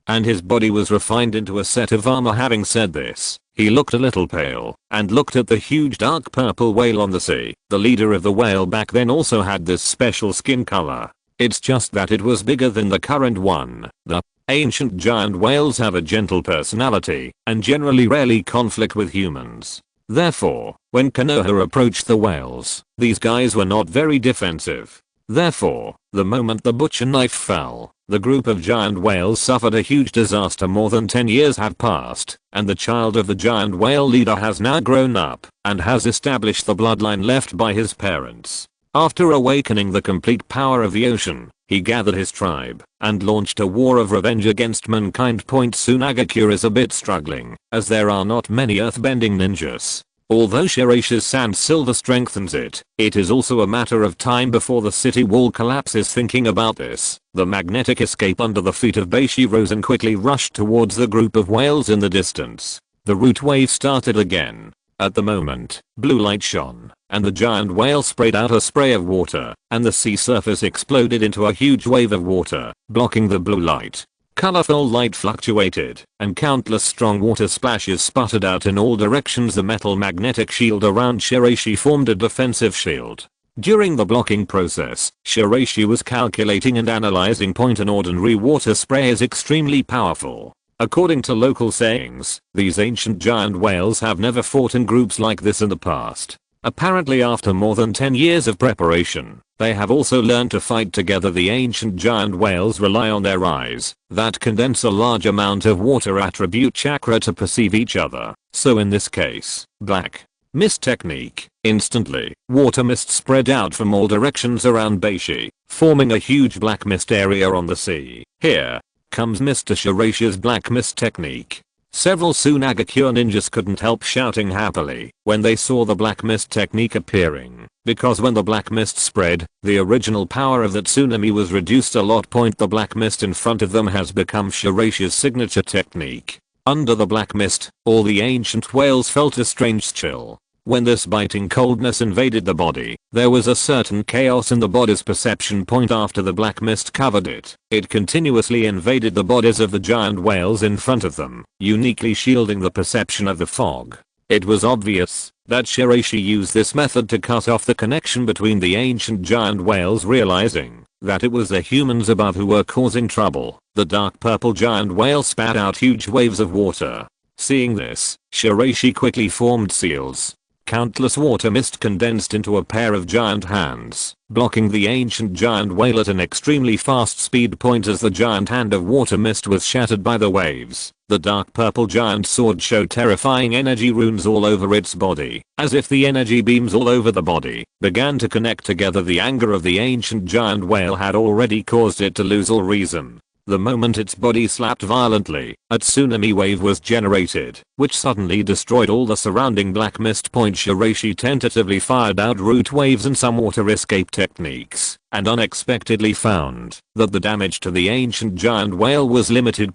And his body was refined into a set of armor. Having said this, he looked a little pale, and looked at the huge dark purple whale on the sea. The leader of the whale back then also had this special skin color. It's just that it was bigger than the current one. The ancient giant whales have a gentle personality, and generally rarely conflict with humans. Therefore, when Konoha approached the whales, these guys were not very defensive. Therefore, the moment the butcher knife fell, the group of giant whales suffered a huge disaster. More than 10 years have passed, and the child of the giant whale leader has now grown up, and has established the bloodline left by his parents. After awakening the complete power of the ocean, he gathered his tribe, and launched a war of revenge against mankind. Sunagakure is a bit struggling, as there are not many earthbending ninjas. Although Shiraishi's sand silver strengthens it, it is also a matter of time before the city wall collapses. Thinking about this, the magnetic escape under the feet of Beishi rose and quickly rushed towards the group of whales in the distance. The root wave started again. At the moment, blue light shone, and the giant whale sprayed out a spray of water, and the sea surface exploded into a huge wave of water, blocking the blue light. Colorful light fluctuated, and countless strong water splashes sputtered out in all directions. The metal magnetic shield around Shiraishi formed a defensive shield. During the blocking process, Shiraishi was calculating and analyzing. An ordinary water spray is extremely powerful. According to local sayings, these ancient giant whales have never fought in groups like this in the past. Apparently after more than 10 years of preparation, they have also learned to fight together. The ancient giant whales rely on their eyes that condense a large amount of water attribute chakra to perceive each other. So in this case, black mist technique. Instantly, water mist spread out from all directions around Beishi, forming a huge black mist area on the sea. Here comes Mr. Shiraishi's black mist technique. Several Sunagakure ninjas couldn't help shouting happily when they saw the black mist technique appearing, because when the black mist spread, the original power of that tsunami was reduced a lot. The black mist in front of them has become Shiraishi's signature technique. Under the black mist, all the ancient whales felt a strange chill. When this biting coldness invaded the body, there was a certain chaos in the body's perception. After the black mist covered it, it continuously invaded the bodies of the giant whales in front of them, uniquely shielding the perception of the fog. It was obvious that Shiraishi used this method to cut off the connection between the ancient giant whales. Realizing that it was the humans above who were causing trouble. The dark purple giant whale spat out huge waves of water. Seeing this, Shiraishi quickly formed seals. Countless water mist condensed into a pair of giant hands, blocking the ancient giant whale at an extremely fast speed point as the giant hand of water mist was shattered by the waves. The dark purple giant sword showed terrifying energy runes all over its body, as if the energy beams all over the body began to connect together. The anger of the ancient giant whale had already caused it to lose all reason. The moment its body slapped violently, a tsunami wave was generated, which suddenly destroyed all the surrounding black mist. Shiraishi tentatively fired out root waves and some water escape techniques, and unexpectedly found that the damage to the ancient giant whale was limited.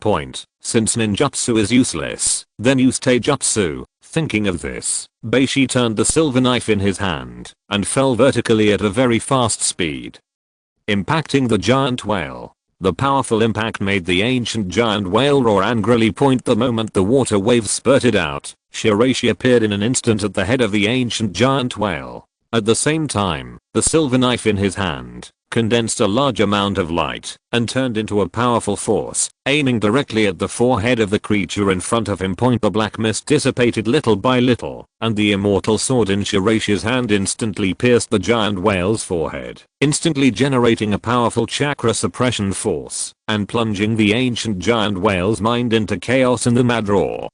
Since ninjutsu is useless, then use taijutsu. Thinking of this, Beishi turned the silver knife in his hand and fell vertically at a very fast speed, impacting the giant whale. The powerful impact made the ancient giant whale roar angrily. The moment the water waves spurted out, Shiraishi appeared in an instant at the head of the ancient giant whale. At the same time, the silver knife in his hand condensed a large amount of light and turned into a powerful force, aiming directly at the forehead of the creature in front of him. The black mist dissipated little by little, and the immortal sword in Shiraishi's hand instantly pierced the giant whale's forehead, instantly generating a powerful chakra suppression force and plunging the ancient giant whale's mind into chaos and the mad roar.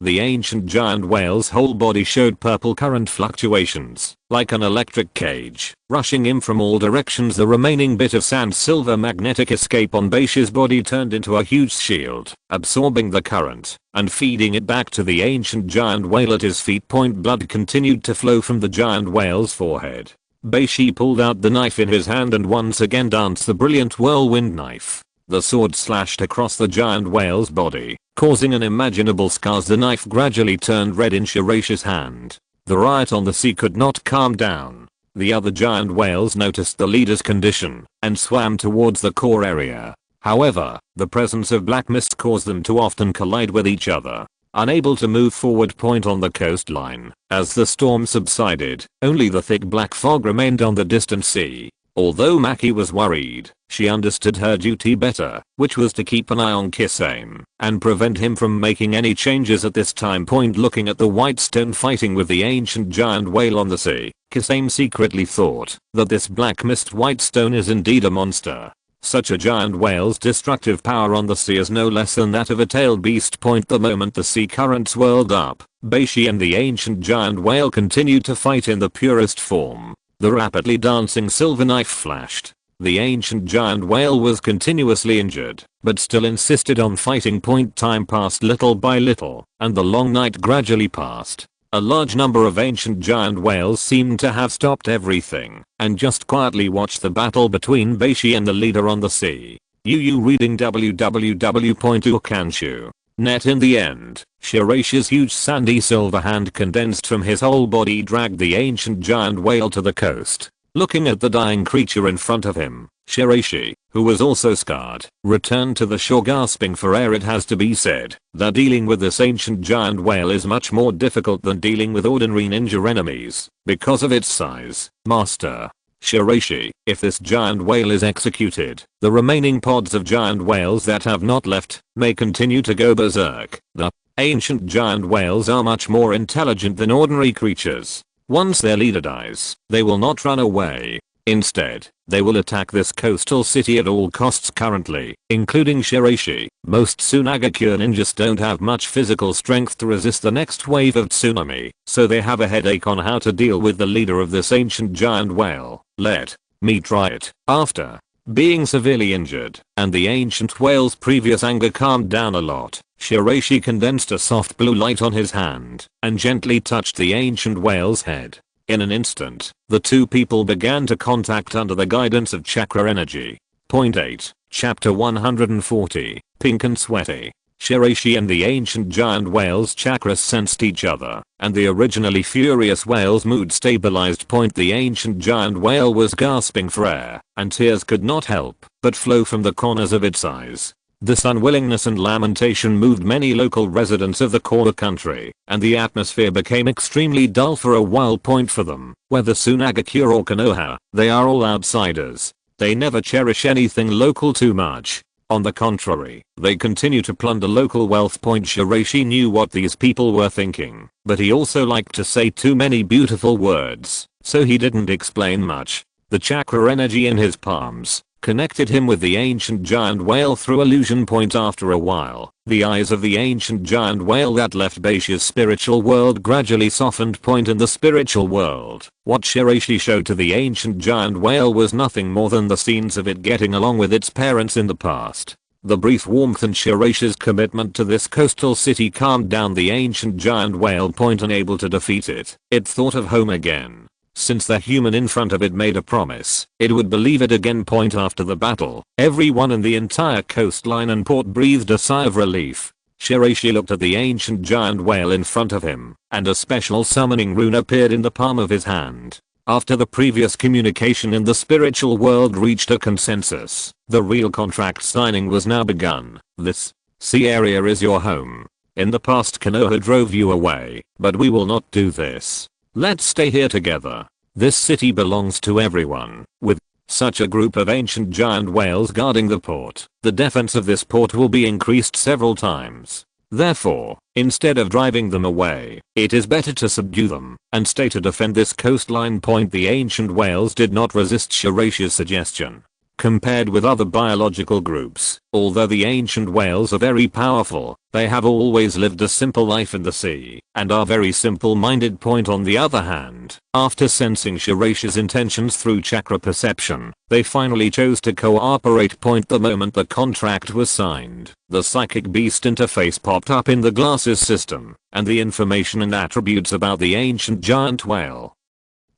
The ancient giant whale's whole body showed purple current fluctuations, like an electric cage, rushing in from all directions. The remaining bit of sand silver magnetic escape on Beishi's body turned into a huge shield, absorbing the current and feeding it back to the ancient giant whale at his feet. Blood continued to flow from the giant whale's forehead. Beishi pulled out the knife in his hand and once again danced the brilliant whirlwind knife. The sword slashed across the giant whale's body, causing unimaginable scars. The knife gradually turned red in Shiraishi's hand. The riot on the sea could not calm down. The other giant whales noticed the leader's condition and swam towards the core area. However, the presence of black mist caused them to often collide with each other, unable to move forward. On the coastline, as the storm subsided, only the thick black fog remained on the distant sea. Although Maki was worried, she understood her duty better, which was to keep an eye on Kisame and prevent him from making any changes at this time. Looking at the white stone fighting with the ancient giant whale on the sea, Kisame secretly thought that this black mist white stone is indeed a monster. Such a giant whale's destructive power on the sea is no less than that of a tailed beast. The moment the sea current swirled up, Beishi and the ancient giant whale continued to fight in the purest form. The rapidly dancing silver knife flashed. The ancient giant whale was continuously injured, but still insisted on fighting. Time passed little by little, and the long night gradually passed. A large number of ancient giant whales seemed to have stopped everything and just quietly watched the battle between Beishi and the leader on the sea. You reading www.ukanshu.net. In the end, Shiraishi's huge sandy silver hand condensed from his whole body dragged the ancient giant whale to the coast. Looking at the dying creature in front of him, Shiraishi, who was also scarred, returned to the shore gasping for air. It has to be said that dealing with this ancient giant whale is much more difficult than dealing with ordinary ninja enemies because of its size. Master Shiraishi, if this giant whale is executed, the remaining pods of giant whales that have not left may continue to go berserk. The ancient giant whales are much more intelligent than ordinary creatures. Once their leader dies, they will not run away. Instead, they will attack this coastal city at all costs. Currently, including Shiraishi, most Sunagakure ninjas don't have much physical strength to resist the next wave of tsunami, so they have a headache on how to deal with the leader of this ancient giant whale. Let me try it. After being severely injured, and the ancient whale's previous anger calmed down a lot, Shiraishi condensed a soft blue light on his hand and gently touched the ancient whale's head. In an instant, the two people began to contact under the guidance of chakra energy. Point 8, Chapter 140, Pink and Sweaty. Shiraishi and the ancient giant whale's chakras sensed each other, and the originally furious whale's mood stabilized. The ancient giant whale was gasping for air, and tears could not help but flow from the corners of its eyes. This unwillingness and lamentation moved many local residents of the core country, and the atmosphere became extremely dull for a while. For them, whether Sunagakure or Konoha, they are all outsiders. They never cherish anything local too much. On the contrary, they continue to plunder local wealth. Shiraishi knew what these people were thinking, but he also liked to say too many beautiful words, so he didn't explain much. The chakra energy in his palms connected him with the ancient giant whale through illusion. After a while, the eyes of the ancient giant whale that left Beishi's spiritual world gradually softened. In the spiritual world, what Shiraishi showed to the ancient giant whale was nothing more than the scenes of it getting along with its parents in the past. The brief warmth and Shiraishi's commitment to this coastal city calmed down the ancient giant whale. Unable to defeat it, it thought of home again. Since the human in front of it made a promise, it would believe it again. After the battle, everyone in the entire coastline and port breathed a sigh of relief. Shiraishi looked at the ancient giant whale in front of him, and a special summoning rune appeared in the palm of his hand. After the previous communication in the spiritual world reached a consensus, the real contract signing was now begun. This sea area is your home. In the past Konoha drove you away, but we will not do this. Let's stay here together. This city belongs to everyone. With such a group of ancient giant whales guarding the port, the defense of this port will be increased several times. Therefore, instead of driving them away, it is better to subdue them and stay to defend this coastline. The ancient whales did not resist Shiraishi's suggestion. Compared with other biological groups, although the ancient whales are very powerful, they have always lived a simple life in the sea and are very simple-minded. On the other hand, after sensing Shiraishi's intentions through chakra perception, they finally chose to cooperate. The moment the contract was signed, the psychic beast interface popped up in the glasses system, and the information and attributes about the ancient giant whale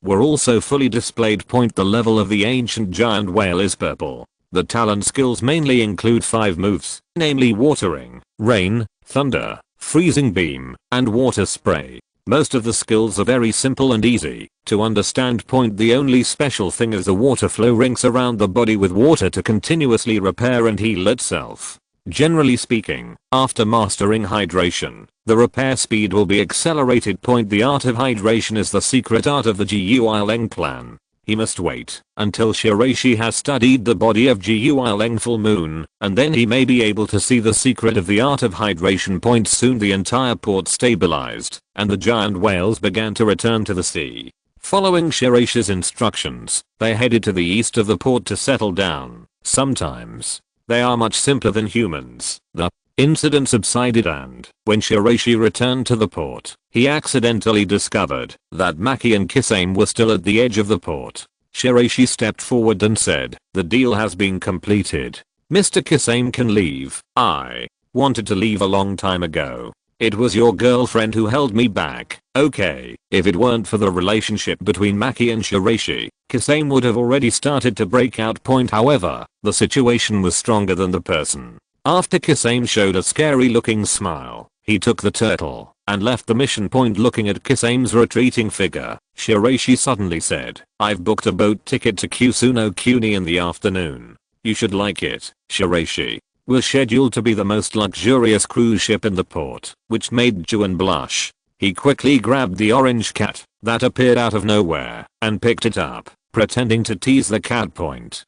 were also fully displayed. The level of the ancient giant whale is purple. The talent skills mainly include 5 moves, namely watering, rain, thunder, freezing beam, and water spray. Most of the skills are very simple and easy to understand. The only special thing is the water flow rings around the body with water to continuously repair and heal itself. Generally speaking, after mastering hydration, the repair speed will be accelerated. The art of hydration is the secret art of the Gyuileng clan. He must wait until Shiraishi has studied the body of Gyuileng full moon, and then he may be able to see the secret of the art of hydration. Soon the entire port stabilized, and the giant whales began to return to the sea. Following Shiraishi's instructions, they headed to the east of the port to settle down. Sometimes they are much simpler than humans. The incident subsided, and when Shiraishi returned to the port, he accidentally discovered that Maki and Kisame were still at the edge of the port. Shiraishi stepped forward and said, "The deal has been completed. Mr. Kisame can leave. I wanted to leave a long time ago. It was your girlfriend who held me back. Okay, if it weren't for the relationship between Maki and Shiraishi, Kisame would have already started to break out. However, the situation was stronger than the person." After Kisame showed a scary looking smile, he took the turtle and left the mission. Looking at Kisame's retreating figure, Shiraishi suddenly said, "I've booked a boat ticket to Kusuno-Kuni in the afternoon. You should like it, Shiraishi. We're scheduled to be the most luxurious cruise ship in the port," which made Jounin blush. He quickly grabbed the orange cat that appeared out of nowhere and picked it up, pretending to tease the cat.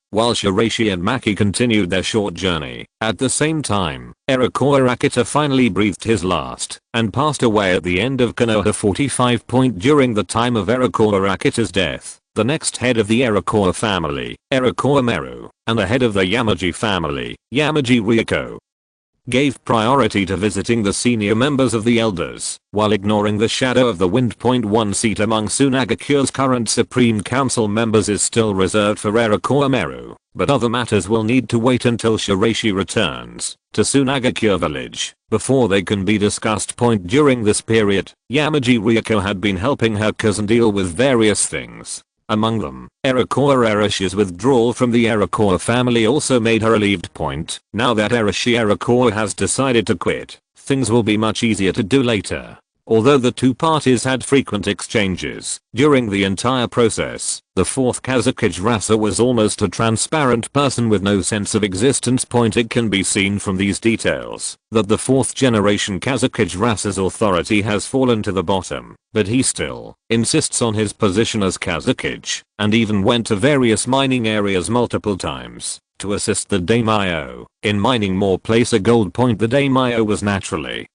While Shiraishi and Maki continued their short journey, at the same time, Iroquois Rakita finally breathed his last and passed away at the end of Konoha 45. During the time of Iroquois Rakita's death, the next head of the Iroquois family, Iroquois Meru, and the head of the Yamaji family, Yamaji Ryuko, gave priority to visiting the senior members of the elders, while ignoring the shadow of the wind. One seat among Sunagakure's current Supreme Council members is still reserved for Iroquois Meru, but other matters will need to wait until Shiraishi returns to Sunagakure village before they can be discussed. During this period, Yamaji Ryuko had been helping her cousin deal with various things. Among them, Iroquois Shiraishi's withdrawal from the Iroquois family also made her relieved. Now that Shiraishi Iroquois has decided to quit, things will be much easier to do later. Although the two parties had frequent exchanges, during the entire process, the fourth Kazekage racer was almost a transparent person with no sense of existence. It can be seen from these details that the fourth generation Kazekage racer's authority has fallen to the bottom, but he still insists on his position as Kazekage, and even went to various mining areas multiple times to assist the daimyo in mining more. Place a gold point. The daimyo was naturally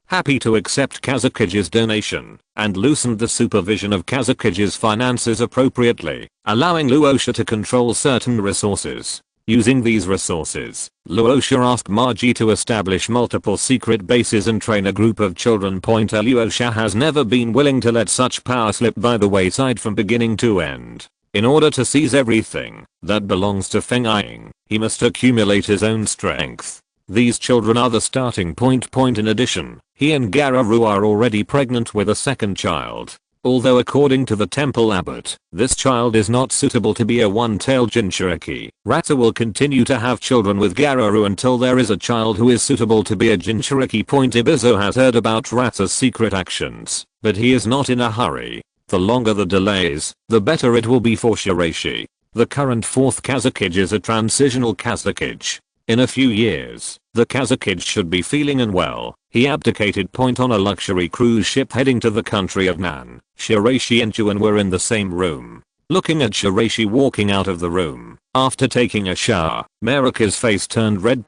happy to accept Kazekage's donation, and loosened the supervision of Kazekage's finances appropriately, allowing Luosha to control certain resources. Using these resources, Luosha asked Maki to establish multiple secret bases and train a group of children. Luosha has never been willing to let such power slip by the wayside from beginning to end. In order to seize everything that belongs to Feng Ying, he must accumulate his own strength. These children are the starting point. In addition, he and Garuru are already pregnant with a second child. Although according to the temple abbot, this child is not suitable to be a one-tailed Jinchuriki, Rata will continue to have children with Garuru until there is a child who is suitable to be a Jinchuriki. Ibizo has heard about Rata's secret actions, but he is not in a hurry. The longer the delays, the better it will be for Shiraishi. The current fourth Kazekage is a transitional Kazekage. In a few years, the Kazekage should be feeling unwell. He abdicated. On a luxury cruise ship heading to the country of Nan, Shiraishi and Juan were in the same room. Looking at Shiraishi walking out of the room, after taking a shower, Marika's face turned red.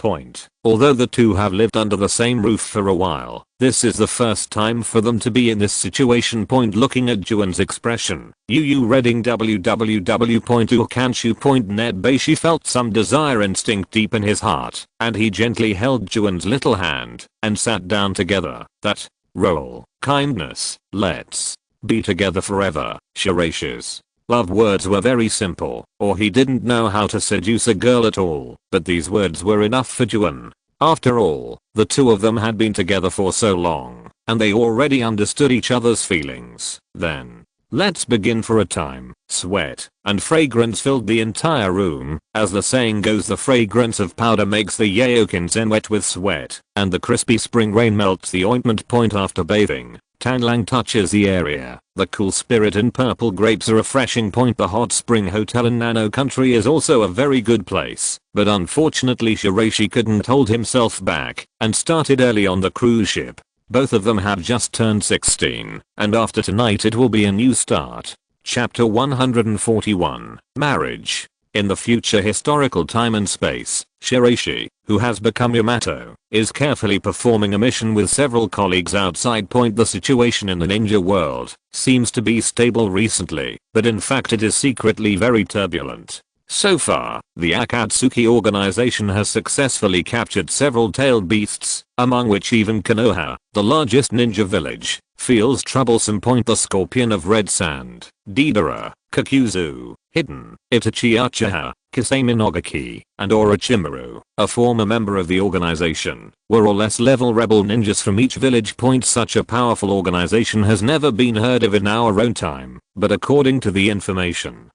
Although the two have lived under the same roof for a while, this is the first time for them to be in this situation. Looking at Juan's expression, reading www.ukanshu.net. Beishi felt some desire instinct deep in his heart, and he gently held Juan's little hand, and sat down together. That roll, kindness, let's be together forever. Shiraishi's love words were very simple, or he didn't know how to seduce a girl at all, but these words were enough for Juan. After all, the two of them had been together for so long, and they already understood each other's feelings. Then, let's begin. For a time, sweat and fragrance filled the entire room. As the saying goes, the fragrance of powder makes the Yaokinsen wet with sweat, and the crispy spring rain melts the ointment. After bathing, Tanlang touches the area. The cool spirit and purple grapes are refreshing. The hot spring hotel in Nano Country is also a very good place, but unfortunately Shiraishi couldn't hold himself back, and started early on the cruise ship. Both of them have just turned 16, and after tonight it will be a new start. Chapter 141, Marriage. In the future historical time and space, Shiraishi, who has become Yamato, is carefully performing a mission with several colleagues outside. The situation in the ninja world seems to be stable recently, but in fact it is secretly very turbulent. So far, the Akatsuki organization has successfully captured several tailed beasts, among which even Konoha, the largest ninja village, feels troublesome. The Scorpion of Red Sand, Deidara, Kakuzu, Hidden, Itachi Uchiha, Kisame and Orochimaru, a former member of the organization, were or less level rebel ninjas from each village. Such a powerful organization has never been heard of in our own time, but according to the information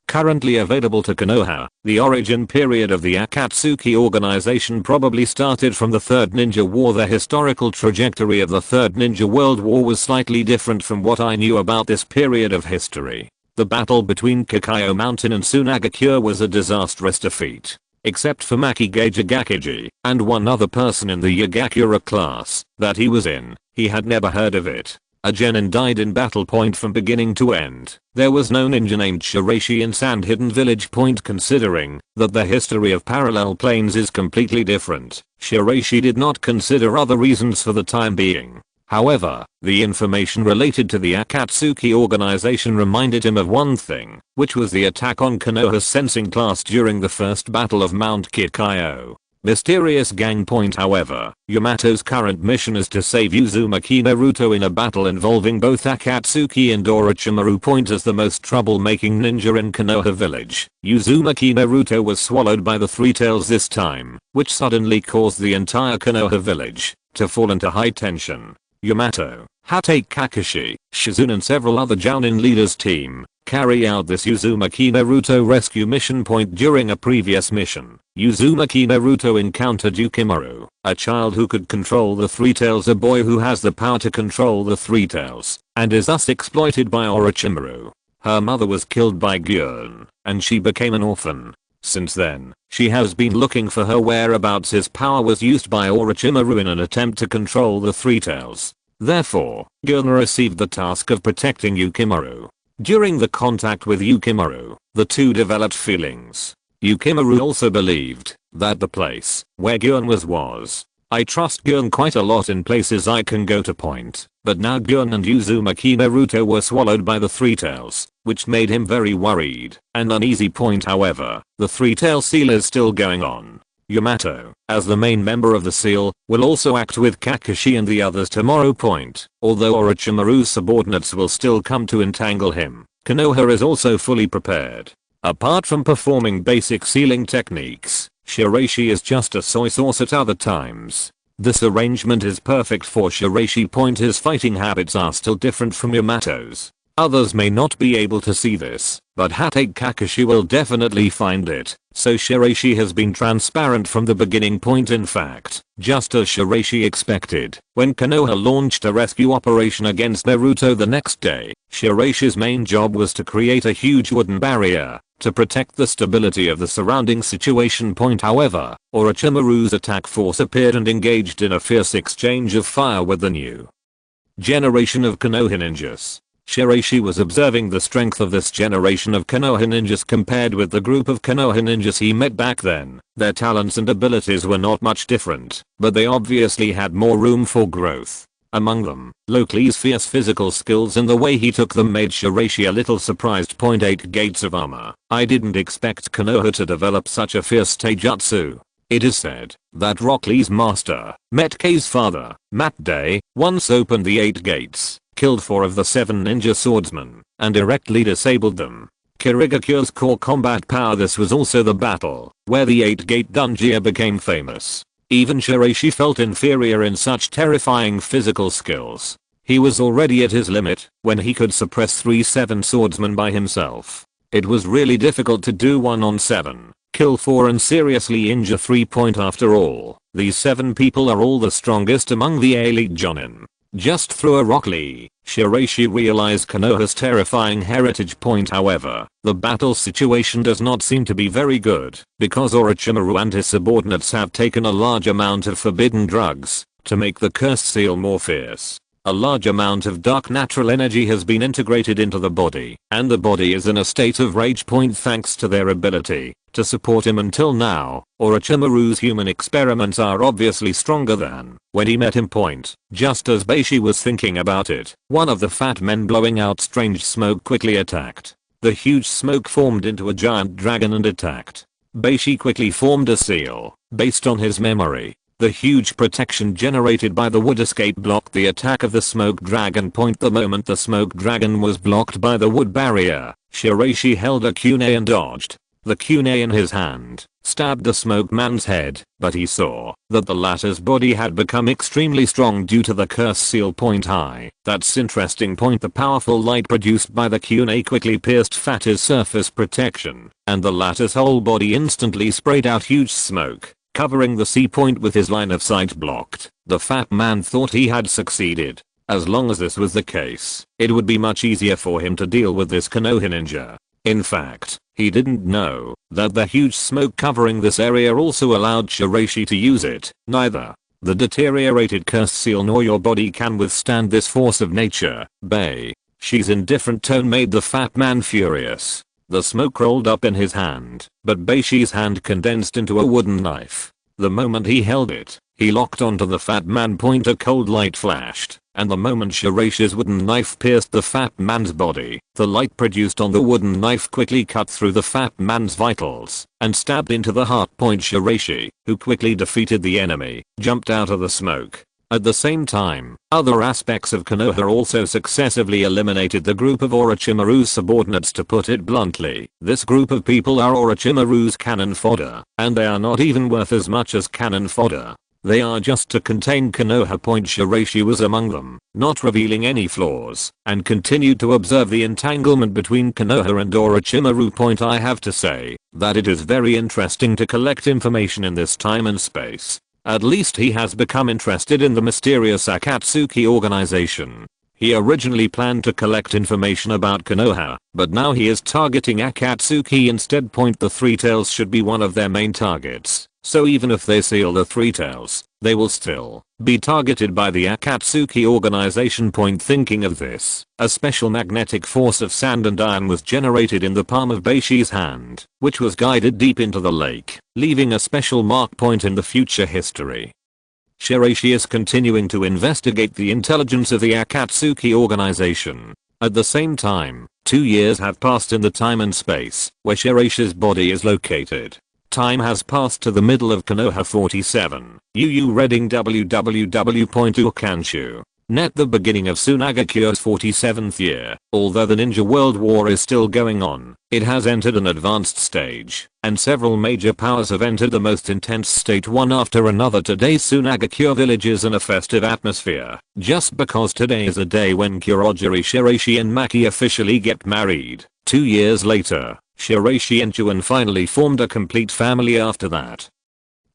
currently available to Konoha, the origin period of the Akatsuki organization probably started from the Third Ninja War. The historical trajectory of the Third Ninja World War was slightly different from what I knew about this period of history. The battle between Kakayo Mountain and Sunagakure was a disastrous defeat. Except for Maki Gagakiji and one other person in the Yagakure class that he was in, he had never heard of it. A genin died in battle. From beginning to end, there was no ninja named Shiraishi in Sand Hidden Village. Considering that the history of parallel planes is completely different, Shiraishi did not consider other reasons for the time being. However, the information related to the Akatsuki organization reminded him of one thing, which was the attack on Konoha's sensing class during the first battle of Mount Kikayo. Mysterious gang. However, Yamato's current mission is to save Uzumaki Naruto in a battle involving both Akatsuki and Orochimaru. As the most troublemaking ninja in Konoha village, Uzumaki Naruto was swallowed by the Three Tails this time, which suddenly caused the entire Konoha village to fall into high tension. Yamato, Hatake Kakashi, Shizune and several other jounin leaders team carry out this Uzumaki Naruto rescue mission point during a previous mission. Uzumaki Naruto encountered Yukimaru, a child who could control the Three Tails, a boy who has the power to control the Three Tails, and is thus exploited by Orochimaru. Her mother was killed by Gyurn, and she became an orphan. Since then, she has been looking for her whereabouts. His power was used by Orochimaru in an attempt to control the Three Tails. Therefore, Gyurn received the task of protecting Yukimaru. During the contact with Yukimaru, the two developed feelings. Yukimaru also believed that the place where Gyurn was. I trust Gyurn quite a lot in places I can go to point, but now Gyurn and Uzumaki Naruto were swallowed by the Three Tails, which made him very worried and uneasy. However, the Three Tail Seal is still going on. Yamato, as the main member of the seal, will also act with Kakashi and the others tomorrow. Although Orochimaru's subordinates will still come to entangle him, Konoha is also fully prepared. Apart from performing basic sealing techniques, Shiraishi is just a soy sauce at other times. This arrangement is perfect for Shiraishi. His fighting habits are still different from Yamato's. Others may not be able to see this, but Hatake Kakashi will definitely find it, so Shiraishi has been transparent from the beginning. In fact, just as Shiraishi expected, when Konoha launched a rescue operation against Naruto the next day, Shiraishi's main job was to create a huge wooden barrier to protect the stability of the surrounding situation. However, Orochimaru's attack force appeared and engaged in a fierce exchange of fire with the new generation of Konoha ninjas. Shiraishi was observing the strength of this generation of Konoha ninjas compared with the group of Konoha ninjas he met back then. Their talents and abilities were not much different, but they obviously had more room for growth. Among them, Loki's fierce physical skills and the way he took them made Shiraishi a little surprised. 8 Gates of Armor. I didn't expect Konoha to develop such a fierce taijutsu. It is said that Rock Lee's master, Metke's father, Mat Day, once opened the 8 gates, killed 4 of the 7 ninja swordsmen, and directly disabled them. Kirigakure's core combat power. This was also the battle where the 8-gate Dunjia became famous. Even Shiraishi felt inferior in such terrifying physical skills. He was already at his limit when he could suppress 3 7 swordsmen by himself. It was really difficult to do 1 on 7, kill 4 and seriously injure 3. After all, these 7 people are all the strongest among the elite jounin. Just through a Rock Lee, Shiraishi realized Konoha's terrifying heritage. However, the battle situation does not seem to be very good, because Orochimaru and his subordinates have taken a large amount of forbidden drugs to make the cursed seal more fierce. A large amount of dark natural energy has been integrated into the body, and the body is in a state of rage. Thanks to their ability to support him until now, Orochimaru's human experiments are obviously stronger than when he met him. Just as Beishi was thinking about it, one of the fat men blowing out strange smoke quickly attacked. The huge smoke formed into a giant dragon and attacked. Beishi quickly formed a seal based on his memory. The huge protection generated by the wood escape blocked the attack of the smoke dragon. The moment the smoke dragon was blocked by the wood barrier, Shiraishi held a kunai and dodged. The kunai in his hand stabbed the smoke man's head, but he saw that the latter's body had become extremely strong due to the curse seal. High. That's interesting. The powerful light produced by the kunai quickly pierced Fat's surface protection, and the latter's whole body instantly sprayed out huge smoke, covering the C. With his line of sight blocked, the fat man thought he had succeeded. As long as this was the case, it would be much easier for him to deal with this Konoha ninja. In fact, he didn't know that the huge smoke covering this area also allowed Shiraishi to use it. Neither the deteriorated cursed seal nor your body can withstand this force of nature. She's indifferent tone made the fat man furious. The smoke rolled up in his hand, but Beishi's hand condensed into a wooden knife. The moment he held it, he locked onto the fat man. A cold light flashed, and the moment Shiraishi's wooden knife pierced the fat man's body, the light produced on the wooden knife quickly cut through the fat man's vitals and stabbed into the heart. Shiraishi, who quickly defeated the enemy, jumped out of the smoke. At the same time, other aspects of Konoha also successively eliminated the group of Orochimaru's subordinates. To put it bluntly, this group of people are Orochimaru's cannon fodder, and they are not even worth as much as cannon fodder. They are just to contain Konoha. Shiraishi was among them, not revealing any flaws, and continued to observe the entanglement between Konoha and Orochimaru. I have to say that it is very interesting to collect information in this time and space. At least he has become interested in the mysterious Akatsuki organization. He originally planned to collect information about Konoha, but now he is targeting Akatsuki instead. The Three Tails should be one of their main targets, so even if they seal the Three Tails, they will still be targeted by the Akatsuki organization. Thinking of this, a special magnetic force of sand and iron was generated in the palm of Beishi's hand, which was guided deep into the lake, leaving a special mark in the future history. Shiraishi is continuing to investigate the intelligence of the Akatsuki organization. At the same time, 2 years have passed in the time and space where Shiraishi's body is located. Time has passed to the middle of Konoha 47. Reading www.ukanshu. Net the beginning of Sunagakure's 47th year. Although the Ninja World War is still going on, it has entered an advanced stage, and several major powers have entered the most intense state one after another. Today's Sunagakure village is in a festive atmosphere, just because today is a day when Kurogiri Shiraishi and Maki officially get married. 2 years later, Shiraishi and Jounin finally formed a complete family after that.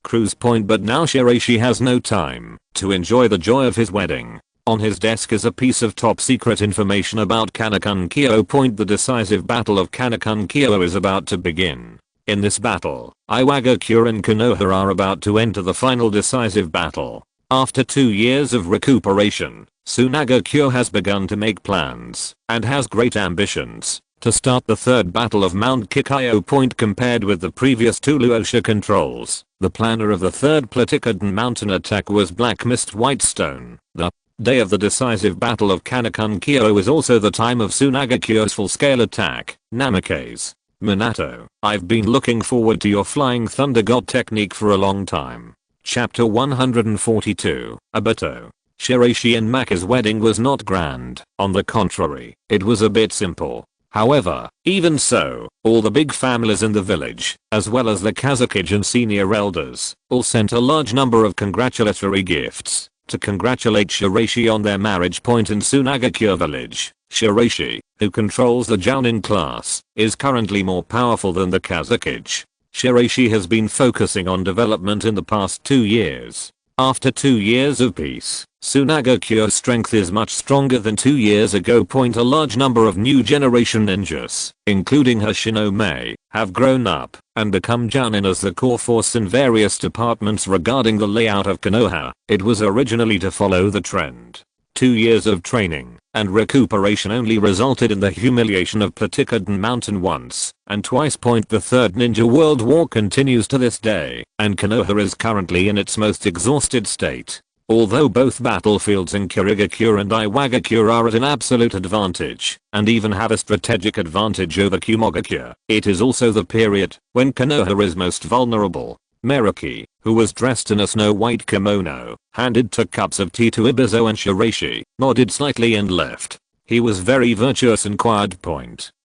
Cruise point. But now Shiraishi has no time to enjoy the joy of his wedding. On his desk is a piece of top secret information about Kanekunkyo. The decisive battle of Kanekunkyo is about to begin. In this battle, Iwagakure and Konoha are about to enter the final decisive battle. After 2 years of recuperation, Sunagakure has begun to make plans and has great ambitions to start the third battle of Mount Kikayo. Compared with the previous two Luosha controls, the planner of the third Platicodon mountain attack was Black Mist Whitestone. The day of the decisive battle of Kanekunkyo is also the time of Sunagakure's full-scale attack. Namikaze. Minato, I've been looking forward to your Flying Thunder God technique for a long time. Chapter 142. Abato. Shiraishi and Maki's wedding was not grand. On the contrary, it was a bit simple. However, even so, all the big families in the village, as well as the Kazekage and senior elders, all sent a large number of congratulatory gifts to congratulate Shiraishi on their marriage. In Sunagakure village, Shiraishi, who controls the jounin class, is currently more powerful than the Kazekage. Shiraishi has been focusing on development in the past 2 years. After 2 years of peace, Sunagakure's strength is much stronger than 2 years ago. A large number of new generation ninjas, including her Shinome, have grown up and become jounin as the core force in various departments. Regarding the layout of Konoha, it was originally to follow the trend. 2 years of training and recuperation only resulted in the humiliation of Platicodon Mountain once and twice. The Third Ninja World War continues to this day, and Konoha is currently in its most exhausted state. Although both battlefields in Shirogakure and Iwagakure are at an absolute advantage, and even have a strategic advantage over Kumogakure, it is also the period when Konoha is most vulnerable. Meraki, who was dressed in a snow-white kimono, handed 2 cups of tea to Ibizo and Shiraishi, nodded slightly and left. He was very virtuous and quiet.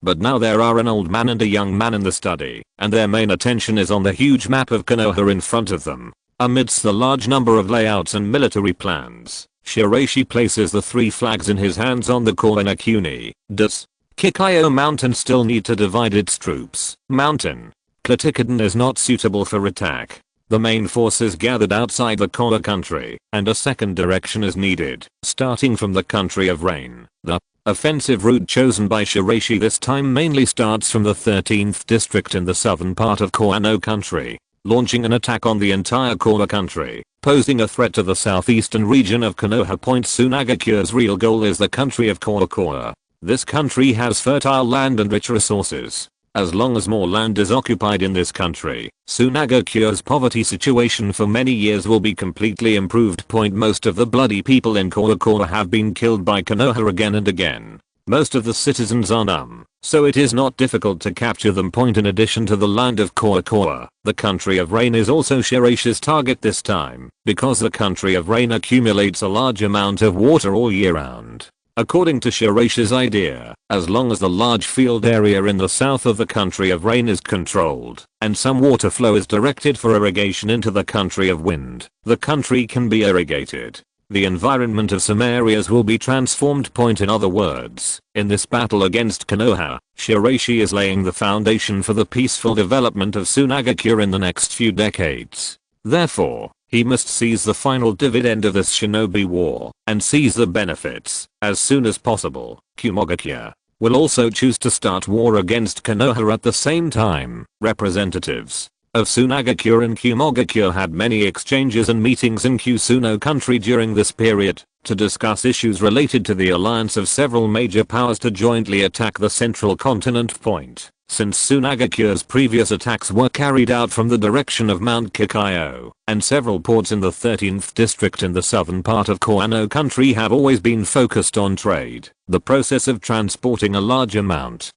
But now there are an old man and a young man in the study, and their main attention is on the huge map of Konoha in front of them. Amidst the large number of layouts and military plans, Shiraishi places the 3 flags in his hands on the Koenakuni. Does Kikayo Mountain still need to divide its troops? Mountain Platicodon is not suitable for attack. The main force is gathered outside the Koa country, and a second direction is needed, starting from the country of rain. The offensive route chosen by Shiraishi this time mainly starts from the 13th district in the southern part of Koano country, launching an attack on the entire Koa country, posing a threat to the southeastern region of Konoha. Sunagakure's real goal is the country of Koa. This country has fertile land and rich resources. As long as more land is occupied in this country, Sunagakure's poverty situation for many years will be completely improved. Most of the bloody people in Koa have been killed by Konoha again and again. Most of the citizens are numb, so it is not difficult to capture them. In addition to the land of Koa, the country of rain is also Shiraishi's target this time, because the country of rain accumulates a large amount of water all year round. According to Shiraishi's idea, as long as the large field area in the south of the country of rain is controlled, and some water flow is directed for irrigation into the country of wind, the country can be irrigated. The environment of some areas will be transformed. In other words, in this battle against Konoha, Shiraishi is laying the foundation for the peaceful development of Sunagakure in the next few decades. Therefore, he must seize the final dividend of this shinobi war, and seize the benefits, as soon as possible. Kumogakure will also choose to start war against Konoha at the same time. Representatives of Sunagakure and Kumogakure had many exchanges and meetings in Kusuno country during this period, to discuss issues related to the alliance of several major powers to jointly attack the central continent. Since Sunagakure's previous attacks were carried out from the direction of Mount Kakayo, and several ports in the 13th district in the southern part of Koano country have always been focused on trade, the process of transporting a large amount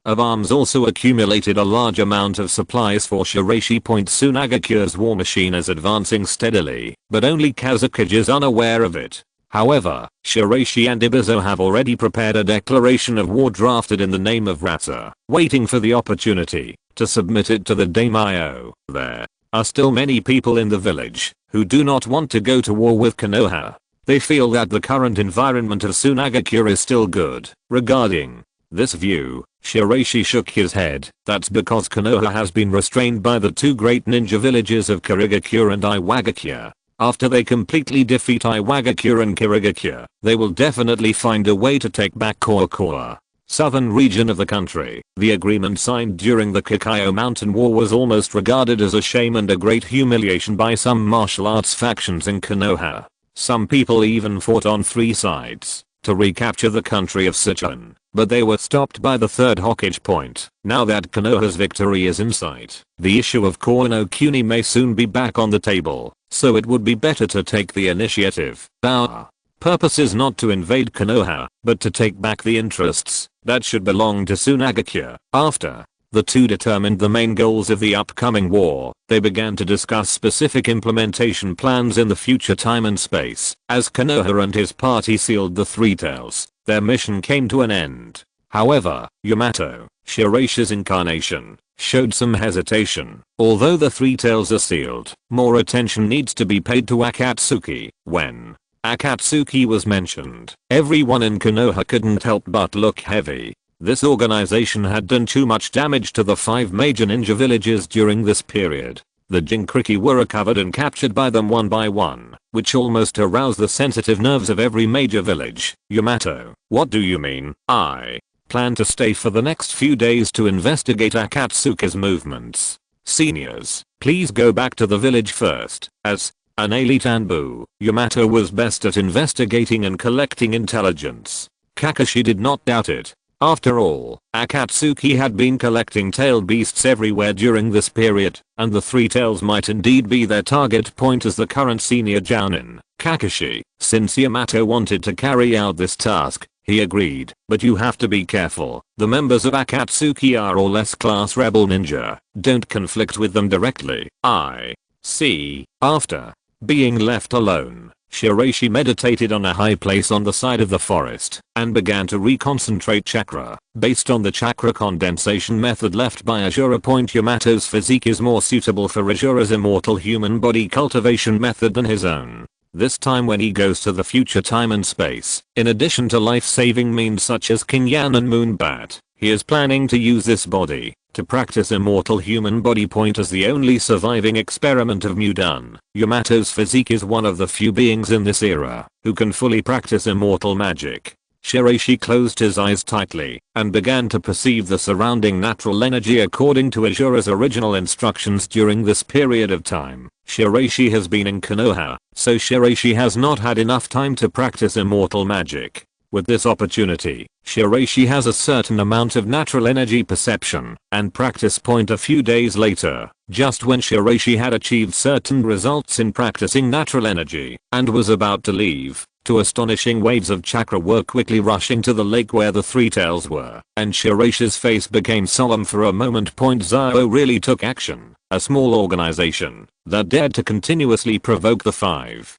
of arms also accumulated a large amount of supplies for Shiraishi. Sunagakure's war machine is advancing steadily, but only Kazekage is unaware of it. However, Shiraishi and Ibizo have already prepared a declaration of war drafted in the name of Rasa, waiting for the opportunity to submit it to the daimyo. There are still many people in the village who do not want to go to war with Konoha. They feel that the current environment of Sunagakure is still good. Regarding this view, Shiraishi shook his head. That's because Konoha has been restrained by the two great ninja villages of Kirigakure and Iwagakure. After they completely defeat Iwagakure and Kirigakure, they will definitely find a way to take back Kamakura, southern region of the country. The agreement signed during the Kakayo Mountain War was almost regarded as a shame and a great humiliation by some martial arts factions in Konoha. Some people even fought on three sides to recapture the country of Sichuan, but they were stopped by the third Hokage. Now that Konoha's victory is in sight, the issue of Kono Kuni may soon be back on the table, so it would be better to take the initiative. Our purpose is not to invade Konoha, but to take back the interests that should belong to Sunagakure. After the two determined the main goals of the upcoming war, they began to discuss specific implementation plans in the future time and space. As Konoha and his party sealed the Three Tails, their mission came to an end. However, Yamato, Shiraishi's incarnation, showed some hesitation. Although the Three Tails are sealed, more attention needs to be paid to Akatsuki. When Akatsuki was mentioned, everyone in Konoha couldn't help but look heavy. This organization had done too much damage to the 5 major ninja villages during this period. The Jinkriki were recovered and captured by them one by one, which almost aroused the sensitive nerves of every major village. Yamato, what do you mean? I plan to stay for the next few days to investigate Akatsuki's movements. Seniors, please go back to the village first. As an elite Anbu, Yamato was best at investigating and collecting intelligence. Kakashi did not doubt it. After all, Akatsuki had been collecting tailed beasts everywhere during this period, and the Three Tails might indeed be their target. As the current senior jounin, Kakashi, since Yamato wanted to carry out this task, he agreed. But you have to be careful. The members of Akatsuki are all S-class rebel ninja. Don't conflict with them directly. I see. After being left alone, Shiraishi meditated on a high place on the side of the forest and began to reconcentrate chakra. Based on the chakra condensation method left by Azura. Yamato's physique is more suitable for Azura's immortal human body cultivation method than his own. This time when he goes to the future time and space, in addition to life-saving means such as Kinyan and Moonbat, he is planning to use this body to practice immortal human body. As the only surviving experiment of Mudan, Yamato's physique is one of the few beings in this era who can fully practice immortal magic. Shiraishi closed his eyes tightly and began to perceive the surrounding natural energy according to Azura's original instructions. During this period of time, Shiraishi has been in Konoha, so Shiraishi has not had enough time to practice immortal magic. With this opportunity, Shiraishi has a certain amount of natural energy perception and practice. A few days later, just when Shiraishi had achieved certain results in practicing natural energy and was about to leave, two astonishing waves of chakra were quickly rushing to the lake where the Three Tails were, and Shiraishi's face became solemn for a moment. Zao really took action, a small organization that dared to continuously provoke the 5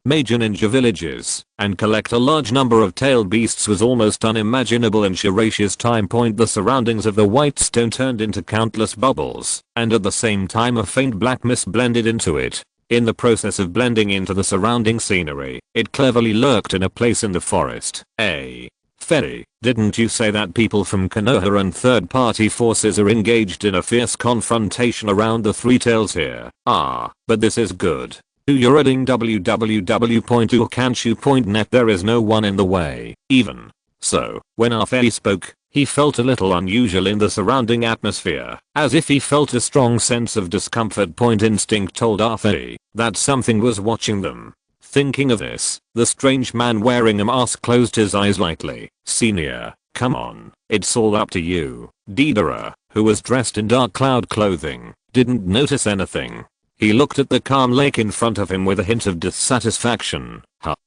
major ninja villages, and collect a large number of tailed beasts was almost unimaginable in Shiraishi's time point. The surroundings of the white stone turned into countless bubbles, and at the same time a faint black mist blended into it. In the process of blending into the surrounding scenery, it cleverly lurked in a place in the forest. Ferry, didn't you say that people from Konoha and third-party forces are engaged in a fierce confrontation around the Three Tails here? But this is good. You're adding www.ukanshu.net. There is no one in the way. Even so, when our Ferry spoke, he felt a little unusual in the surrounding atmosphere, as if he felt a strong sense of discomfort. Instinct told Arthur that something was watching them. Thinking of this, the strange man wearing a mask closed his eyes lightly. Senior, come on, it's all up to you. Deidara, who was dressed in dark cloud clothing, didn't notice anything. He looked at the calm lake in front of him with a hint of dissatisfaction.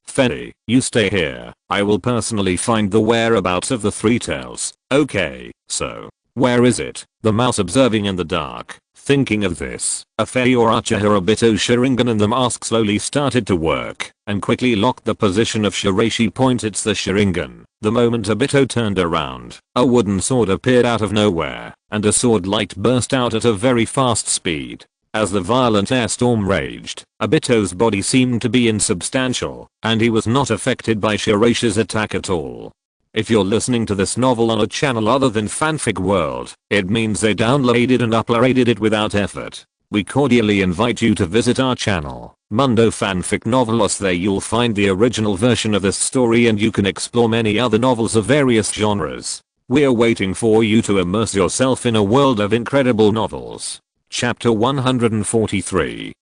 Fenny, you stay here. I will personally find the whereabouts of the Three Tails. Okay, so, where is it? The mouse observing in the dark. Thinking of this, a Fei or Achihirobito Sharingan in the mask slowly started to work, and quickly locked the position of Shiraishi. It's the Sharingan. The moment Obito turned around, a wooden sword appeared out of nowhere, and a sword light burst out at a very fast speed. As the violent air storm raged, Obito's body seemed to be insubstantial, and he was not affected by Shiraishi's attack at all. If you're listening to this novel on a channel other than Fanfic World, it means they downloaded and uploaded it without effort. We cordially invite you to visit our channel, Mundo Fanfic Novelos. There you'll find the original version of this story, and you can explore many other novels of various genres. We're waiting for you to immerse yourself in a world of incredible novels. Chapter 143.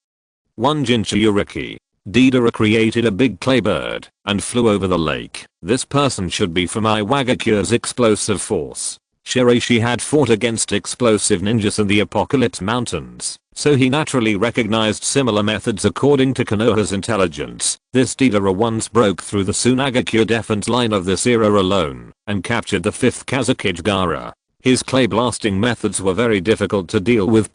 1 Jinchuriki. Deidara created a big clay bird and flew over the lake. This person should be from Iwagakure's explosive force. Shiraishi had fought against explosive ninjas in the Apocalypse Mountains, so he naturally recognized similar methods. According to Konoha's intelligence, this Deidara once broke through the Sunagakure defense line of this era alone and captured the 5th Kazekage Gaara. His clay blasting methods were very difficult to deal with.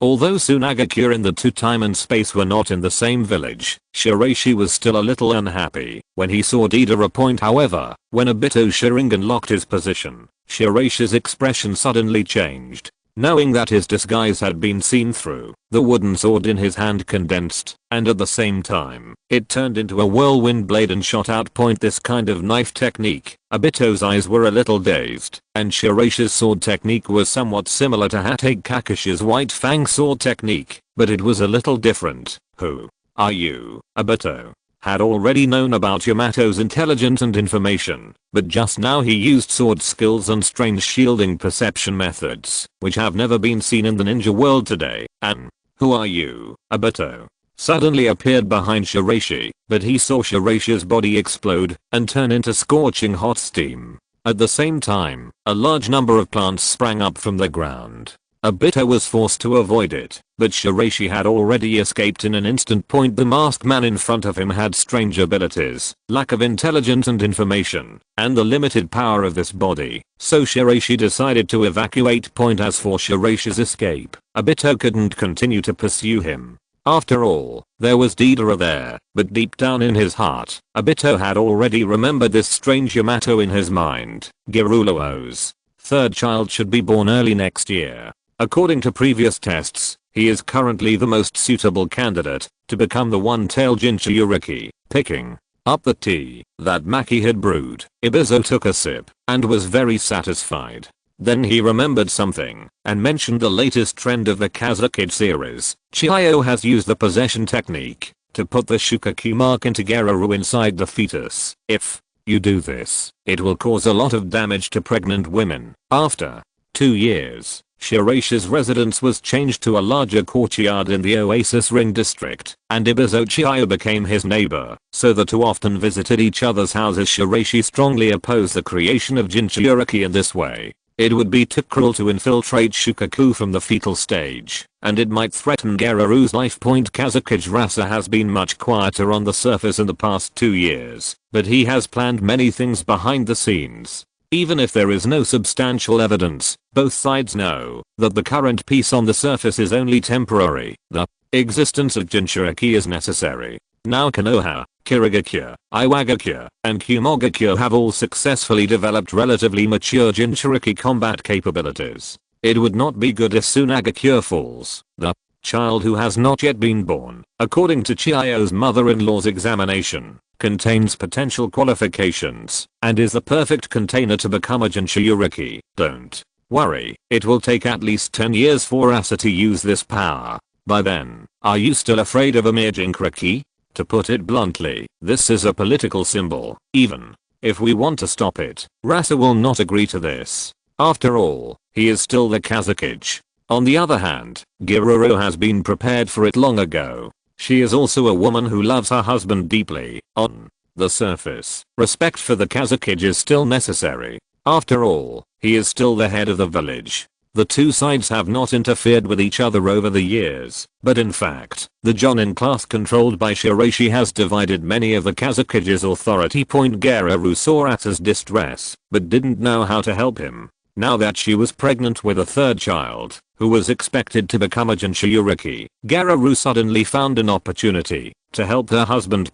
Although Sunagakure and the two time and space were not in the same village, Shiraishi was still a little unhappy when he saw Deidara. However, when Obito Sharingan locked his position, Shiraishi's expression suddenly changed. Knowing that his disguise had been seen through, the wooden sword in his hand condensed, and at the same time, it turned into a whirlwind blade and shot out. This kind of knife technique, Obito's eyes were a little dazed, and Shiraishi's sword technique was somewhat similar to Hatake Kakishi's white fang sword technique, but it was a little different. Who are you? Obito had already known about Yamato's intelligence and information, but just now he used sword skills and strange shielding perception methods, which have never been seen in the ninja world today. And who are you? Obito suddenly appeared behind Shiraishi, but he saw Shiraishi's body explode and turn into scorching hot steam. At the same time, a large number of plants sprang up from the ground. Obito was forced to avoid it, but Shiraishi had already escaped in an instant. The masked man in front of him had strange abilities, lack of intelligence and information, and the limited power of this body, so Shiraishi decided to evacuate. As for Shiraishi's escape, Obito couldn't continue to pursue him. After all, there was Deidara there, but deep down in his heart, Obito had already remembered this strange Yamato in his mind. Girulo's third child should be born early next year. According to previous tests, he is currently the most suitable candidate to become the one-tailed Jinchuriki. Picking up the tea that Maki had brewed, Ibizo took a sip and was very satisfied. Then he remembered something and mentioned the latest trend of the Kazekage series. Chiyo has used the possession technique to put the Shukaku mark into Gerudo inside the fetus. If you do this, it will cause a lot of damage to pregnant women. After 2 years, Shiraishi's residence was changed to a larger courtyard in the Oasis Ring district, and Ibizo Chiyo became his neighbor, so the two often visited each other's houses. Shiraishi strongly opposed the creation of Jinchuriki in this way. It would be too cruel to infiltrate Shukaku from the fetal stage, and it might threaten Gerudo's life. Kazekage Rasa has been much quieter on the surface in the past 2 years, but he has planned many things behind the scenes. Even if there is no substantial evidence, both sides know that the current peace on the surface is only temporary. The existence of Jinchuriki is necessary. Now Konoha, Shirogakure, Iwagakure, and Kumogakure have all successfully developed relatively mature Jinchuriki combat capabilities. It would not be good if Sunagakure falls, the child who has not yet been born, according to Chiyo's mother-in-law's examination, contains potential qualifications, and is the perfect container to become a Jinchuriki. Don't worry, it will take at least 10 years for Asa to use this power. By then, are you still afraid of a mere Jinchuriki? To put it bluntly, this is a political symbol. Even if we want to stop it, Rasa will not agree to this. After all, he is still the Kazekage. On the other hand, Giroro has been prepared for it long ago. She is also a woman who loves her husband deeply. On the surface, respect for the Kazekage is still necessary. After all, he is still the head of the village. The two sides have not interfered with each other over the years, but in fact, the jounin class controlled by Shiraishi has divided many of the Kazekage's authority. Giroro saw Asa's distress, but didn't know how to help him. Now that she was pregnant with a third child, who was expected to become a Jinchuriki, Giroro suddenly found an opportunity to help her husband.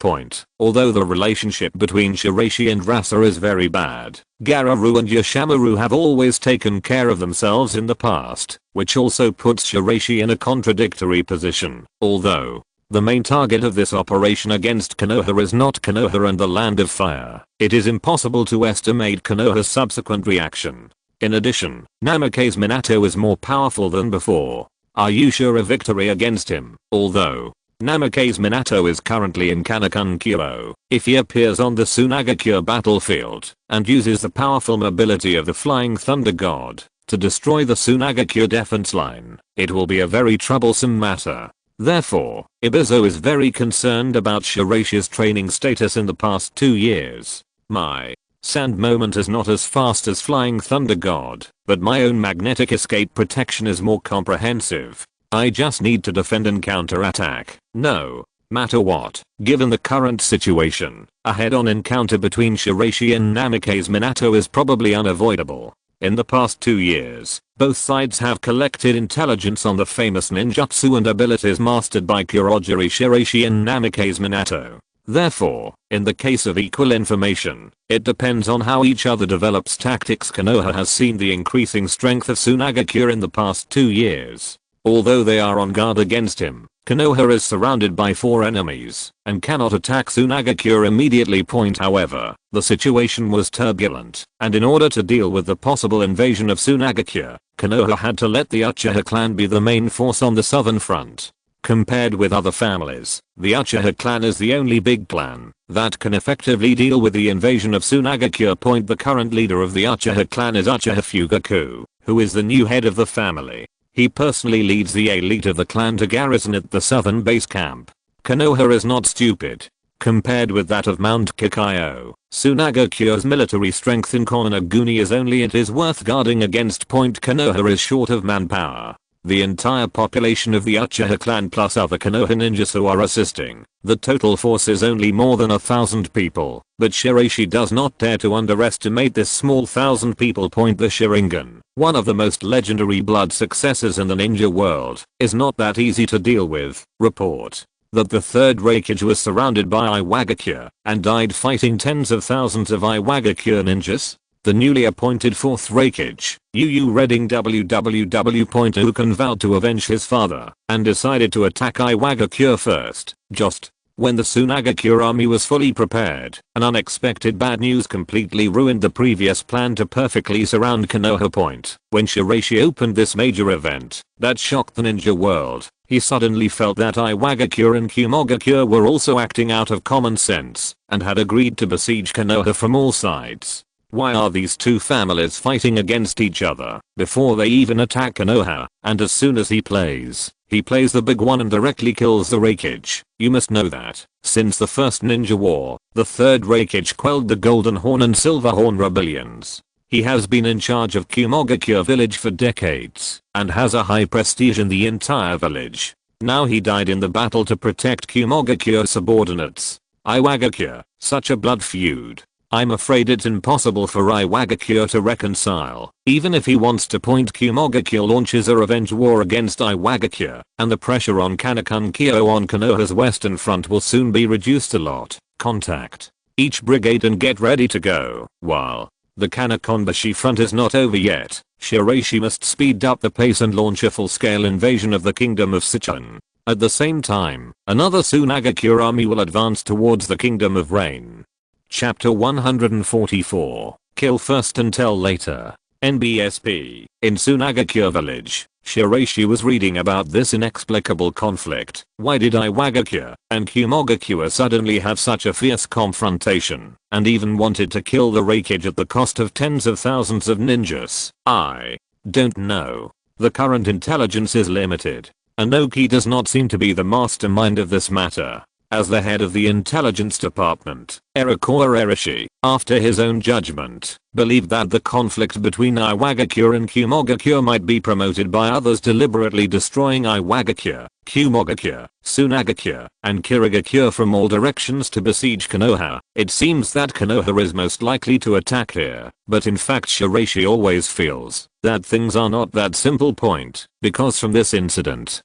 Although the relationship between Shiraishi and Rasa is very bad, Giroro and Yoshimaru have always taken care of themselves in the past, which also puts Shiraishi in a contradictory position. Although the main target of this operation against Konoha is not Konoha and the Land of Fire, it is impossible to estimate Konoha's subsequent reaction. In addition, Namake's Minato is more powerful than before. Are you sure of victory against him? Although Namake's Minato is currently in Kanakunkyo, if he appears on the Sunagakure battlefield and uses the powerful mobility of the Flying Thunder God to destroy the Sunagakure defense line, it will be a very troublesome matter. Therefore, Ibizo is very concerned about Shiraishi's training status in the past 2 years. My sand moment is not as fast as Flying Thunder God, but my own magnetic escape protection is more comprehensive. I just need to defend and counterattack. No matter what, given the current situation, a head-on encounter between Shiraishi and Namake's Minato is probably unavoidable. In the past 2 years, both sides have collected intelligence on the famous ninjutsu and abilities mastered by Kurogiri Shiraishi and Namake's Minato. Therefore, in the case of equal information, it depends on how each other develops tactics. Konoha has seen the increasing strength of Sunagakure in the past 2 years. Although they are on guard against him, Konoha is surrounded by 4 enemies and cannot attack Sunagakure immediately. However, the situation was turbulent, and in order to deal with the possible invasion of Sunagakure, Konoha had to let the Uchiha clan be the main force on the southern front. Compared with other families, the Uchiha clan is the only big clan that can effectively deal with the invasion of Sunagakure. The current leader of the Uchiha clan is Uchiha Fugaku, who is the new head of the family. He personally leads the elite of the clan to garrison at the southern base camp. Konoha is not stupid. Compared with that of Mount Kakayo, Sunagakure's military strength in Kononoguni is only it is worth guarding against. Konoha is short of manpower. The entire population of the Uchiha clan plus other Konoha ninjutsu are assisting. The total force is only more than 1,000 people, but Shiraishi does not dare to underestimate this small 1,000 people. The Sharingan, one of the most legendary blood successors in the ninja world, is not that easy to deal with. Report that the third Kazekage was surrounded by Iwagakure and died fighting tens of thousands of Iwagakure ninjas. The newly appointed fourth Kazekage, Yu Redding Ukan vowed to avenge his father and decided to attack Iwagakure first. Just when the Sunagakure army was fully prepared, an unexpected bad news completely ruined the previous plan to perfectly surround Konoha. When Shiraishi opened this major event that shocked the ninja world, he suddenly felt that Iwagakure and Kumogakure were also acting out of common sense and had agreed to besiege Konoha from all sides. Why are these two families fighting against each other before they even attack Konoha? And as soon as he plays the big one and directly kills the Kazekage. You must know that, since the first ninja war, the third Kazekage quelled the Golden Horn and Silver Horn rebellions. He has been in charge of Kumogakure village for decades and has a high prestige in the entire village. Now he died in the battle to protect Kumogakure subordinates. Iwagakure, such a blood feud. I'm afraid it's impossible for Iwagakure to reconcile, even if he wants to. Kumogakure launches a revenge war against Iwagakure, and the pressure on Kanakunkyo on Konoha's western front will soon be reduced a lot. Contact each brigade and get ready to go. While the Kanakonbashi front is not over yet, Shiraishi must speed up the pace and launch a full-scale invasion of the kingdom of Sichuan. At the same time, another Sunagakure army will advance towards the kingdom of Rain. Chapter 144. Kill first and tell later. NBSP. In Sunagakure village, Shiraishi was reading about this inexplicable conflict. Why did Iwagakure and Kumogakure suddenly have such a fierce confrontation, and even wanted to kill the Raikage at the cost of tens of thousands of ninjas? I don't know. The current intelligence is limited. Anoki does not seem to be the mastermind of this matter. As the head of the intelligence department, Shiraishi, after his own judgment, believed that the conflict between Iwagakure and Kumogakure might be promoted by others deliberately destroying Iwagakure, Kumogakure, Sunagakure, and Shirogakure from all directions to besiege Konoha. It seems that Konoha is most likely to attack here, but in fact Shiraishi always feels that things are not that simple. Because from this incident,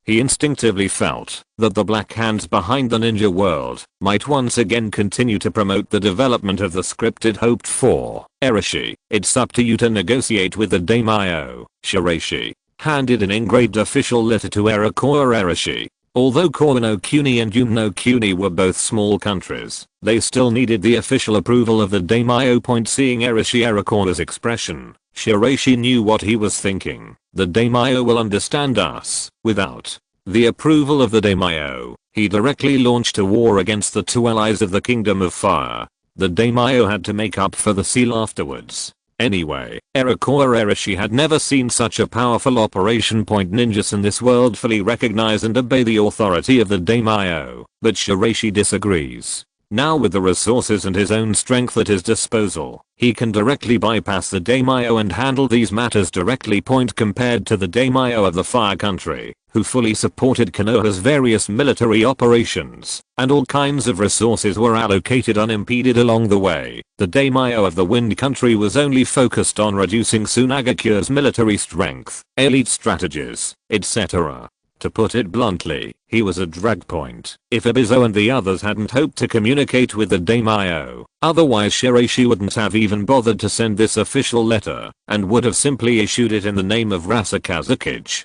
he instinctively felt that the black hands behind the ninja world might once again continue to promote the development of the scripted hoped for. Shiraishi, it's up to you to negotiate with the daimyo. Shiraishi handed an engraved official letter to Shiraishi. Although Kono Kuni and Yuno Kuni were both small countries, they still needed the official approval of the daimyo. Seeing Shirai's expression, Shiraishi knew what he was thinking. The daimyo will understand us. Without the approval of the daimyo, he directly launched a war against the two allies of the Kingdom of Fire. The daimyo had to make up for the seal afterwards. Anyway, Shiraishi had never seen such a powerful operation. Ninjas in this world fully recognize and obey the authority of the daimyo, but Shiraishi disagrees. Now with the resources and his own strength at his disposal, he can directly bypass the daimyo and handle these matters directly. Compared to the daimyo of the Fire Country, who fully supported Konoha's various military operations, and all kinds of resources were allocated unimpeded along the way, the daimyo of the Wind Country was only focused on reducing Sunagakure's military strength, elite strategies, etc. To put it bluntly, he was a drag point. If Ibizo and the others hadn't hoped to communicate with the daimyo, otherwise Shiraishi wouldn't have even bothered to send this official letter, and would have simply issued it in the name of Third Kazekage.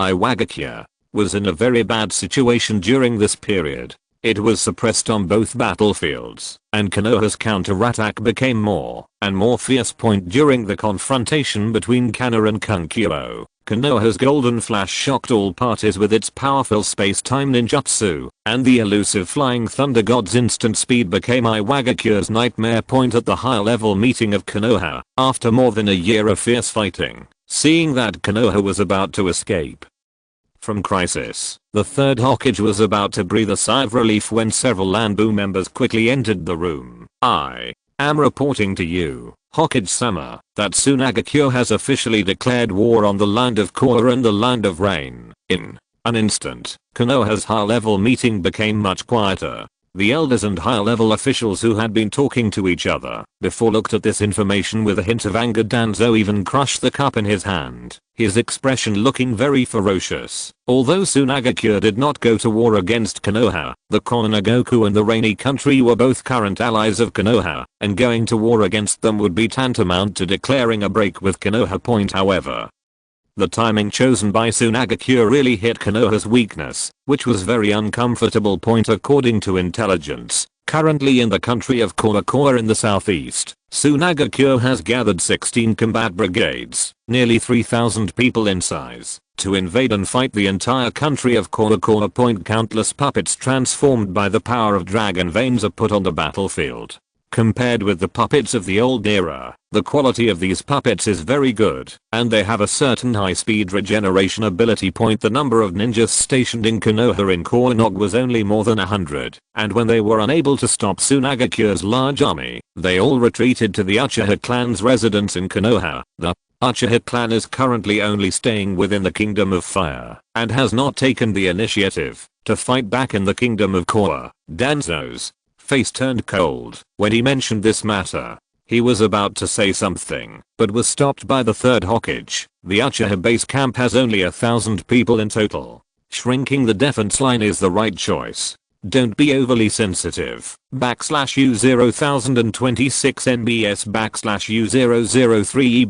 Iwagakure was in a very bad situation during this period. It was suppressed on both battlefields, and Konoha's counterattack became more and more fierce. During the confrontation between Kana and Kunkyo, Konoha's golden flash shocked all parties with its powerful space-time ninjutsu, and the elusive flying thunder god's instant speed became Iwagakure's nightmare. At the high-level meeting of Konoha, after more than a year of fierce fighting, seeing that Konoha was about to escape from crisis, the Third Hokage was about to breathe a sigh of relief when several Lanbu members quickly entered the room. I am reporting to you, Hokage-sama, that Sunagakure has officially declared war on the land of Korra and the land of Rain. In an instant, Konoha's high-level meeting became much quieter. The elders and high-level officials who had been talking to each other before looked at this information with a hint of anger. Danzo even crushed the cup in his hand, his expression looking very ferocious. Although Sunagakure did not go to war against Konoha, the Konogoku and the Rainy Country were both current allies of Konoha, and going to war against them would be tantamount to declaring a break with Konoha. However, the timing chosen by Sunagakure really hit Konoha's weakness, which was very uncomfortable. According to intelligence, currently in the country of Korra in the southeast, Sunagakure has gathered 16 combat brigades, nearly 3,000 people in size, to invade and fight the entire country of Korra. Countless puppets transformed by the power of dragon veins are put on the battlefield. Compared with the puppets of the old era, the quality of these puppets is very good, and they have a certain high-speed regeneration ability. The number of ninjas stationed in Konoha in Konoha was only more than 100, and when they were unable to stop Sunagakure's large army, they all retreated to the Uchiha clan's residence in Konoha. The Uchiha clan is currently only staying within the Kingdom of Fire, and has not taken the initiative to fight back in the Kingdom of Korra. Danzo's face turned cold when he mentioned this matter. He was about to say something, but was stopped by the third Hokage. The Uchiha base camp has only 1,000 people in total. Shrinking the defense line is the right choice. Don't be overly sensitive. /U0026 NBS /U003E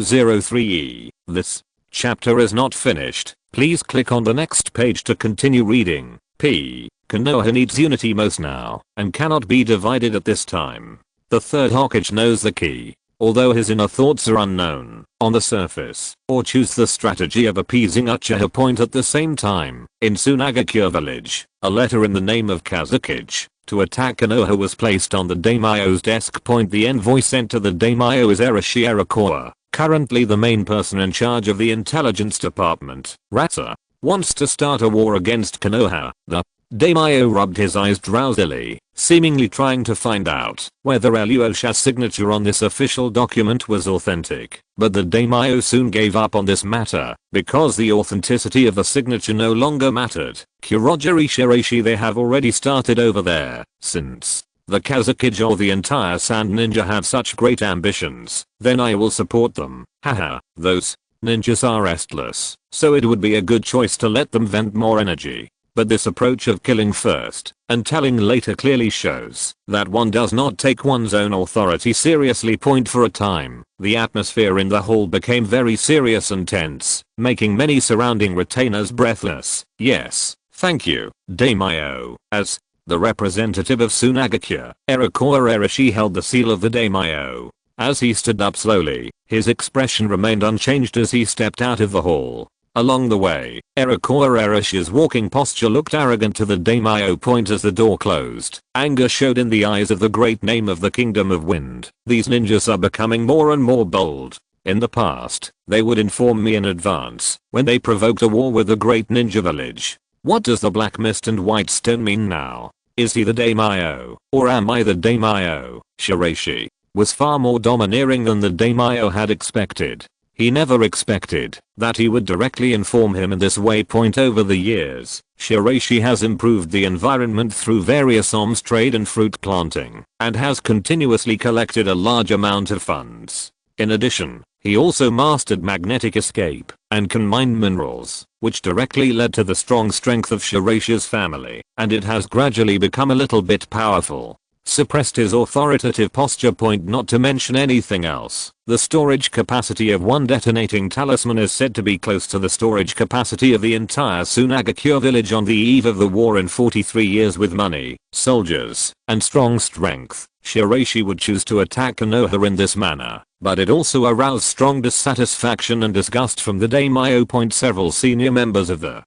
/U003E. This chapter is not finished. Please click on the next page to continue reading. P. Konoha needs unity most now and cannot be divided at this time. The third Hokage knows the key, although his inner thoughts are unknown on the surface, or choose the strategy of appeasing Uchiha point at the same time. In Sunagakure village, a letter in the name of Kazekage to attack Konoha was placed on the daimyo's desk. The envoy sent to the daimyo is Shiraishi, currently the main person in charge of the intelligence department. Ratsa wants to start a war against Konoha. The daimyo rubbed his eyes drowsily, seemingly trying to find out whether Alyosha's signature on this official document was authentic, but the daimyo soon gave up on this matter because the authenticity of the signature no longer mattered. Kurogiri Shiraishi, they have already started over there. Since the Kazekage or the entire Sand Ninja have such great ambitions, then I will support them. Haha, those ninjas are restless, so it would be a good choice to let them vent more energy. But this approach of killing first and telling later clearly shows that one does not take one's own authority seriously. For a time, the atmosphere in the hall became very serious and tense, making many surrounding retainers breathless. Yes, thank you, daimyo. As the representative of Sunagakure, Shiraishi held the seal of the daimyo. As he stood up slowly, his expression remained unchanged as he stepped out of the hall. Along the way, Shiroishi's walking posture looked arrogant to the daimyo as the door closed. Anger showed in the eyes of the great name of the Kingdom of Wind. These ninjas are becoming more and more bold. In the past, they would inform me in advance when they provoked a war with the great ninja village. What does the black mist and white stone mean now? Is he the daimyo, or am I the daimyo? Shiraishi was far more domineering than the daimyo had expected. He never expected that he would directly inform him in this way. Over the years, Shiraishi has improved the environment through various alms trade and fruit planting, and has continuously collected a large amount of funds. In addition, he also mastered magnetic escape and can mine minerals, which directly led to the strong strength of Shiraishi's family, and it has gradually become a little bit powerful. Suppressed his authoritative posture. Not to mention anything else. The storage capacity of one detonating talisman is said to be close to the storage capacity of the entire Sunagakure village on the eve of the war. In 43 years, with money, soldiers, and strong strength, Shiraishi would choose to attack Konoha in this manner, but it also aroused strong dissatisfaction and disgust from the daimyo. Several senior members of the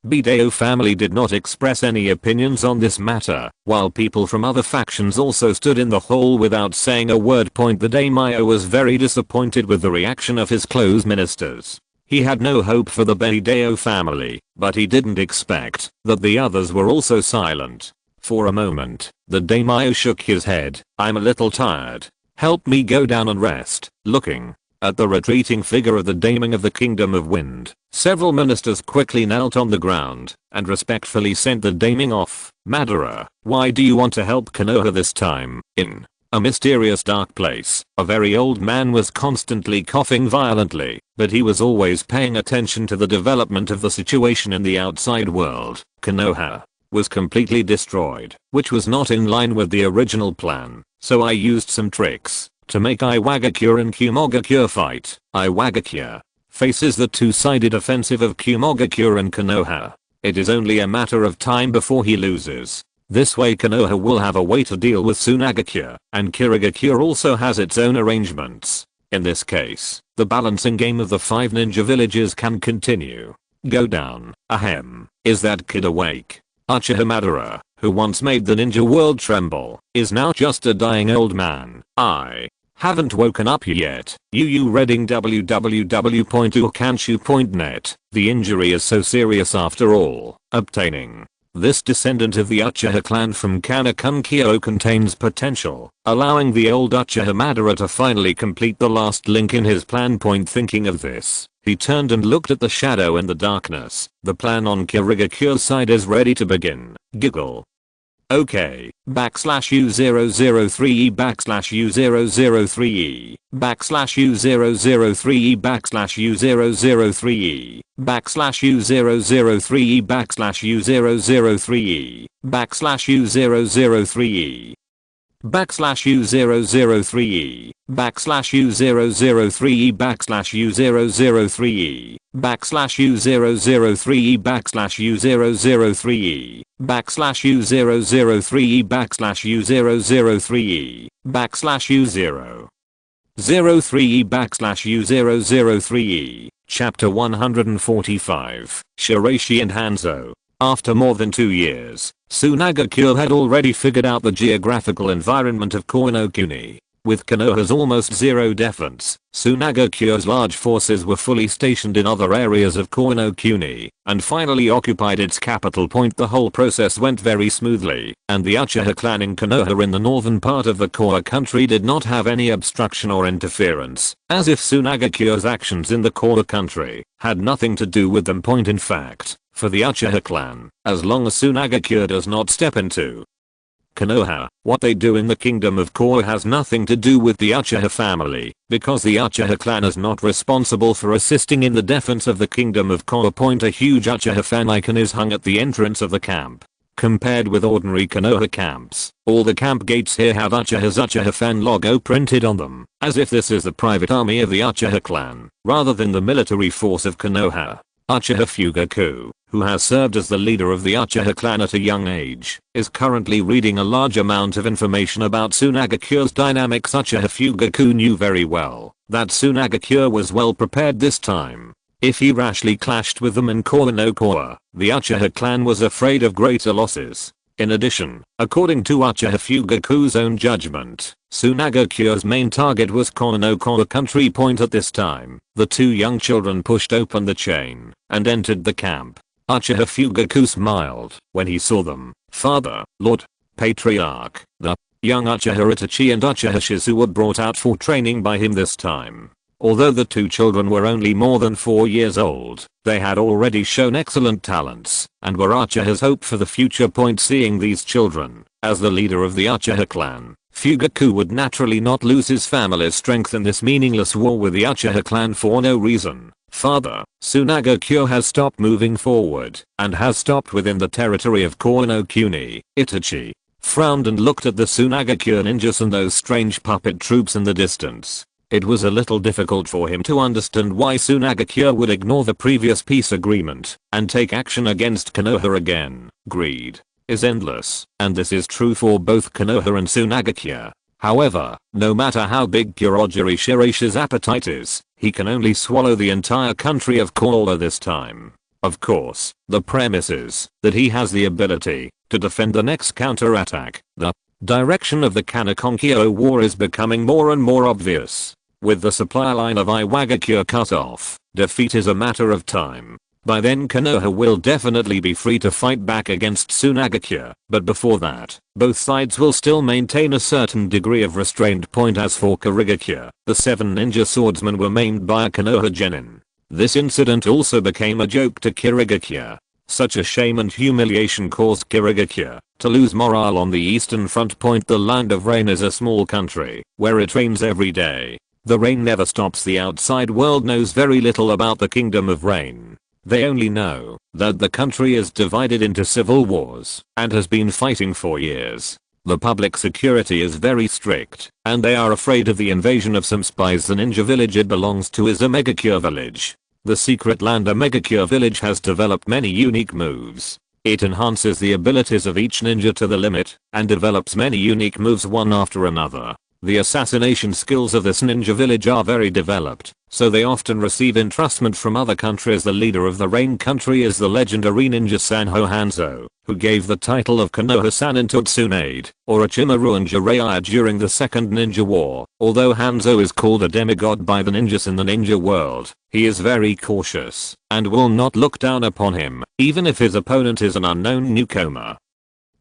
Bideo family did not express any opinions on this matter, while people from other factions also stood in the hall without saying a word. The daimyo was very disappointed with the reaction of his close ministers. He had no hope for the Bideo family, but he didn't expect that the others were also silent. For a moment, the daimyo shook his head. I'm a little tired. Help me go down and rest. Looking at the retreating figure of the daemon of the Kingdom of Wind, several ministers quickly knelt on the ground and respectfully sent the daemon off. Madara, why do you want to help Konoha this time? In a mysterious dark place, a very old man was constantly coughing violently, but he was always paying attention to the development of the situation in the outside world. Konoha was completely destroyed, which was not in line with the original plan, so I used some tricks to make Iwagakure and Kumogakure fight. Iwagakure faces the two-sided offensive of Kumogakure and Konoha. It is only a matter of time before he loses. This way Konoha will have a way to deal with Sunagakure, and Shirogakure also has its own arrangements. In this case, the balancing game of the 5 ninja villages can continue. Go down. Ahem. Is that kid awake? Uchiha Madara, who once made the ninja world tremble, is now just a dying old man. I haven't woken up yet. Reading www.ukanshu.net. The injury is so serious after all. Obtaining this descendant of the Uchiha clan from Kanakunkyo contains potential, allowing the old Uchiha Madara to finally complete the last link in his plan. Thinking of this, he turned and looked at the shadow in the darkness. The plan on Shiragakure's side is ready to begin. Giggle. Okay, \U003E \U003E \U003E \U003E \U003E \U003E \U003E \U003E \U003E \U003E \U003E \U003E \U003E \U003E \U003E Chapter 145, Shiraishi and Hanzo. After more than 2 years, Sunagakure had already figured out the geographical environment of Koinokuni. With Konoha's almost zero defense, Sunagakure's large forces were fully stationed in other areas of Koinokuni, and finally occupied its capital point. The whole process went very smoothly, and the Uchiha clan in Konoha in the northern part of the Koa country did not have any obstruction or interference, as if Sunagakure's actions in the Koa country had nothing to do with them. In fact, for the Uchiha clan, as long as Sunagakure does not step into Konoha, what they do in the kingdom of Koa has nothing to do with the Uchiha family, because the Uchiha clan is not responsible for assisting in the defense of the kingdom of Koa. A huge Uchiha fan icon is hung at the entrance of the camp. Compared with ordinary Konoha camps, all the camp gates here have Uchiha's Uchiha fan logo printed on them, as if this is the private army of the Uchiha clan, rather than the military force of Konoha. Uchiha Fugaku, who has served as the leader of the Uchiha clan at a young age, is currently reading a large amount of information about Sunagakure's dynamics. Uchiha Fugaku knew very well that Sunagakure was well prepared this time. If he rashly clashed with them in Koa no Koa, the Uchiha clan was afraid of greater losses. In addition, according to Uchiha Fugaku's own judgment, Sunagakure's main target was Koa no Koa country. At this time, the two young children pushed open the chain and entered the camp. Uchiha Fugaku smiled when he saw them. Father, Lord, Patriarch, the young Uchiha Itachi and Uchiha Shizu were brought out for training by him this time. Although the two children were only more than 4 years old, they had already shown excellent talents and were Uchiha's hope for the future. Seeing these children as the leader of the Uchiha clan, Fugaku would naturally not lose his family's strength in this meaningless war with the Uchiha clan for no reason. Father, Sunagakure has stopped moving forward and has stopped within the territory of Koinokuni. Itachi frowned and looked at the Sunagakure ninjas and those strange puppet troops in the distance. It was a little difficult for him to understand why Sunagakure would ignore the previous peace agreement and take action against Konoha again. Greed is endless, and this is true for both Konoha and Sunagakure. However, no matter how big Kurogiri Shiraishi's appetite is, he can only swallow the entire country of Koa this time. Of course, the premise is that he has the ability to defend the next counterattack. The direction of the Kanakonkyo war is becoming more and more obvious. With the supply line of Iwagakure cut off, defeat is a matter of time. By then Konoha will definitely be free to fight back against Sunagakure, but before that, both sides will still maintain a certain degree of restraint. As for Shirogakiji, the 7 ninja swordsmen were maimed by a Konoha genin. This incident also became a joke to Shirogakiji. Such a shame and humiliation caused Shirogakiji to lose morale on the eastern front. The Land of Rain is a small country where it rains every day. The rain never stops. The outside world knows very little about the Kingdom of Rain. They only know that the country is divided into civil wars and has been fighting for years. The public security is very strict, and they are afraid of the invasion of some spies. The ninja village it belongs to is a Megakure village. The secret land Megakure village has developed many unique moves. It enhances the abilities of each ninja to the limit and develops many unique moves one after another. The assassination skills of this ninja village are very developed, so they often receive entrustment from other countries. The leader of the Rain country is the legendary ninja Sanho Hanzo, who gave the title of Konoha-san to Tsunade, or Ichimaru and Jiraiya during the Second Ninja War. Although Hanzo is called a demigod by the ninjas in the ninja world, he is very cautious and will not look down upon him, even if his opponent is an unknown newcomer.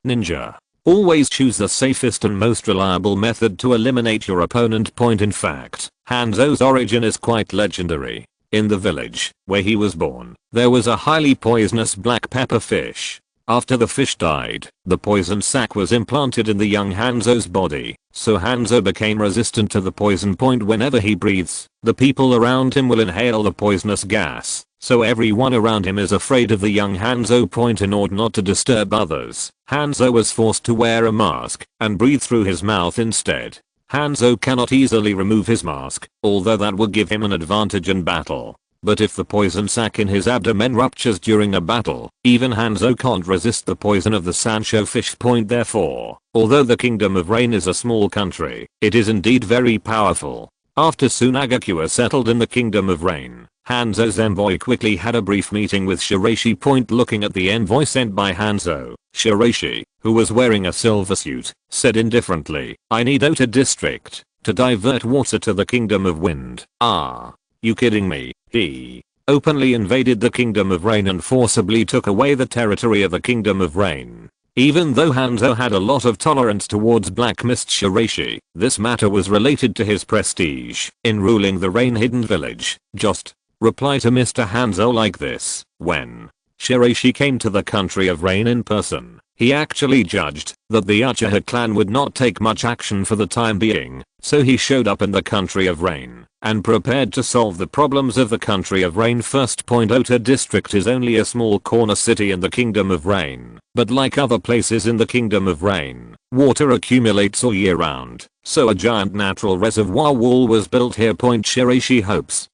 Ninja. Always choose the safest and most reliable method to eliminate your opponent. In fact, Hanzo's origin is quite legendary. In the village where he was born, there was a highly poisonous black pepper fish. After the fish died, the poison sac was implanted in the young Hanzo's body, so Hanzo became resistant to the poison point. Whenever he breathes, the people around him will inhale the poisonous gas, so everyone around him is afraid of the young Hanzo point. In order not to disturb others, Hanzo was forced to wear a mask and breathe through his mouth instead. Hanzo cannot easily remove his mask, although that would give him an advantage in battle. But if the poison sac in his abdomen ruptures during a battle, even Hanzo can't resist the poison of the Sancho fish point. Therefore, although the Kingdom of Rain is a small country, it is indeed very powerful. After Sunagakure settled in the Kingdom of Rain, Hanzo's envoy quickly had a brief meeting with Shiraishi. Looking at the envoy sent by Hanzo, Shiraishi, who was wearing a silver suit, said indifferently, "I need Ota district to divert water to the Kingdom of Wind." Ah. You kidding me? He openly invaded the Kingdom of Rain and forcibly took away the territory of the Kingdom of Rain. Even though Hanzo had a lot of tolerance towards Black Mist Shiraishi, this matter was related to his prestige in ruling the Rain Hidden Village. Just reply to Mr. Hanzo like this. When Shiraishi came to the country of Rain in person, he actually judged that the Uchiha clan would not take much action for the time being, so he showed up in the country of Rain and prepared to solve the problems of the country of Rain. First point, Ota district is only a small corner city in the Kingdom of Rain, but like other places in the Kingdom of Rain, water accumulates all year round, so a giant natural reservoir wall was built here. Shiraishi hopes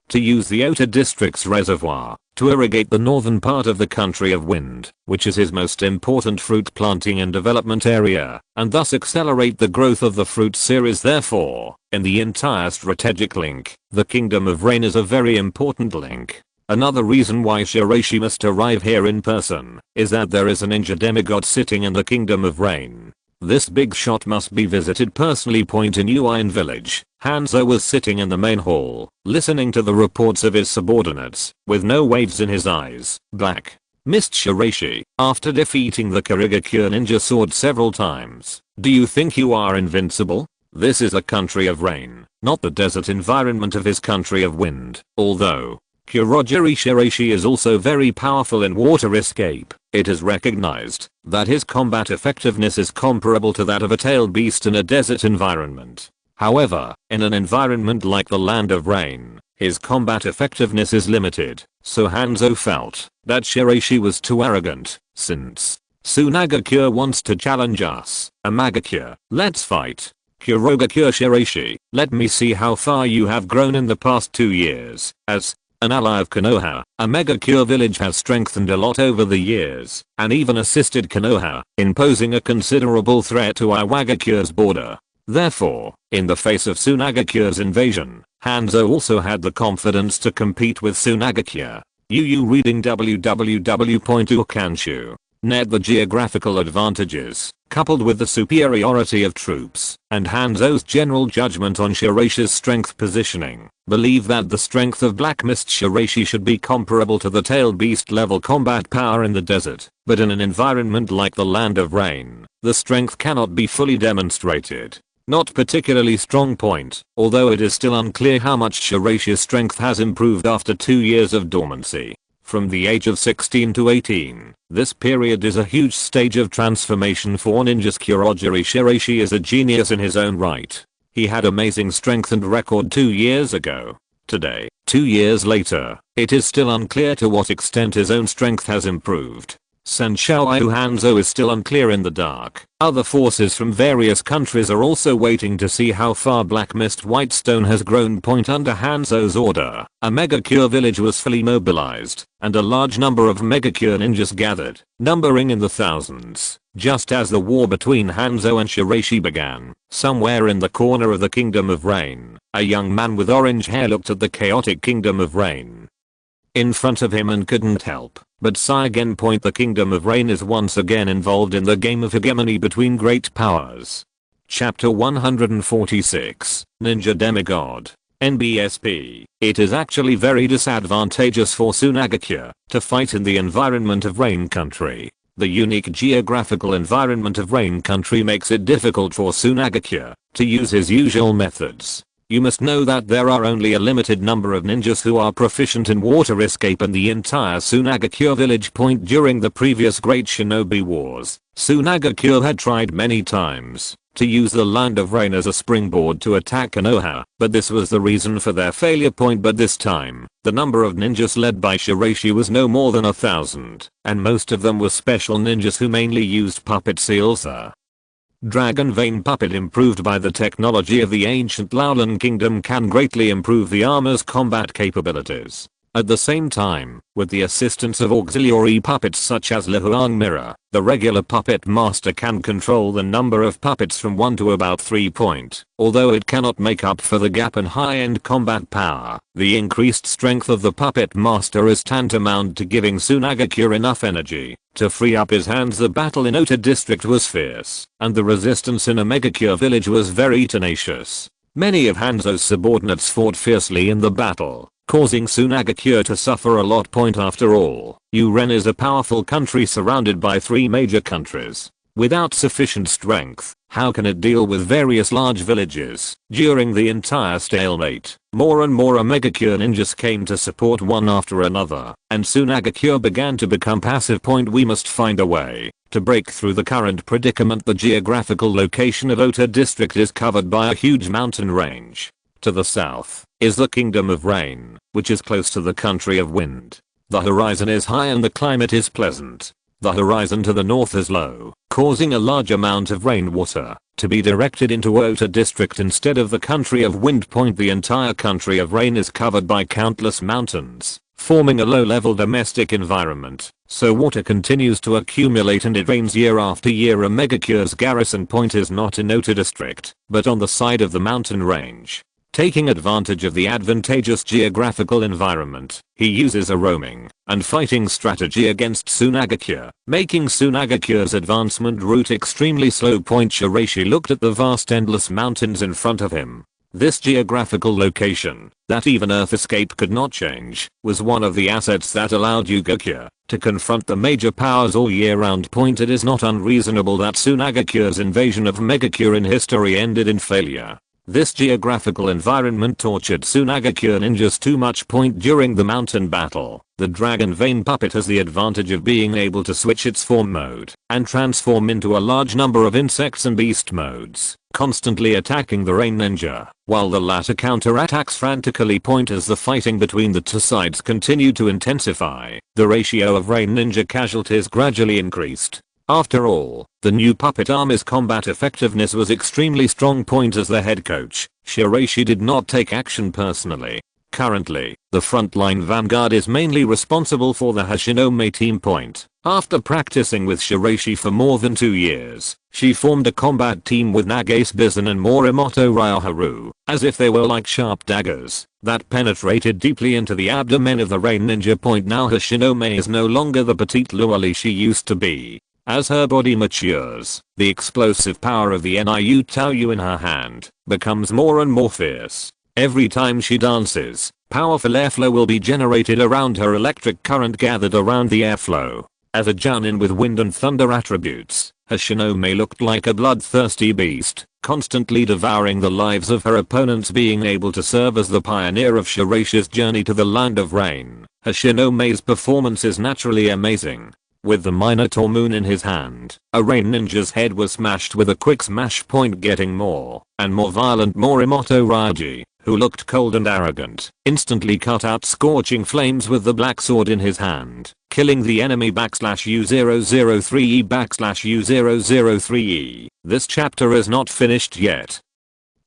to use the Ota district's reservoir to irrigate the northern part of the country of Wind, which is his most important fruit planting and development area, and thus accelerate the growth of the fruit series. Therefore, in the entire strategic link, the Kingdom of Rain is a very important link. Another reason why Shiraishi must arrive here in person is that there is a ninja demigod sitting in the Kingdom of Rain. This big shot must be visited personally. In Uin village, Hanzo was sitting in the main hall, listening to the reports of his subordinates, with no waves in his eyes. Black Mist Shiraishi, after defeating the Shirogakure ninja sword several times, do you think you are invincible? This is a country of rain, not the desert environment of his country of wind. Although Kurogiri Shiraishi is also very powerful in water escape, it is recognized that his combat effectiveness is comparable to that of a tailed beast in a desert environment. However, in an environment like the Land of Rain, his combat effectiveness is limited, so Hanzo felt that Shiraishi was too arrogant. Since Sunagakure wants to challenge us, Amagakure, let's fight. Shirogakure Shiraishi, let me see how far you have grown in the past 2 years. As an ally of Konoha, Amagakure village has strengthened a lot over the years, and even assisted Konoha in posing a considerable threat to Iwagakure's border. Therefore, in the face of Sunagakure's invasion, Hanzo also had the confidence to compete with Sunagakure. Reading www.ukanshu.net. The geographical advantages, coupled with the superiority of troops, and Hanzo's general judgment on Shiraishi's strength positioning, believe that the strength of Black Mist Shiraishi should be comparable to the tailed beast level combat power in the desert, but in an environment like the Land of Rain, the strength cannot be fully demonstrated. Not particularly strong point, although it is still unclear how much Shiraishi's strength has improved after 2 years of dormancy. From the age of 16 to 18, this period is a huge stage of transformation for ninjas. Kurogiri Shiraishi is a genius in his own right. He had amazing strength and record 2 years ago. Today, 2 years later, it is still unclear to what extent his own strength has improved. Sanshou Hanzo is still unclear in the dark. Other forces from various countries are also waiting to see how far Black Mist Whitestone has grown. Under Hanzo's order, a Megakure village was fully mobilized, and a large number of Megakure ninjas gathered, numbering in the thousands. Just as the war between Hanzo and Shiraishi began, somewhere in the corner of the Kingdom of Rain, a young man with orange hair looked at the chaotic Kingdom of Rain in front of him and couldn't help but sigh again. The Kingdom of Rain is once again involved in the game of hegemony between great powers. Chapter 146, Ninja Demigod, NBSP. It is actually very disadvantageous for Sunagakure to fight in the environment of Rain Country. The unique geographical environment of Rain Country makes it difficult for Sunagakure to use his usual methods. You must know that there are only a limited number of ninjas who are proficient in water escape in the entire Sunagakure village. During the previous Great Shinobi Wars, Sunagakure had tried many times to use the Land of Rain as a springboard to attack Konoha, but this was the reason for their failure. But this time, the number of ninjas led by Shiraishi was no more than 1,000, and most of them were special ninjas who mainly used puppet seals. Dragon Vein Puppet, improved by the technology of the ancient Laolan Kingdom, can greatly improve the armor's combat capabilities. At the same time, with the assistance of auxiliary puppets such as Lihuang Mirror, the regular puppet master can control the number of puppets from 1 to about 3. Although it cannot make up for the gap in high-end combat power, the increased strength of the puppet master is tantamount to giving Sunagakure enough energy to free up his hands. The battle in Ota district was fierce, and the resistance in Omegakure village was very tenacious. Many of Hanzo's subordinates fought fiercely in the battle, causing Sunagakure to suffer a lot. After all, Uren is a powerful country surrounded by 3 major countries. Without sufficient strength, how can it deal with various large villages? During the entire stalemate, more and more Omegakure ninjas came to support one after another, and Sunagakure began to become passive. We must find a way to break through the current predicament. The geographical location of Ota district is covered by a huge mountain range. To the south is the Kingdom of Rain, which is close to the country of Wind. The horizon is high and the climate is pleasant. The horizon to the north is low, causing a large amount of rainwater to be directed into Ota district instead of the country of Wind. The entire country of Rain is covered by countless mountains, forming a low-level domestic environment, so water continues to accumulate and it rains year after year. Omegakure's garrison point is not in Ota district, but on the side of the mountain range. Taking advantage of the advantageous geographical environment, he uses a roaming and fighting strategy against Sunagakure, making Sunagakure's advancement route extremely slow. Shiraishi looked at the vast endless mountains in front of him. This geographical location, that even Earth Escape could not change, was one of the assets that allowed Ugakure to confront the major powers all year round. It is not unreasonable that Sunagakure's invasion of Megakure in history ended in failure. This geographical environment tortured Sunagakure ninjas too much. During the mountain battle, the Dragon Vein Puppet has the advantage of being able to switch its form mode and transform into a large number of insects and beast modes, constantly attacking the Rain Ninja, while the latter counterattacks frantically. As the fighting between the two sides continued to intensify, the ratio of Rain Ninja casualties gradually increased. After all, the new puppet army's combat effectiveness was extremely strong. As the head coach, Shiraishi did not take action personally. Currently, the frontline vanguard is mainly responsible for the Hashinome team. After practicing with Shiraishi for more than 2 years, she formed a combat team with Nagase Bizun and Morimoto Ryoharu, as if they were like sharp daggers that penetrated deeply into the abdomen of the Rain Ninja. Now Hashinome is no longer the petite Luoli she used to be. As her body matures, the explosive power of the Niu Taoyu in her hand becomes more and more fierce. Every time she dances, powerful airflow will be generated around her, electric current gathered around the airflow. As a jounin with wind and thunder attributes, Hashinome looked like a bloodthirsty beast, constantly devouring the lives of her opponents. Being able to serve as the pioneer of Shiraishi's journey to the Land of Rain, Hashinome's performance is naturally amazing. With the Minotaur Moon in his hand, a Rain Ninja's head was smashed with a quick smash. Getting more and more violent, Morimoto Ryoji, who looked cold and arrogant, instantly cut out scorching flames with the black sword in his hand, killing the enemy. U003E U003E. This chapter is not finished yet.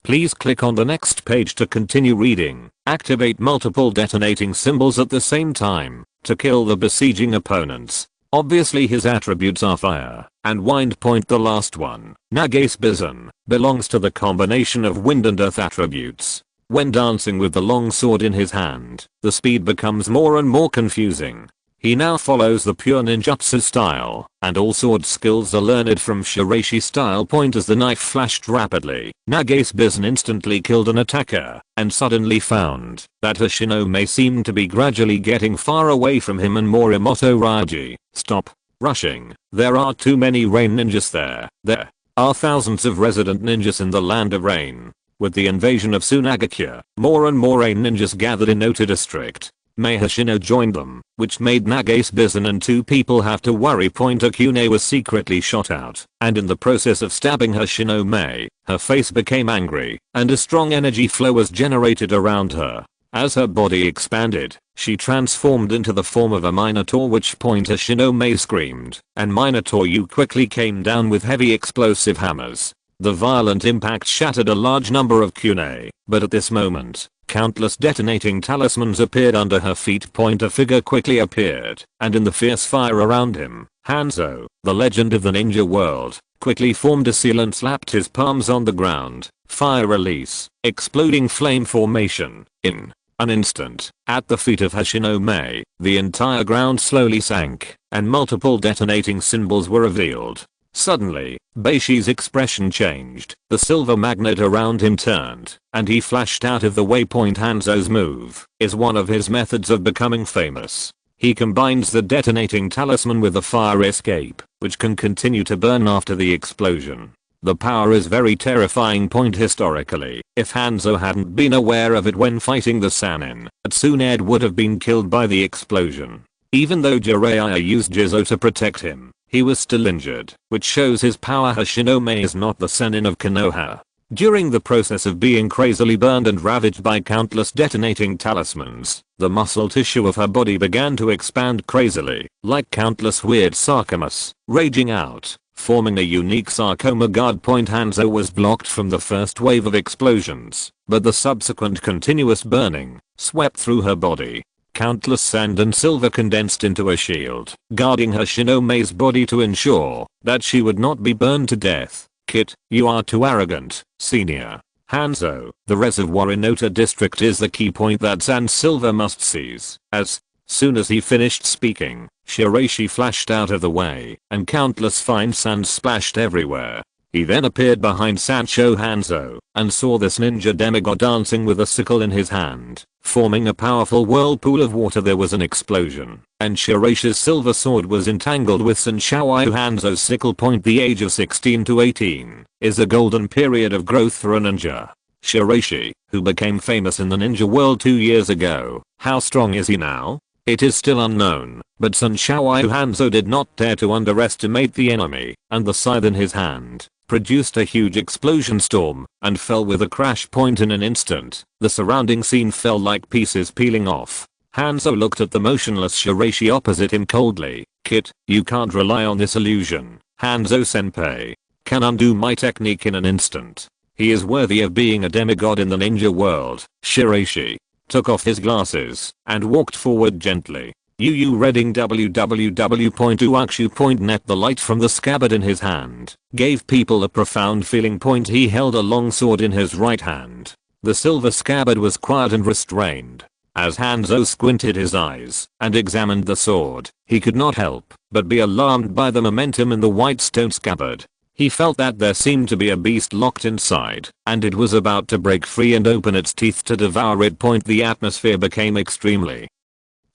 Please click on the next page to continue reading. Activate multiple detonating symbols at the same time to kill the besieging opponents. Obviously his attributes are fire and wind. The last one, Nagase Bizun, belongs to the combination of wind and earth attributes. When dancing with the long sword in his hand, the speed becomes more and more confusing. He now follows the pure ninjutsu style, and all sword skills are learned from Shiraishi style. As the knife flashed rapidly, Nagase Bizun instantly killed an attacker, and suddenly found that Hashinome seemed to be gradually getting far away from him. And Morimoto Ryoji, stop rushing. There are too many Rain Ninjas there. There are thousands of resident ninjas in the Land of Rain. With the invasion of Sunagakure, more and more AIN ninjas gathered in Ota district. Mei Hoshino joined them, which made Naga's Bizun and 2 people have to worry. Akune was secretly shot out, and in the process of stabbing Hoshino Mei, her face became angry, and a strong energy flow was generated around her. As her body expanded, she transformed into the form of a Minotaur, which point Hoshino Mei screamed, and Minotaur Yu quickly came down with heavy explosive hammers. The violent impact shattered a large number of kune, but at this moment, countless detonating talismans appeared under her feet. A figure quickly appeared, and in the fierce fire around him, Hanzo, the legend of the ninja world, quickly formed a seal and slapped his palms on the ground. Fire release, exploding flame formation. In an instant, at the feet of Hoshino Mei, the entire ground slowly sank, and multiple detonating symbols were revealed. Suddenly, Beishi's expression changed, the silver magnet around him turned, and he flashed out of the way. Hanzo's move is one of his methods of becoming famous. He combines the detonating talisman with the fire escape, which can continue to burn after the explosion. The power is very terrifying. Historically, if Hanzo hadn't been aware of it when fighting the Sannin, Tsunade would have been killed by the explosion. Even though Jiraiya used Jizo to protect him, he was still injured, which shows his power. Hoshino Mei is not the Sannin of Konoha. During the process of being crazily burned and ravaged by countless detonating talismans, the muscle tissue of her body began to expand crazily, like countless weird sarcomas, raging out, forming a unique sarcoma guard. Hanzo was blocked from the first wave of explosions, but the subsequent continuous burning swept through her body. Countless sand and silver condensed into a shield, guarding Hoshino Mei's body to ensure that she would not be burned to death. Kit, you are too arrogant, senior. Hanzo, the reservoir in Ota district is the key point that Sand Silver must seize. As soon as he finished speaking, Shiraishi flashed out of the way, and countless fine sand splashed everywhere. He then appeared behind Sancho Hanzo, and saw this ninja demigod dancing with a sickle in his hand, forming a powerful whirlpool of water. There was an explosion, and Shiraishi's silver sword was entangled with Sancho Hanzo's sickle. The age of 16 to 18 is a golden period of growth for a ninja. Shiraishi, who became famous in the ninja world 2 years ago, how strong is he now? It is still unknown, but Sancho Hanzo did not dare to underestimate the enemy, and the scythe in his hand produced a huge explosion storm and fell with a crash. In an instant, the surrounding scene fell like pieces peeling off. Hanzo looked at the motionless Shiraishi opposite him coldly. Kit, you can't rely on this illusion. Hanzo senpai can undo my technique in an instant. He is worthy of being a demigod in the ninja world. Shiraishi took off his glasses and walked forward gently. Reading www.uakshu.net. The light from the scabbard in his hand gave people a profound feeling. He held a long sword in his right hand. The silver scabbard was quiet and restrained. As Hanzo squinted his eyes and examined the sword, he could not help but be alarmed by the momentum in the white stone scabbard. He felt that there seemed to be a beast locked inside, and it was about to break free and open its teeth to devour it. The atmosphere became extremely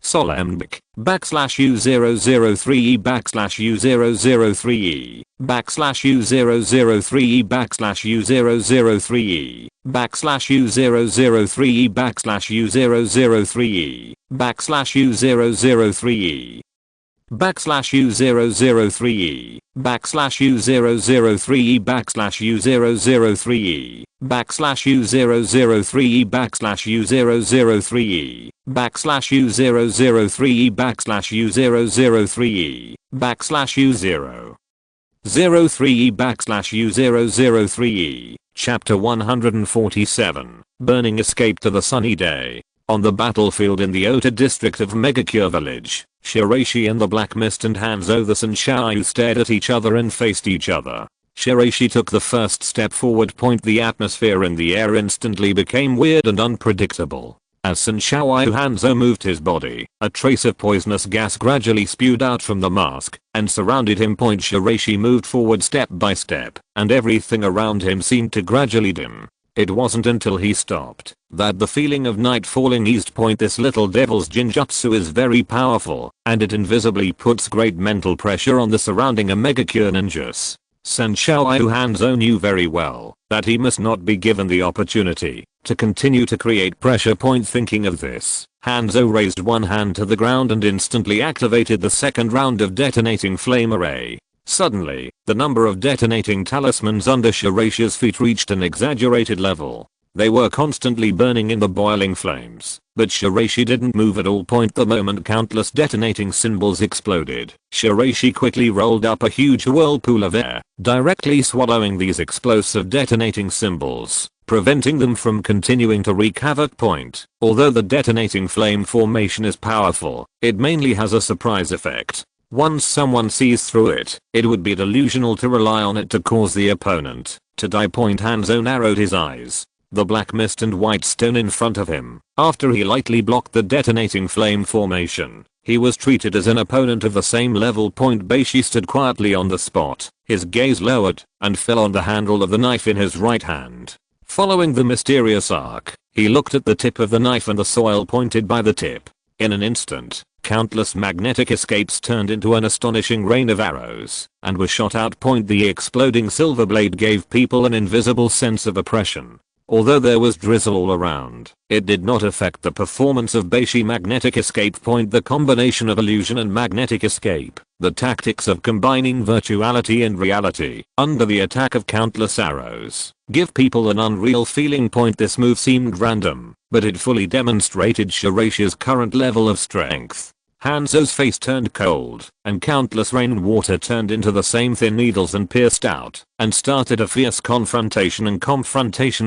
solemnic. /U003E /U003E /U003E /U003E /U003E /U003E /U003E /U003E /U003E /U003E /U003E /U003E /U003E /U003E /U003E Chapter 147 Burning Escape to the Sunny Day. On the battlefield in the Ota district of Megacure village, Shiraishi and the Black Mist and Hanzo the Sanshou stared at each other and faced each other. Shiraishi took the first step forward. The atmosphere in the air instantly became weird and unpredictable. As Sanshou Hanzo moved his body, a trace of poisonous gas gradually spewed out from the mask and surrounded him. Shiraishi moved forward step by step, and everything around him seemed to gradually dim. It wasn't until he stopped that the feeling of night falling eased. This little devil's jinjutsu is very powerful, and it invisibly puts great mental pressure on the surrounding Megacure ninjas. Sanshou Hanzo knew very well that he must not be given the opportunity to continue to create pressure. Thinking of this, Hanzo raised one hand to the ground and instantly activated the second round of detonating flame array. Suddenly, the number of detonating talismans under Shiraishi's feet reached an exaggerated level. They were constantly burning in the boiling flames, but Shiraishi didn't move at all. The moment countless detonating symbols exploded, Shiraishi quickly rolled up a huge whirlpool of air, directly swallowing these explosive detonating symbols, preventing them from continuing to wreak havoc. Although the detonating flame formation is powerful, it mainly has a surprise effect. Once someone sees through it, it would be delusional to rely on it to cause the opponent to die. Hanzo narrowed his eyes. The black mist and white stone in front of him. After he lightly blocked the detonating flame formation, he was treated as an opponent of the same level. Beishi stood quietly on the spot, his gaze lowered, and fell on the handle of the knife in his right hand. Following the mysterious arc, he looked at the tip of the knife and the soil pointed by the tip. In an instant, countless magnetic escapes turned into an astonishing rain of arrows, and were shot out. The exploding silver blade gave people an invisible sense of oppression. Although there was drizzle all around, it did not affect the performance of Beishi magnetic escape. The combination of illusion and magnetic escape, the tactics of combining virtuality and reality, under the attack of countless arrows, give people an unreal feeling. This move seemed random, but it fully demonstrated Shiraishi's current level of strength. Hanzo's face turned cold, and countless rainwater turned into the same thin needles and pierced out, and started a fierce confrontation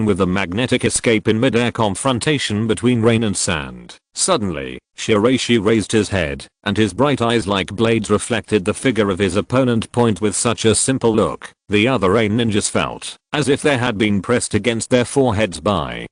with the magnetic escape in mid-air confrontation between rain and sand. Suddenly, Shiraishi raised his head, and his bright eyes like blades reflected the figure of his opponent. With such a simple look, the other rain ninjas felt as if they had been pressed against their foreheads by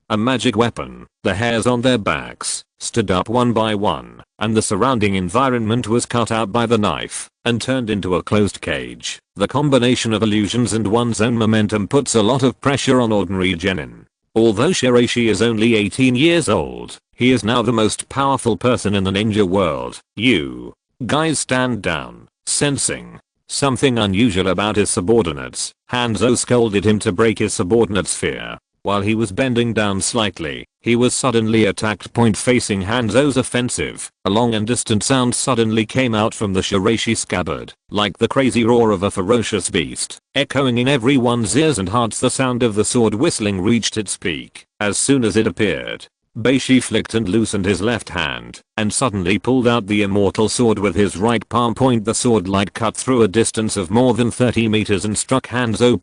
a magic weapon. The hairs on their backs stood up one by one, and the surrounding environment was cut out by the knife and turned into a closed cage. The combination of illusions and one's own momentum puts a lot of pressure on ordinary genin. Although Shiraishi is only 18 years old, he is now the most powerful person in the ninja world. You guys stand down. Sensing something unusual about his subordinates, Hanzo scolded him to break his subordinate's fear. While he was bending down slightly, he was suddenly attacked. Facing Hanzo's offensive, a long and distant sound suddenly came out from the Shiraishi scabbard, like the crazy roar of a ferocious beast, echoing in everyone's ears and hearts. The sound of the sword whistling reached its peak. As soon as it appeared, Beishi flicked and loosened his left hand, and suddenly pulled out the immortal sword with his right palm. The sword light cut through a distance of more than 30 meters and struck Hanzo.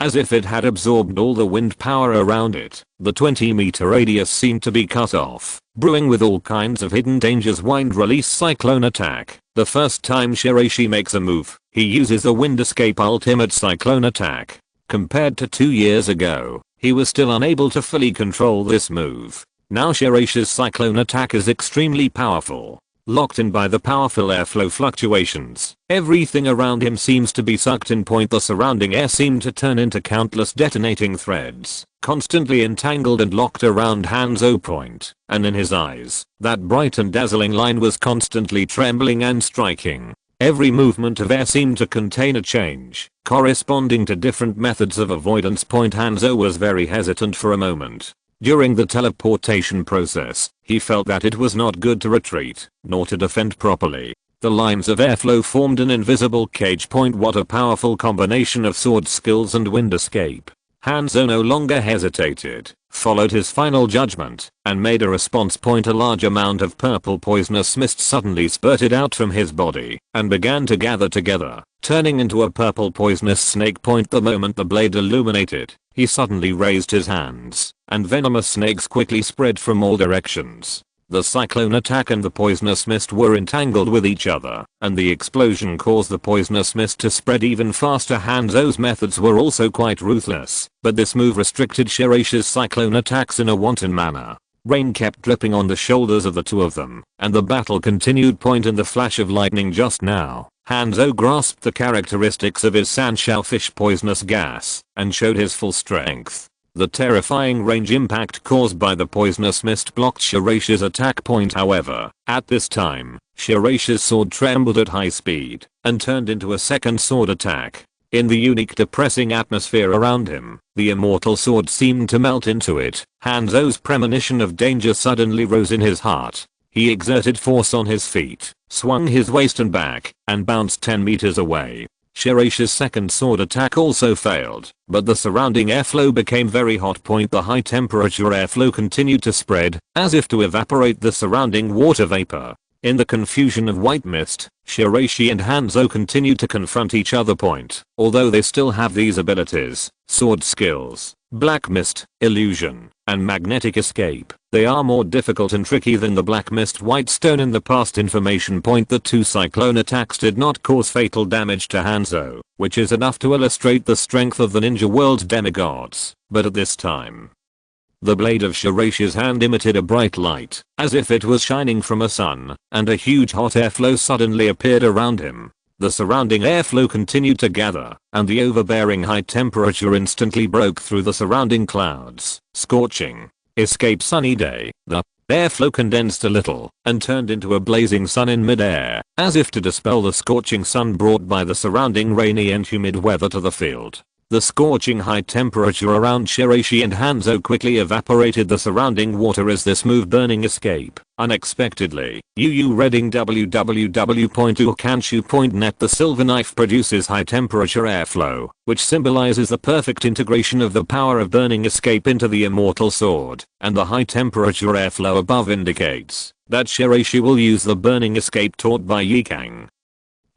As if it had absorbed all the wind power around it, the 20-meter radius seemed to be cut off. Brewing with all kinds of hidden dangers, wind release cyclone attack. The first time Shiraishi makes a move, he uses the wind escape ultimate cyclone attack. Compared to 2 years ago, he was still unable to fully control this move. Now Shiraishi's cyclone attack is extremely powerful. Locked in by the powerful airflow fluctuations, everything around him seems to be sucked in. The surrounding air seemed to turn into countless detonating threads, constantly entangled and locked around Hanzo. And in his eyes, that bright and dazzling line was constantly trembling and striking. Every movement of air seemed to contain a change, corresponding to different methods of avoidance. Hanzo was very hesitant for a moment. During the teleportation process, he felt that it was not good to retreat, nor to defend properly. The lines of airflow formed an invisible cage. What a powerful combination of sword skills and wind escape. Hanzo no longer hesitated, followed his final judgment, and made a response. A large amount of purple poisonous mist suddenly spurted out from his body, and began to gather together, turning into a purple poisonous snake. The moment the blade illuminated, he suddenly raised his hands, and venomous snakes quickly spread from all directions. The cyclone attack and the poisonous mist were entangled with each other, and the explosion caused the poisonous mist to spread even faster. Hanzo's methods were also quite ruthless, but this move restricted Shiraishi's cyclone attacks in a wanton manner. Rain kept dripping on the shoulders of the two of them, and the battle continued. In the flash of lightning just now, Hanzo grasped the characteristics of his Sanshou fish poisonous gas, and showed his full strength. The terrifying range impact caused by the poisonous mist blocked Shiraishi's attack. However, at this time, Shiraishi's sword trembled at high speed, and turned into a second sword attack. In the unique depressing atmosphere around him, the immortal sword seemed to melt into it. Hanzo's premonition of danger suddenly rose in his heart. He exerted force on his feet, swung his waist and back, and bounced 10 meters away. Shiraishi's second sword attack also failed, but the surrounding airflow became very hot. The high temperature airflow continued to spread, as if to evaporate the surrounding water vapor. In the confusion of white mist, Shiraishi and Hanzo continued to confront each other. Although they still have these abilities, sword skills, black mist, illusion, and magnetic escape, they are more difficult and tricky than the black mist white stone in the past. Information. The 2 cyclone attacks did not cause fatal damage to Hanzo, which is enough to illustrate the strength of the ninja world's demigods, but at this time, the blade of Shiraishi's hand emitted a bright light, as if it was shining from a sun, and a huge hot airflow suddenly appeared around him. The surrounding airflow continued to gather, and the overbearing high temperature instantly broke through the surrounding clouds, scorching. Escape sunny day. The airflow condensed a little, and turned into a blazing sun in midair, as if to dispel the scorching sun brought by the surrounding rainy and humid weather to the field. The scorching high temperature around Shiraishi and Hanzo quickly evaporated the surrounding water as this move burning escape. Unexpectedly, reading www.ukanshu.net. The silver knife produces high temperature airflow, which symbolizes the perfect integration of the power of burning escape into the immortal sword, and the high temperature airflow above indicates that Shiraishi will use the burning escape taught by Ye Cang.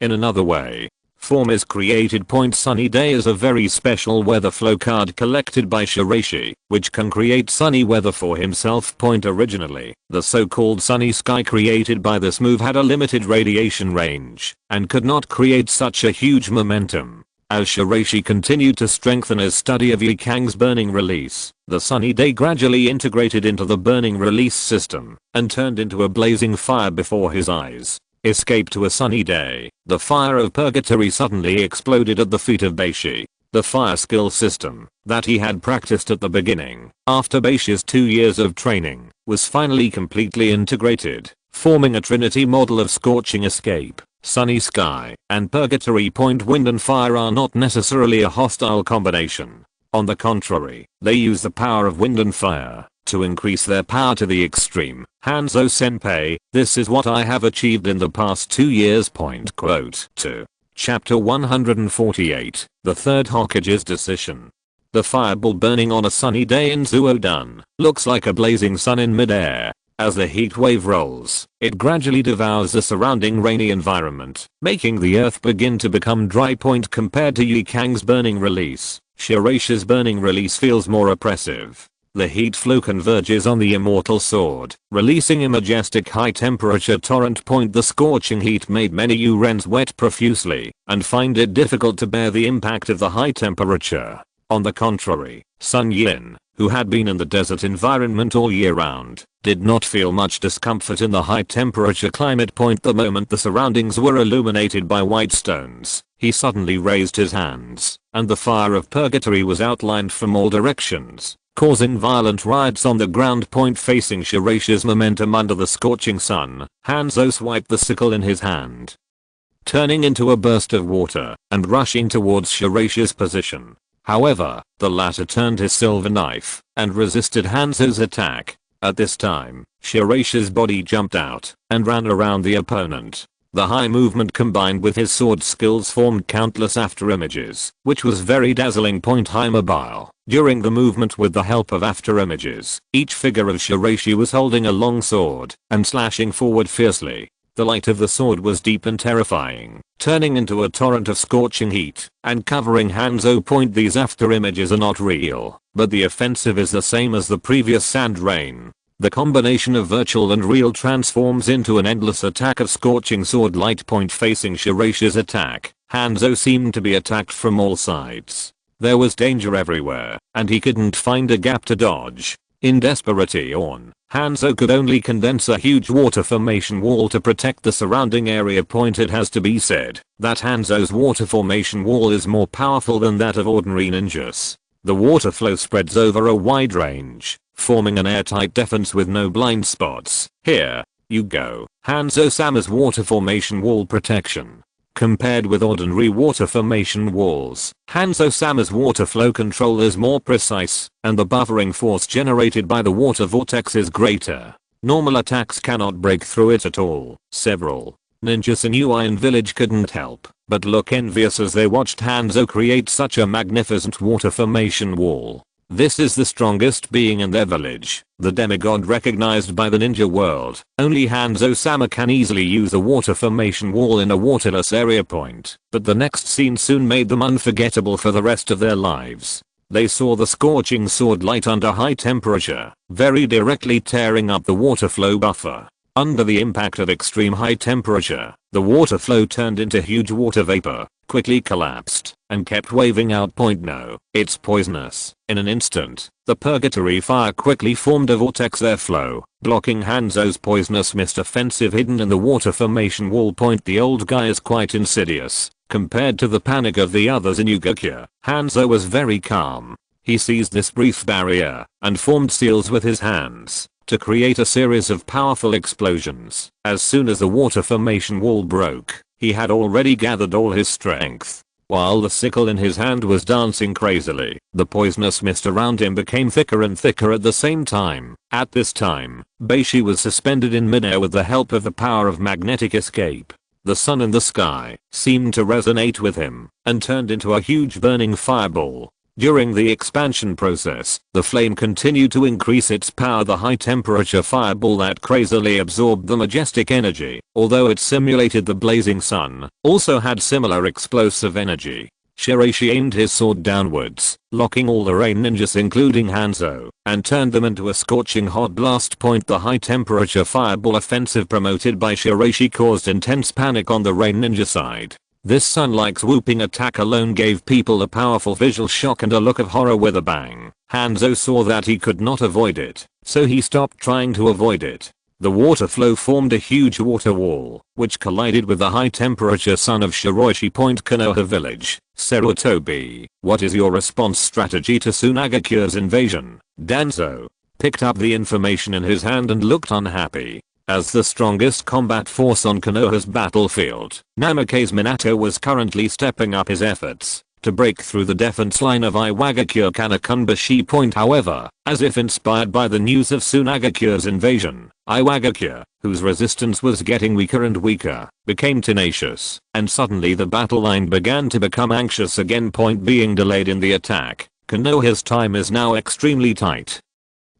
In another way, form is created. Sunny day is a very special weather flow card collected by Shiraishi, which can create sunny weather for himself. Originally, the so-called sunny sky created by this move had a limited radiation range, and could not create such a huge momentum. As Shiraishi continued to strengthen his study of Ye Cang's burning release, the sunny day gradually integrated into the burning release system, and turned into a blazing fire before his eyes. Escape to a sunny day. The fire of purgatory suddenly exploded at the feet of Beishi. The fire skill system that he had practiced at the beginning, after Beishi's 2 years of training, was finally completely integrated, forming a trinity model of scorching escape, sunny sky, and purgatory. Wind and fire are not necessarily a hostile combination. On the contrary, they use the power of wind and fire to increase their power to the extreme. Hanzo Senpai, this is what I have achieved in the past 2 years. 2. Chapter 148, The Third Hokage's Decision. The fireball burning on a sunny day in Zuodan looks like a blazing sun in midair. As the heat wave rolls, it gradually devours the surrounding rainy environment, making the earth begin to become dry. Compared to Ye Cang's burning release, Shiraishi's burning release feels more oppressive. The heat flow converges on the immortal sword, releasing a majestic high temperature torrent. The scorching heat made many Urens wet profusely, and find it difficult to bear the impact of the high temperature. On the contrary, Sun Yin, who had been in the desert environment all year round, did not feel much discomfort in the high temperature climate. The moment the surroundings were illuminated by white stones, he suddenly raised his hands, and the fire of purgatory was outlined from all directions, causing violent riots on the ground. Facing Shiraishi's momentum under the scorching sun, Hanzo swiped the sickle in his hand, turning into a burst of water and rushing towards Shiraishi's position. However, the latter turned his silver knife and resisted Hanzo's attack. At this time, Shiraishi's body jumped out and ran around the opponent. The high movement combined with his sword skills formed countless afterimages, which was very dazzling. High mobile. During the movement with the help of afterimages, each figure of Shiraishi was holding a long sword and slashing forward fiercely. The light of the sword was deep and terrifying, turning into a torrent of scorching heat and covering Hanzo. These afterimages are not real, but the offensive is the same as the previous sand rain. The combination of virtual and real transforms into an endless attack of scorching sword light. Facing Shiraishi's attack, Hanzo seemed to be attacked from all sides. There was danger everywhere, and he couldn't find a gap to dodge. In desperation, Hanzo could only condense a huge water formation wall to protect the surrounding area. It has to be said that Hanzo's water formation wall is more powerful than that of ordinary ninjas. The water flow spreads over a wide range, forming an airtight defense with no blind spots. Here you go, Hanzo-sama's water formation wall protection. Compared with ordinary water formation walls, Hanzo-sama's water flow control is more precise, and the buffering force generated by the water vortex is greater. Normal attacks cannot break through it at all. Several ninjas in Uin village couldn't help but look envious as they watched Hanzo create such a magnificent water formation wall. This is the strongest being in their village, the demigod recognized by the ninja world. Only Hanzo-sama can easily use a water formation wall in a waterless area point. But the next scene soon made them unforgettable for the rest of their lives. They saw the scorching sword light under high temperature, very directly tearing up the water flow buffer. Under the impact of extreme high temperature, the water flow turned into huge water vapor, quickly collapsed, and kept waving out. No, it's poisonous. In an instant, the purgatory fire quickly formed a vortex airflow, blocking Hanzo's poisonous mist offensive hidden in the water formation wall. The old guy is quite insidious. Compared to the panic of the others in Shirogakure, Hanzo was very calm. He seized this brief barrier and formed seals with his hands to create a series of powerful explosions. As soon as the water formation wall broke, he had already gathered all his strength. While the sickle in his hand was dancing crazily, the poisonous mist around him became thicker and thicker at the same time. At this time, Beishi was suspended in midair with the help of the power of magnetic escape. The sun in the sky seemed to resonate with him and turned into a huge burning fireball. During the expansion process, the flame continued to increase its power. The high temperature fireball that crazily absorbed the majestic energy, although it simulated the blazing sun, also had similar explosive energy. Shiraishi aimed his sword downwards, locking all the rain ninjas including Hanzo, and turned them into a scorching hot blast. The high temperature fireball offensive promoted by Shiraishi caused intense panic on the rain ninja side. This sun-like swooping attack alone gave people a powerful visual shock and a look of horror. With a bang, Hanzo saw that he could not avoid it, so he stopped trying to avoid it. The water flow formed a huge water wall, which collided with the high temperature sun of Shiraishi. Konoha village. Sarutobi, what is your response strategy to Sunagakure's invasion? Danzo picked up the information in his hand and looked unhappy. As the strongest combat force on Konoha's battlefield, Namake's Minato was currently stepping up his efforts to break through the defense line of Iwagakure Kanakunbashi. However, as if inspired by the news of Sunagakure's invasion, Iwagakure, whose resistance was getting weaker and weaker, became tenacious, and suddenly the battle line began to become anxious again. Being delayed in the attack, Konoha's time is now extremely tight.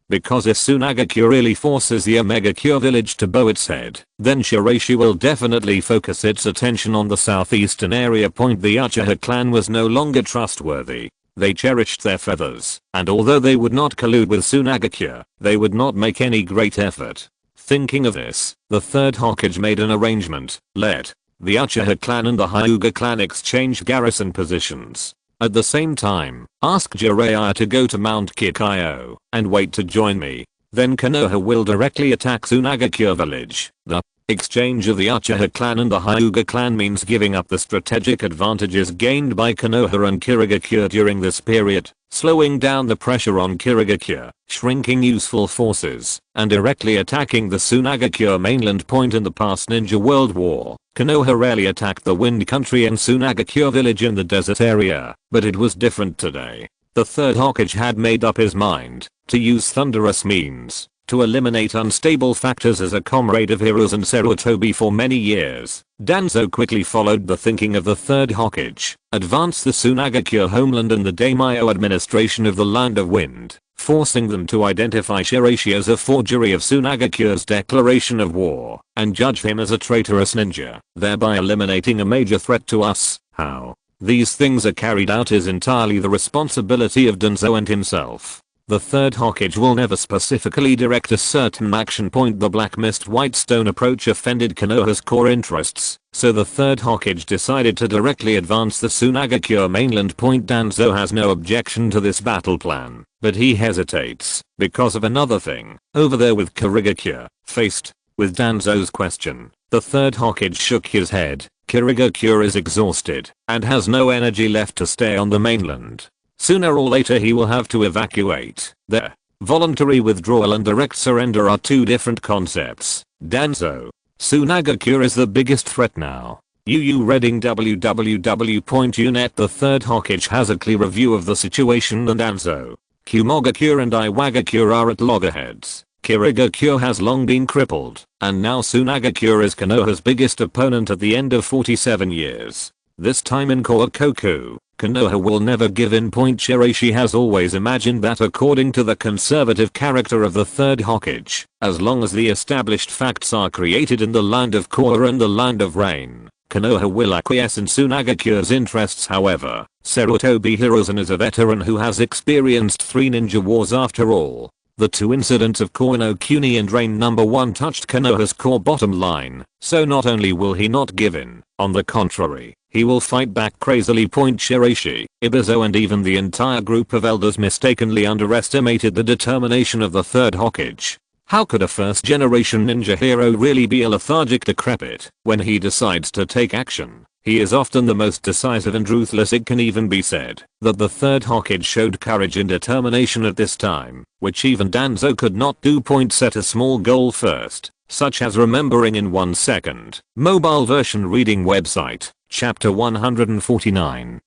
Because if Sunagakure really forces the Omegakure village to bow its head, then Shiraishi will definitely focus its attention on the southeastern area. The Uchiha clan was no longer trustworthy. They cherished their feathers, and although they would not collude with Sunagakure, they would not make any great effort. Thinking of this, the Third Hokage made an arrangement. Let the Uchiha clan and the Hyuga clan exchange garrison positions. At the same time, ask Jiraiya to go to Mount Kikyo and wait to join me. Then Konoha will directly attack Sunagakure village. The exchange of the Uchiha clan and the Hyuga clan means giving up the strategic advantages gained by Konoha and Shirogakure during this period, slowing down the pressure on Shirogakure, shrinking useful forces, and directly attacking the Sunagakure mainland. In the past Ninja World War, Konoha rarely attacked the Wind Country and Sunagakure village in the desert area, but it was different today. The Third Hokage had made up his mind to use thunderous means to eliminate unstable factors as a comrade of heroes and Sarutobi for many years. Danzo quickly followed the thinking of the Third Hokage, advanced the Sunagakure homeland and the daimyo administration of the Land of Wind, forcing them to identify Shiraishi as a forgery of Sunagakure's declaration of war, and judge him as a traitorous ninja, thereby eliminating a major threat to us. How these things are carried out is entirely the responsibility of Danzo and himself. The Third Hokage will never specifically direct a certain action. The Black Mist White Stone approach offended Konoha's core interests, so the Third Hokage decided to directly advance the Sunagakure mainland. Danzo has no objection to this battle plan, but he hesitates because of another thing. Over there with Shirogakure, faced with Danzo's question, the Third Hokage shook his head. Shirogakure is exhausted and has no energy left to stay on the mainland. Sooner or later he will have to evacuate. There. Voluntary withdrawal and direct surrender are two different concepts. Danzo. Sunagakure is the biggest threat now. Reading www.unnet. The Third Hokage has a clear view of the situation and Anzo, Kumogakure and Iwagakure are at loggerheads. Shirogakure has long been crippled, and now Sunagakure is Konoha's biggest opponent at the end of 47 years. This time in Kokoku, Konoha will never give in. Shiraishi has always imagined that according to the conservative character of the Third Hokage, as long as the established facts are created in the land of Korra and the land of Rain, Konoha will acquiesce in Sunagakure's interests. However, Sarutobi Hiruzen is a veteran who has experienced 3 ninja wars after all. The 2 incidents of Kono Kuni and Rain No. 1 touched Konoha's core bottom line, so not only will he not give in, on the contrary, he will fight back crazily. Shiraishi, Ibizo and even the entire group of elders mistakenly underestimated the determination of the Third Hokage. How could a first generation ninja hero really be a lethargic decrepit when he decides to take action? He is often the most decisive and ruthless. It can even be said that the Third Hokage showed courage and determination at this time, which even Danzo could not do. Set a small goal first, such as remembering in 1 second. Mobile version reading website, chapter 149.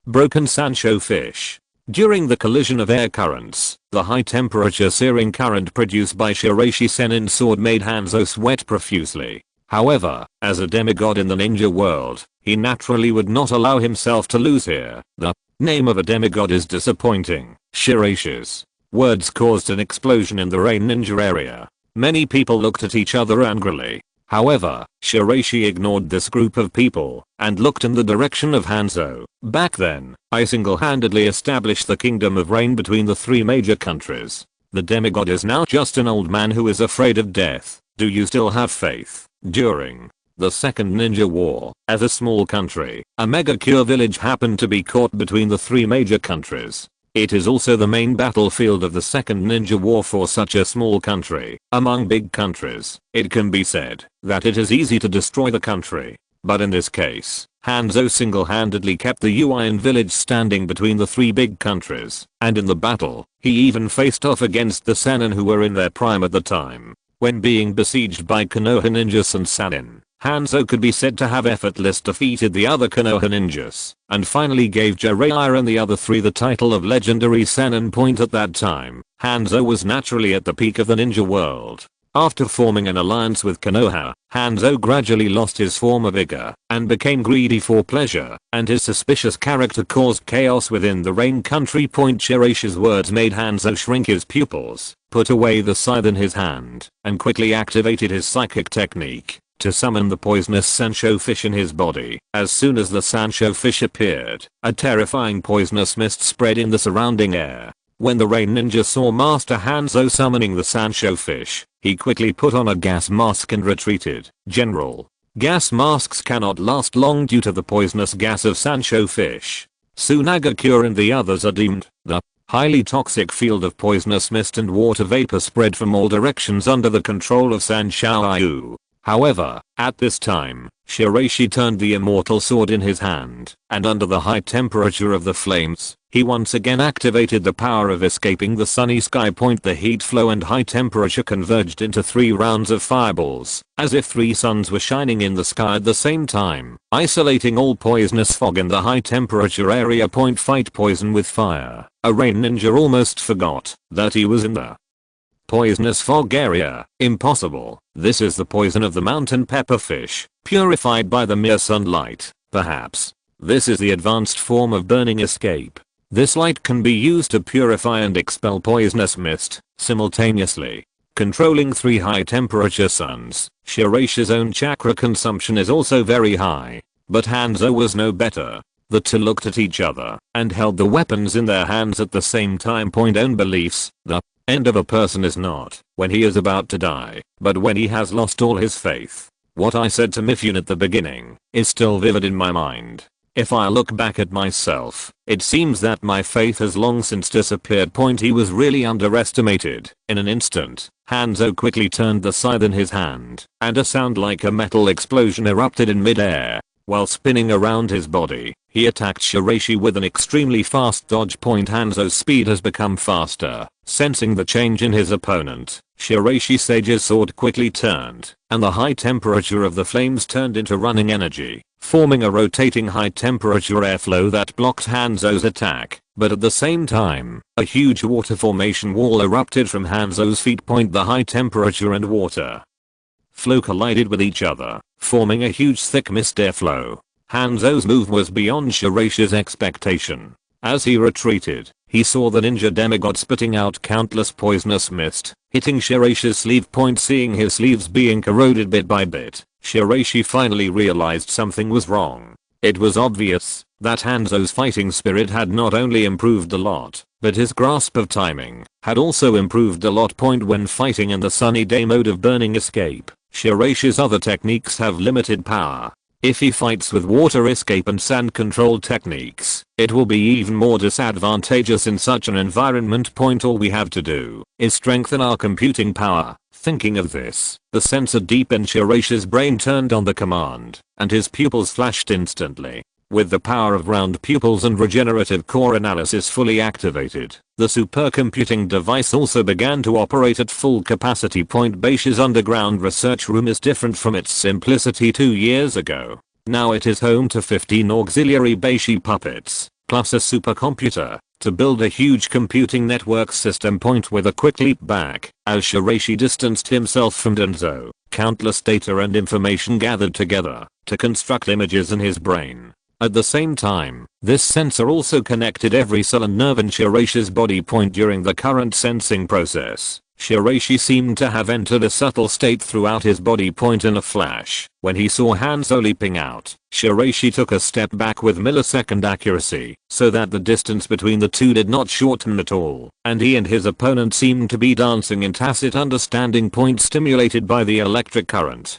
Broken Sancho fish. During the collision of air currents, the high temperature searing current produced by Shiraishi Senin's sword made Hanzo sweat profusely. However, as a demigod in the ninja world, he naturally would not allow himself to lose here. The name of a demigod is disappointing. Shiraishi's words caused an explosion in the Rain Ninja area. Many people looked at each other angrily. However, Shiraishi ignored this group of people and looked in the direction of Hanzo. Back then, I single-handedly established the Kingdom of Rain between the 3 major countries. The demigod is now just an old man who is afraid of death. Do you still have faith? During the Second Ninja War, as a small country, a Megacure village happened to be caught between the 3 major countries. It is also the main battlefield of the Second Ninja War for such a small country. Among big countries, it can be said that it is easy to destroy the country. But in this case, Hanzo single-handedly kept the Uin village standing between the 3 big countries, and in the battle, he even faced off against the Sannin who were in their prime at the time. When being besieged by Konoha ninjas and Sannin, Hanzo could be said to have effortlessly defeated the other Konoha ninjas, and finally gave Jiraiya and the other 3 the title of legendary Sannin. At that time, Hanzo was naturally at the peak of the ninja world. After forming an alliance with Konoha, Hanzo gradually lost his former vigor and became greedy for pleasure, and his suspicious character caused chaos within the Rain country. Shiraishi's words made Hanzo shrink his pupils, put away the scythe in his hand, and quickly activated his psychic technique to summon the poisonous Sancho fish in his body. As soon as the Sancho fish appeared, a terrifying poisonous mist spread in the surrounding air. When the Rain ninja saw Master Hanzo summoning the Sancho fish, he quickly put on a gas mask and retreated. General, gas masks cannot last long due to the poisonous gas of Sancho fish. Sunagakure and the others are deemed. The highly toxic field of poisonous mist and water vapor spread from all directions under the control of Sanshou. However, at this time, Shiraishi turned the immortal sword in his hand, and under the high temperature of the flames, he once again activated the power of escaping the sunny sky. The heat flow and high temperature converged into 3 rounds of fireballs, as if 3 suns were shining in the sky at the same time, isolating all poisonous fog in the high temperature area. Fight poison with fire. A Rain ninja almost forgot that he was in the poisonous fog area. Impossible. This is the poison of the mountain pepperfish, purified by the mere sunlight. Perhaps this is the advanced form of burning escape. This light can be used to purify and expel poisonous mist simultaneously. Controlling 3 high temperature suns, Shiraishi's own chakra consumption is also very high. But Hanzo was no better. The 2 looked at each other and held the weapons in their hands at the same time. Own beliefs. The end of a person is not when he is about to die, but when he has lost all his faith. What I said to Mifune at the beginning is still vivid in my mind. If I look back at myself, it seems that my faith has long since disappeared. He was really underestimated. In an instant, Hanzo quickly turned the scythe in his hand, and a sound like a metal explosion erupted in mid-air. While spinning around his body, he attacked Shiraishi with an extremely fast dodge. Hanzo's speed has become faster. Sensing the change in his opponent, Shiraishi Sage's sword quickly turned, and the high temperature of the flames turned into running energy. forming a rotating high-temperature airflow that blocked Hanzo's attack. But at the same time, a huge water formation wall erupted from Hanzo's feet. The high-temperature and water flow collided with each other, forming a huge thick mist airflow. Hanzo's move was beyond Shiraishi's expectation. As he retreated, he saw the ninja demigod spitting out countless poisonous mist, hitting Shiraishi's sleeve. Seeing his sleeves being corroded bit by bit, Shiraishi finally realized something was wrong. It was obvious that Hanzo's fighting spirit had not only improved a lot, but his grasp of timing had also improved a lot. When fighting in the sunny day mode of burning escape, Shiraishi's other techniques have limited power. If he fights with water escape and sand control techniques, it will be even more disadvantageous in such an environment. All we have to do is strengthen our computing power. Thinking of this, the sensor deep in Shiraishi's brain turned on the command, and his pupils flashed instantly. With the power of round pupils and regenerative core analysis fully activated, the supercomputing device also began to operate at full capacity. Beishi's underground research room is different from its simplicity 2 years ago. Now it is home to 15 auxiliary Beishi puppets, plus a supercomputer, to build a huge computing network system. With a quick leap back, as Shiraishi distanced himself from Danzo, countless data and information gathered together to construct images in his brain. At the same time, this sensor also connected every cell and nerve in Shiraishi's body. During the current sensing process, Shiraishi seemed to have entered a subtle state throughout his body. In a flash, when he saw Hanzo leaping out, Shiraishi took a step back with millisecond accuracy, so that the distance between the two did not shorten at all, and he and his opponent seemed to be dancing in tacit understanding. Stimulated by the electric current,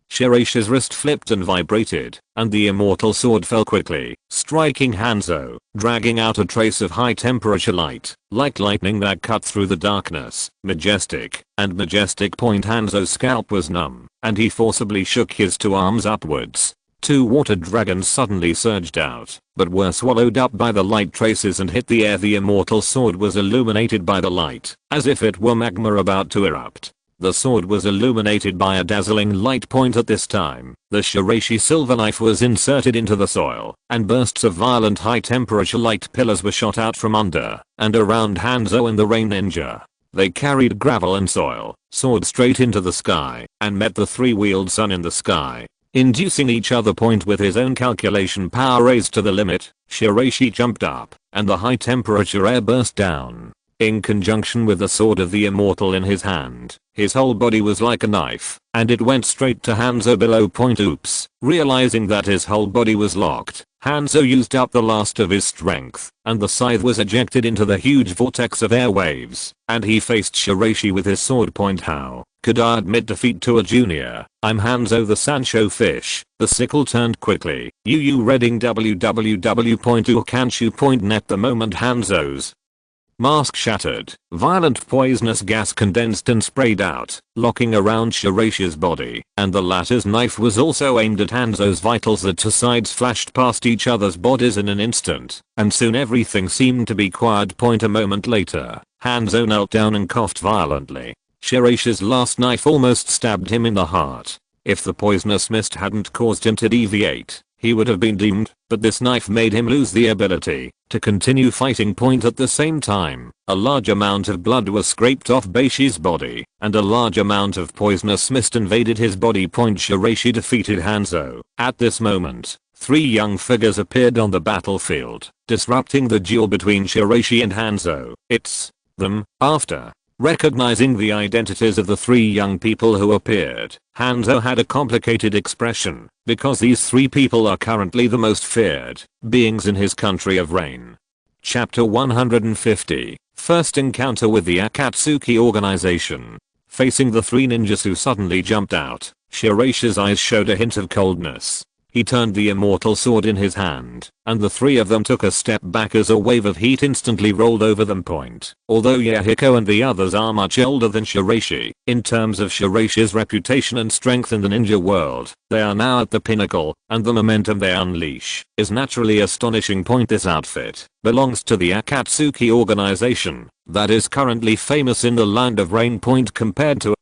Shiraishi's wrist flipped and vibrated, and the immortal sword fell quickly, striking Hanzo, dragging out a trace of high-temperature light, like lightning that cut through the darkness. Majestic. Hanzo's scalp was numb, and he forcibly shook his 2 arms upwards. 2 water dragons suddenly surged out, but were swallowed up by the light traces and hit the air. The immortal sword was illuminated by the light, as if it were magma about to erupt. The sword was illuminated by a dazzling light. At this time, the Shiraishi silver knife was inserted into the soil, and bursts of violent high-temperature light pillars were shot out from under and around Hanzo and the Rain Ninja. They carried gravel and soil, soared straight into the sky, and met the 3-wheeled sun in the sky, inducing each other. With his own calculation power raised to the limit, Shiraishi jumped up, and the high-temperature air burst down. In conjunction with the sword of the immortal in his hand, his whole body was like a knife, and it went straight to Hanzo below. Oops. Realizing that his whole body was locked, Hanzo used up the last of his strength, and the scythe was ejected into the huge vortex of airwaves, and he faced Shiraishi with his sword. How could I admit defeat to a junior? I'm Hanzo the Sancho fish. The sickle turned quickly. reading www.ukanshu.net. The moment Hanzo's mask shattered, violent poisonous gas condensed and sprayed out, locking around Shiraishi's body, and the latter's knife was also aimed at Hanzo's vitals. The 2 sides flashed past each other's bodies in an instant, and soon everything seemed to be quiet. A moment later, Hanzo knelt down and coughed violently. Shiraishi's last knife almost stabbed him in the heart. If the poisonous mist hadn't caused him to deviate, he would have been doomed, but this knife made him lose the ability to continue fighting. At the same time, a large amount of blood was scraped off Beishi's body, and a large amount of poisonous mist invaded his body. Shiraishi defeated Hanzo. At this moment, 3 young figures appeared on the battlefield, disrupting the duel between Shiraishi and Hanzo. It's them. After recognizing the identities of the 3 young people who appeared, Hanzo had a complicated expression, because these 3 people are currently the most feared beings in his country of rain. Chapter 150. First encounter with the Akatsuki organization. Facing the 3 ninjas who suddenly jumped out, Shiraishi's eyes showed a hint of coldness. He turned the immortal sword in his hand, and the 3 of them took a step back as a wave of heat instantly rolled over them. Although Yahiko and the others are much older than Shiraishi, in terms of Shiraishi's reputation and strength in the ninja world, they are now at the pinnacle, and the momentum they unleash is naturally astonishing. This outfit belongs to the Akatsuki organization that is currently famous in the land of rain. Compared to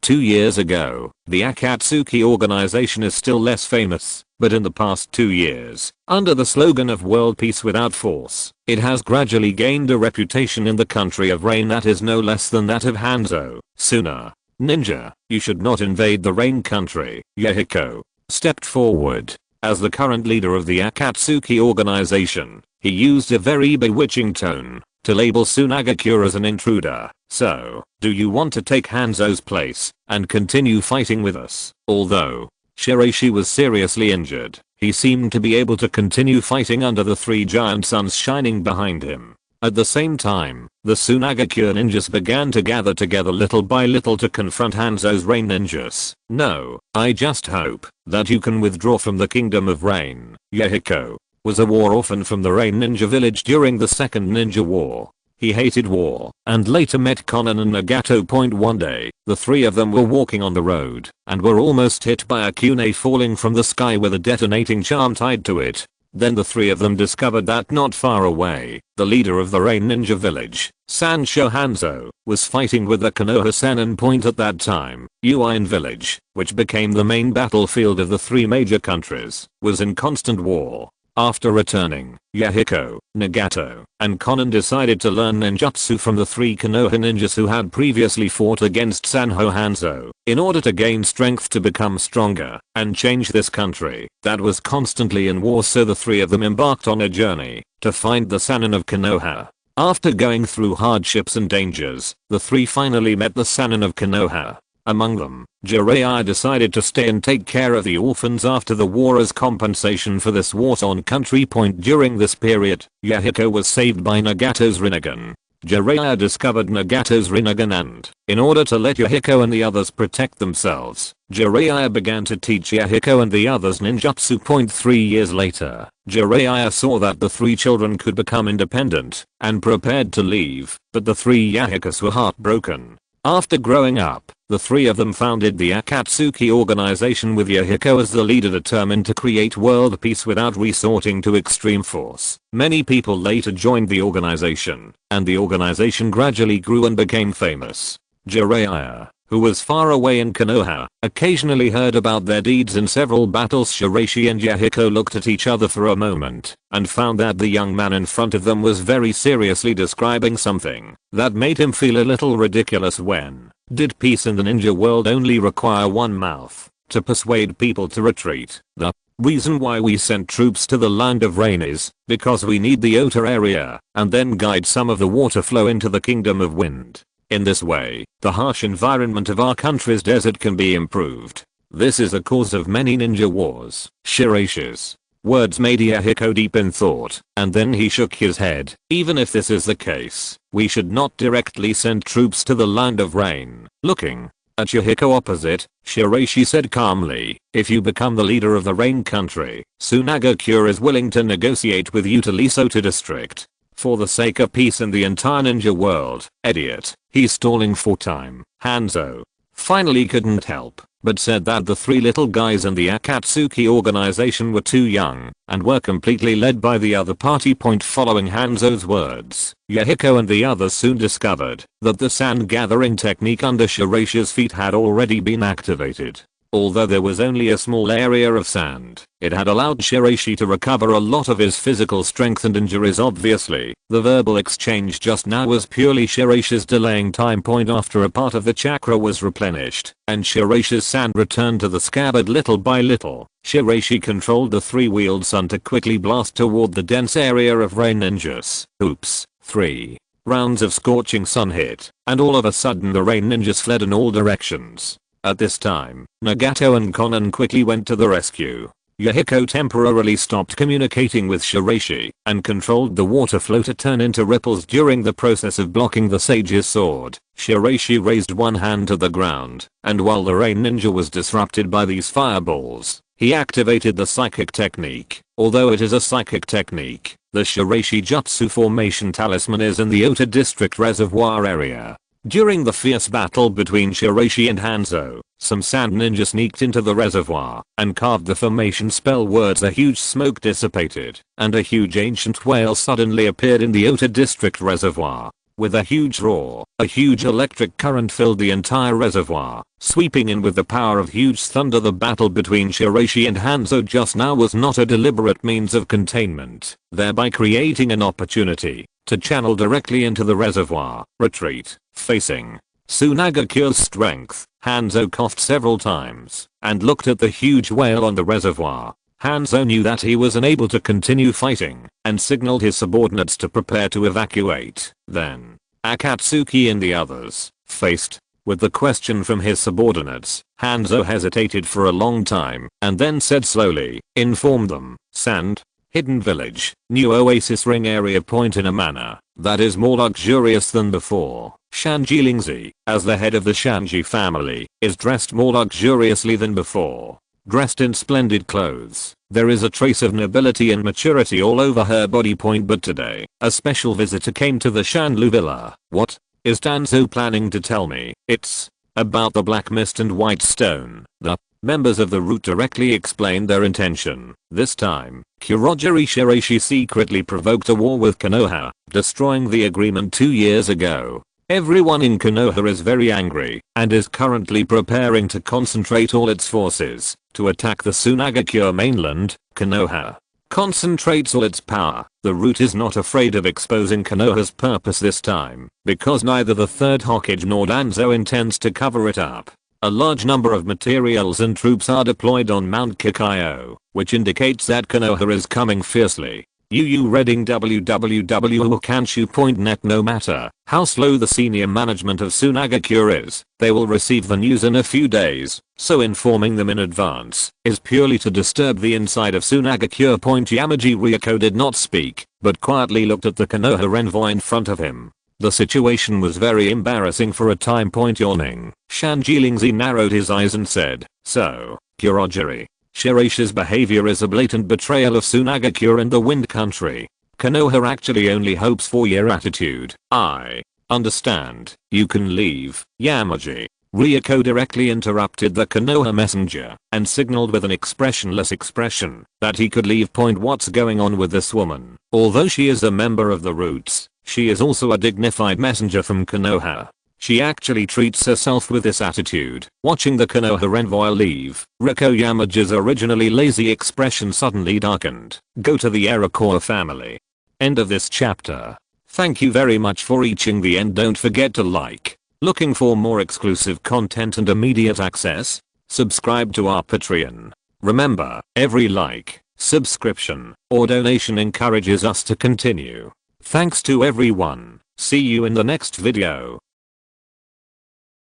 2 years ago, the Akatsuki organization is still less famous, but in the past 2 years, under the slogan of World Peace Without Force, it has gradually gained a reputation in the country of rain that is no less than that of Hanzo. Suna, ninja, you should not invade the rain country. Yahiko stepped forward. As the current leader of the Akatsuki organization, he used a very bewitching tone to label Sunagakure as an intruder. So, do you want to take Hanzo's place and continue fighting with us? Although Shiraishi was seriously injured, he seemed to be able to continue fighting under the three giant suns shining behind him. At the same time, the Sunagakure ninjas began to gather together little by little to confront Hanzo's rain ninjas. No, I just hope that you can withdraw from the Kingdom of Rain. Yahiko was a war orphan from the Rain Ninja village during the Second Ninja War. He hated war, and later met Konan and Nagato. One day, the three of them were walking on the road, and were almost hit by a kunai falling from the sky with a detonating charm tied to it. Then the three of them discovered that not far away, the leader of the Rain Ninja village, Sancho Hanzo, was fighting with the Konoha Senin Point at that time. Uin village, which became the main battlefield of the three major countries, was in constant war. After returning, Yahiko, Nagato, and Konan decided to learn ninjutsu from the three Konoha ninjas who had previously fought against Sanho Hanzo, in order to gain strength to become stronger and change this country that was constantly in war. So the three of them embarked on a journey to find the Sannin of Konoha. After going through hardships and dangers, the three finally met the Sannin of Konoha. Among them, Jiraiya decided to stay and take care of the orphans after the war as compensation for this war-torn country. During this period, Yahiko was saved by Nagato's Rinnegan. Jiraiya discovered Nagato's Rinnegan and, in order to let Yahiko and the others protect themselves, Jiraiya began to teach Yahiko and the others ninjutsu. 3 years later, Jiraiya saw that the three children could become independent and prepared to leave, but the three Yahikas were heartbroken. After growing up, the three of them founded the Akatsuki organization with Yahiko as the leader, determined to create world peace without resorting to extreme force. Many people later joined the organization, and the organization gradually grew and became famous. Jiraiya, who was far away in Konoha, occasionally heard about their deeds in several battles. Shiraishi and Yahiko looked at each other for a moment and found that the young man in front of them was very seriously describing something that made him feel a little ridiculous. When did peace in the ninja world only require one mouth to persuade people to retreat? The reason why we sent troops to the Land of Rain is because we need the outer area and then guide some of the water flow into the Kingdom of Wind. In this way, the harsh environment of our country's desert can be improved. This is the cause of many ninja wars. Shiraishi's words made Yahiko deep in thought, and then he shook his head. Even if this is the case, we should not directly send troops to the Land of Rain. Looking at Yahiko opposite, Shiraishi said calmly, if you become the leader of the Rain country, Sunagakure is willing to negotiate with you to lease Ota district. For the sake of peace in the entire ninja world. Idiot. He's stalling for time. Hanzo finally couldn't help but said that the three little guys in the Akatsuki organization were too young and were completely led by the other party. Following Hanzo's words, Yahiko and the others soon discovered that the sand gathering technique under Shiraishi's feet had already been activated. Although there was only a small area of sand, it had allowed Shiraishi to recover a lot of his physical strength and injuries. Obviously, the verbal exchange just now was purely Shiraishi's delaying time. After a part of the chakra was replenished, and Shiraishi's sand returned to the scabbard little by little, Shiraishi controlled the three-wheeled sun to quickly blast toward the dense area of rain ninjas. Oops. 3 rounds of scorching sun hit, and all of a sudden the rain ninjas fled in all directions. At this time, Nagato and Konan quickly went to the rescue. Yahiko temporarily stopped communicating with Shiraishi and controlled the water flow to turn into ripples during the process of blocking the sage's sword. Shiraishi raised one hand to the ground, and while the rain ninja was disrupted by these fireballs, he activated the psychic technique. Although it is a psychic technique, the Shiraishi Jutsu formation talisman is in the Ota district reservoir area. During the fierce battle between Shiraishi and Hanzo, some sand ninja sneaked into the reservoir and carved the formation spell words. A huge smoke dissipated, and a huge ancient whale suddenly appeared in the Ota district reservoir. With a huge roar, a huge electric current filled the entire reservoir, sweeping in with the power of huge thunder. The battle between Shiraishi and Hanzo just now was not a deliberate means of containment, thereby creating an opportunity to channel directly into the reservoir. Retreat. Facing Sunagakure's strength, Hanzo coughed several times and looked at the huge whale on the reservoir. Hanzo knew that he was unable to continue fighting and signaled his subordinates to prepare to evacuate. Then, Akatsuki and the others, faced with the question from his subordinates, Hanzo hesitated for a long time and then said slowly, "Inform them, Sand, hidden village, new oasis ring area point in a manner that is more luxurious than before. Shanji Lingzi, as the head of the Shanji family, is dressed more luxuriously than before. Dressed in splendid clothes, there is a trace of nobility and maturity all over her body point. But today, a special visitor came to the Shanlu villa." "What is Danzo planning to tell me?" "It's about the black mist and white stone." The members of the route directly explained their intention. This time, Kurogiri Shiraishi secretly provoked a war with Konoha, destroying the agreement 2 years ago. Everyone in Konoha is very angry and is currently preparing to concentrate all its forces to attack the Sunagakure mainland. Konoha concentrates all its power. The route is not afraid of exposing Konoha's purpose this time, because neither the Third Hokage nor Danzo intends to cover it up. A large number of materials and troops are deployed on Mount Kakayo, which indicates that Konoha is coming fiercely. Reading www.kanshu.net. No matter how slow the senior management of Sunagakure is, they will receive the news in a few days, so informing them in advance is purely to disturb the inside of Sunagakure. Yamaji Ryuko did not speak, but quietly looked at the Konoha envoy in front of him. The situation was very embarrassing for a time. Yawning, Shanji Lingzi narrowed his eyes and said, "So, Kurogiri, Shiraishi's behavior is a blatant betrayal of Sunagakure and the Wind Country. Konoha actually only hopes for your attitude." "I understand. You can leave, Yamaji." Ryuko directly interrupted the Konoha messenger and signaled with an expressionless expression that he could leave. What's going on with this woman? Although she is a member of the Roots, she is also a dignified messenger from Konoha. She actually treats herself with this attitude. Watching the Konoha envoy leave, Ryuko Yamaji's originally lazy expression suddenly darkened. Go to the Iroquois family. End of this chapter. Thank you very much for reaching the end. Don't forget to like. Looking for more exclusive content and immediate access? Subscribe to our Patreon. Remember, every like, subscription, or donation encourages us to continue. Thanks to everyone. See you in the next video.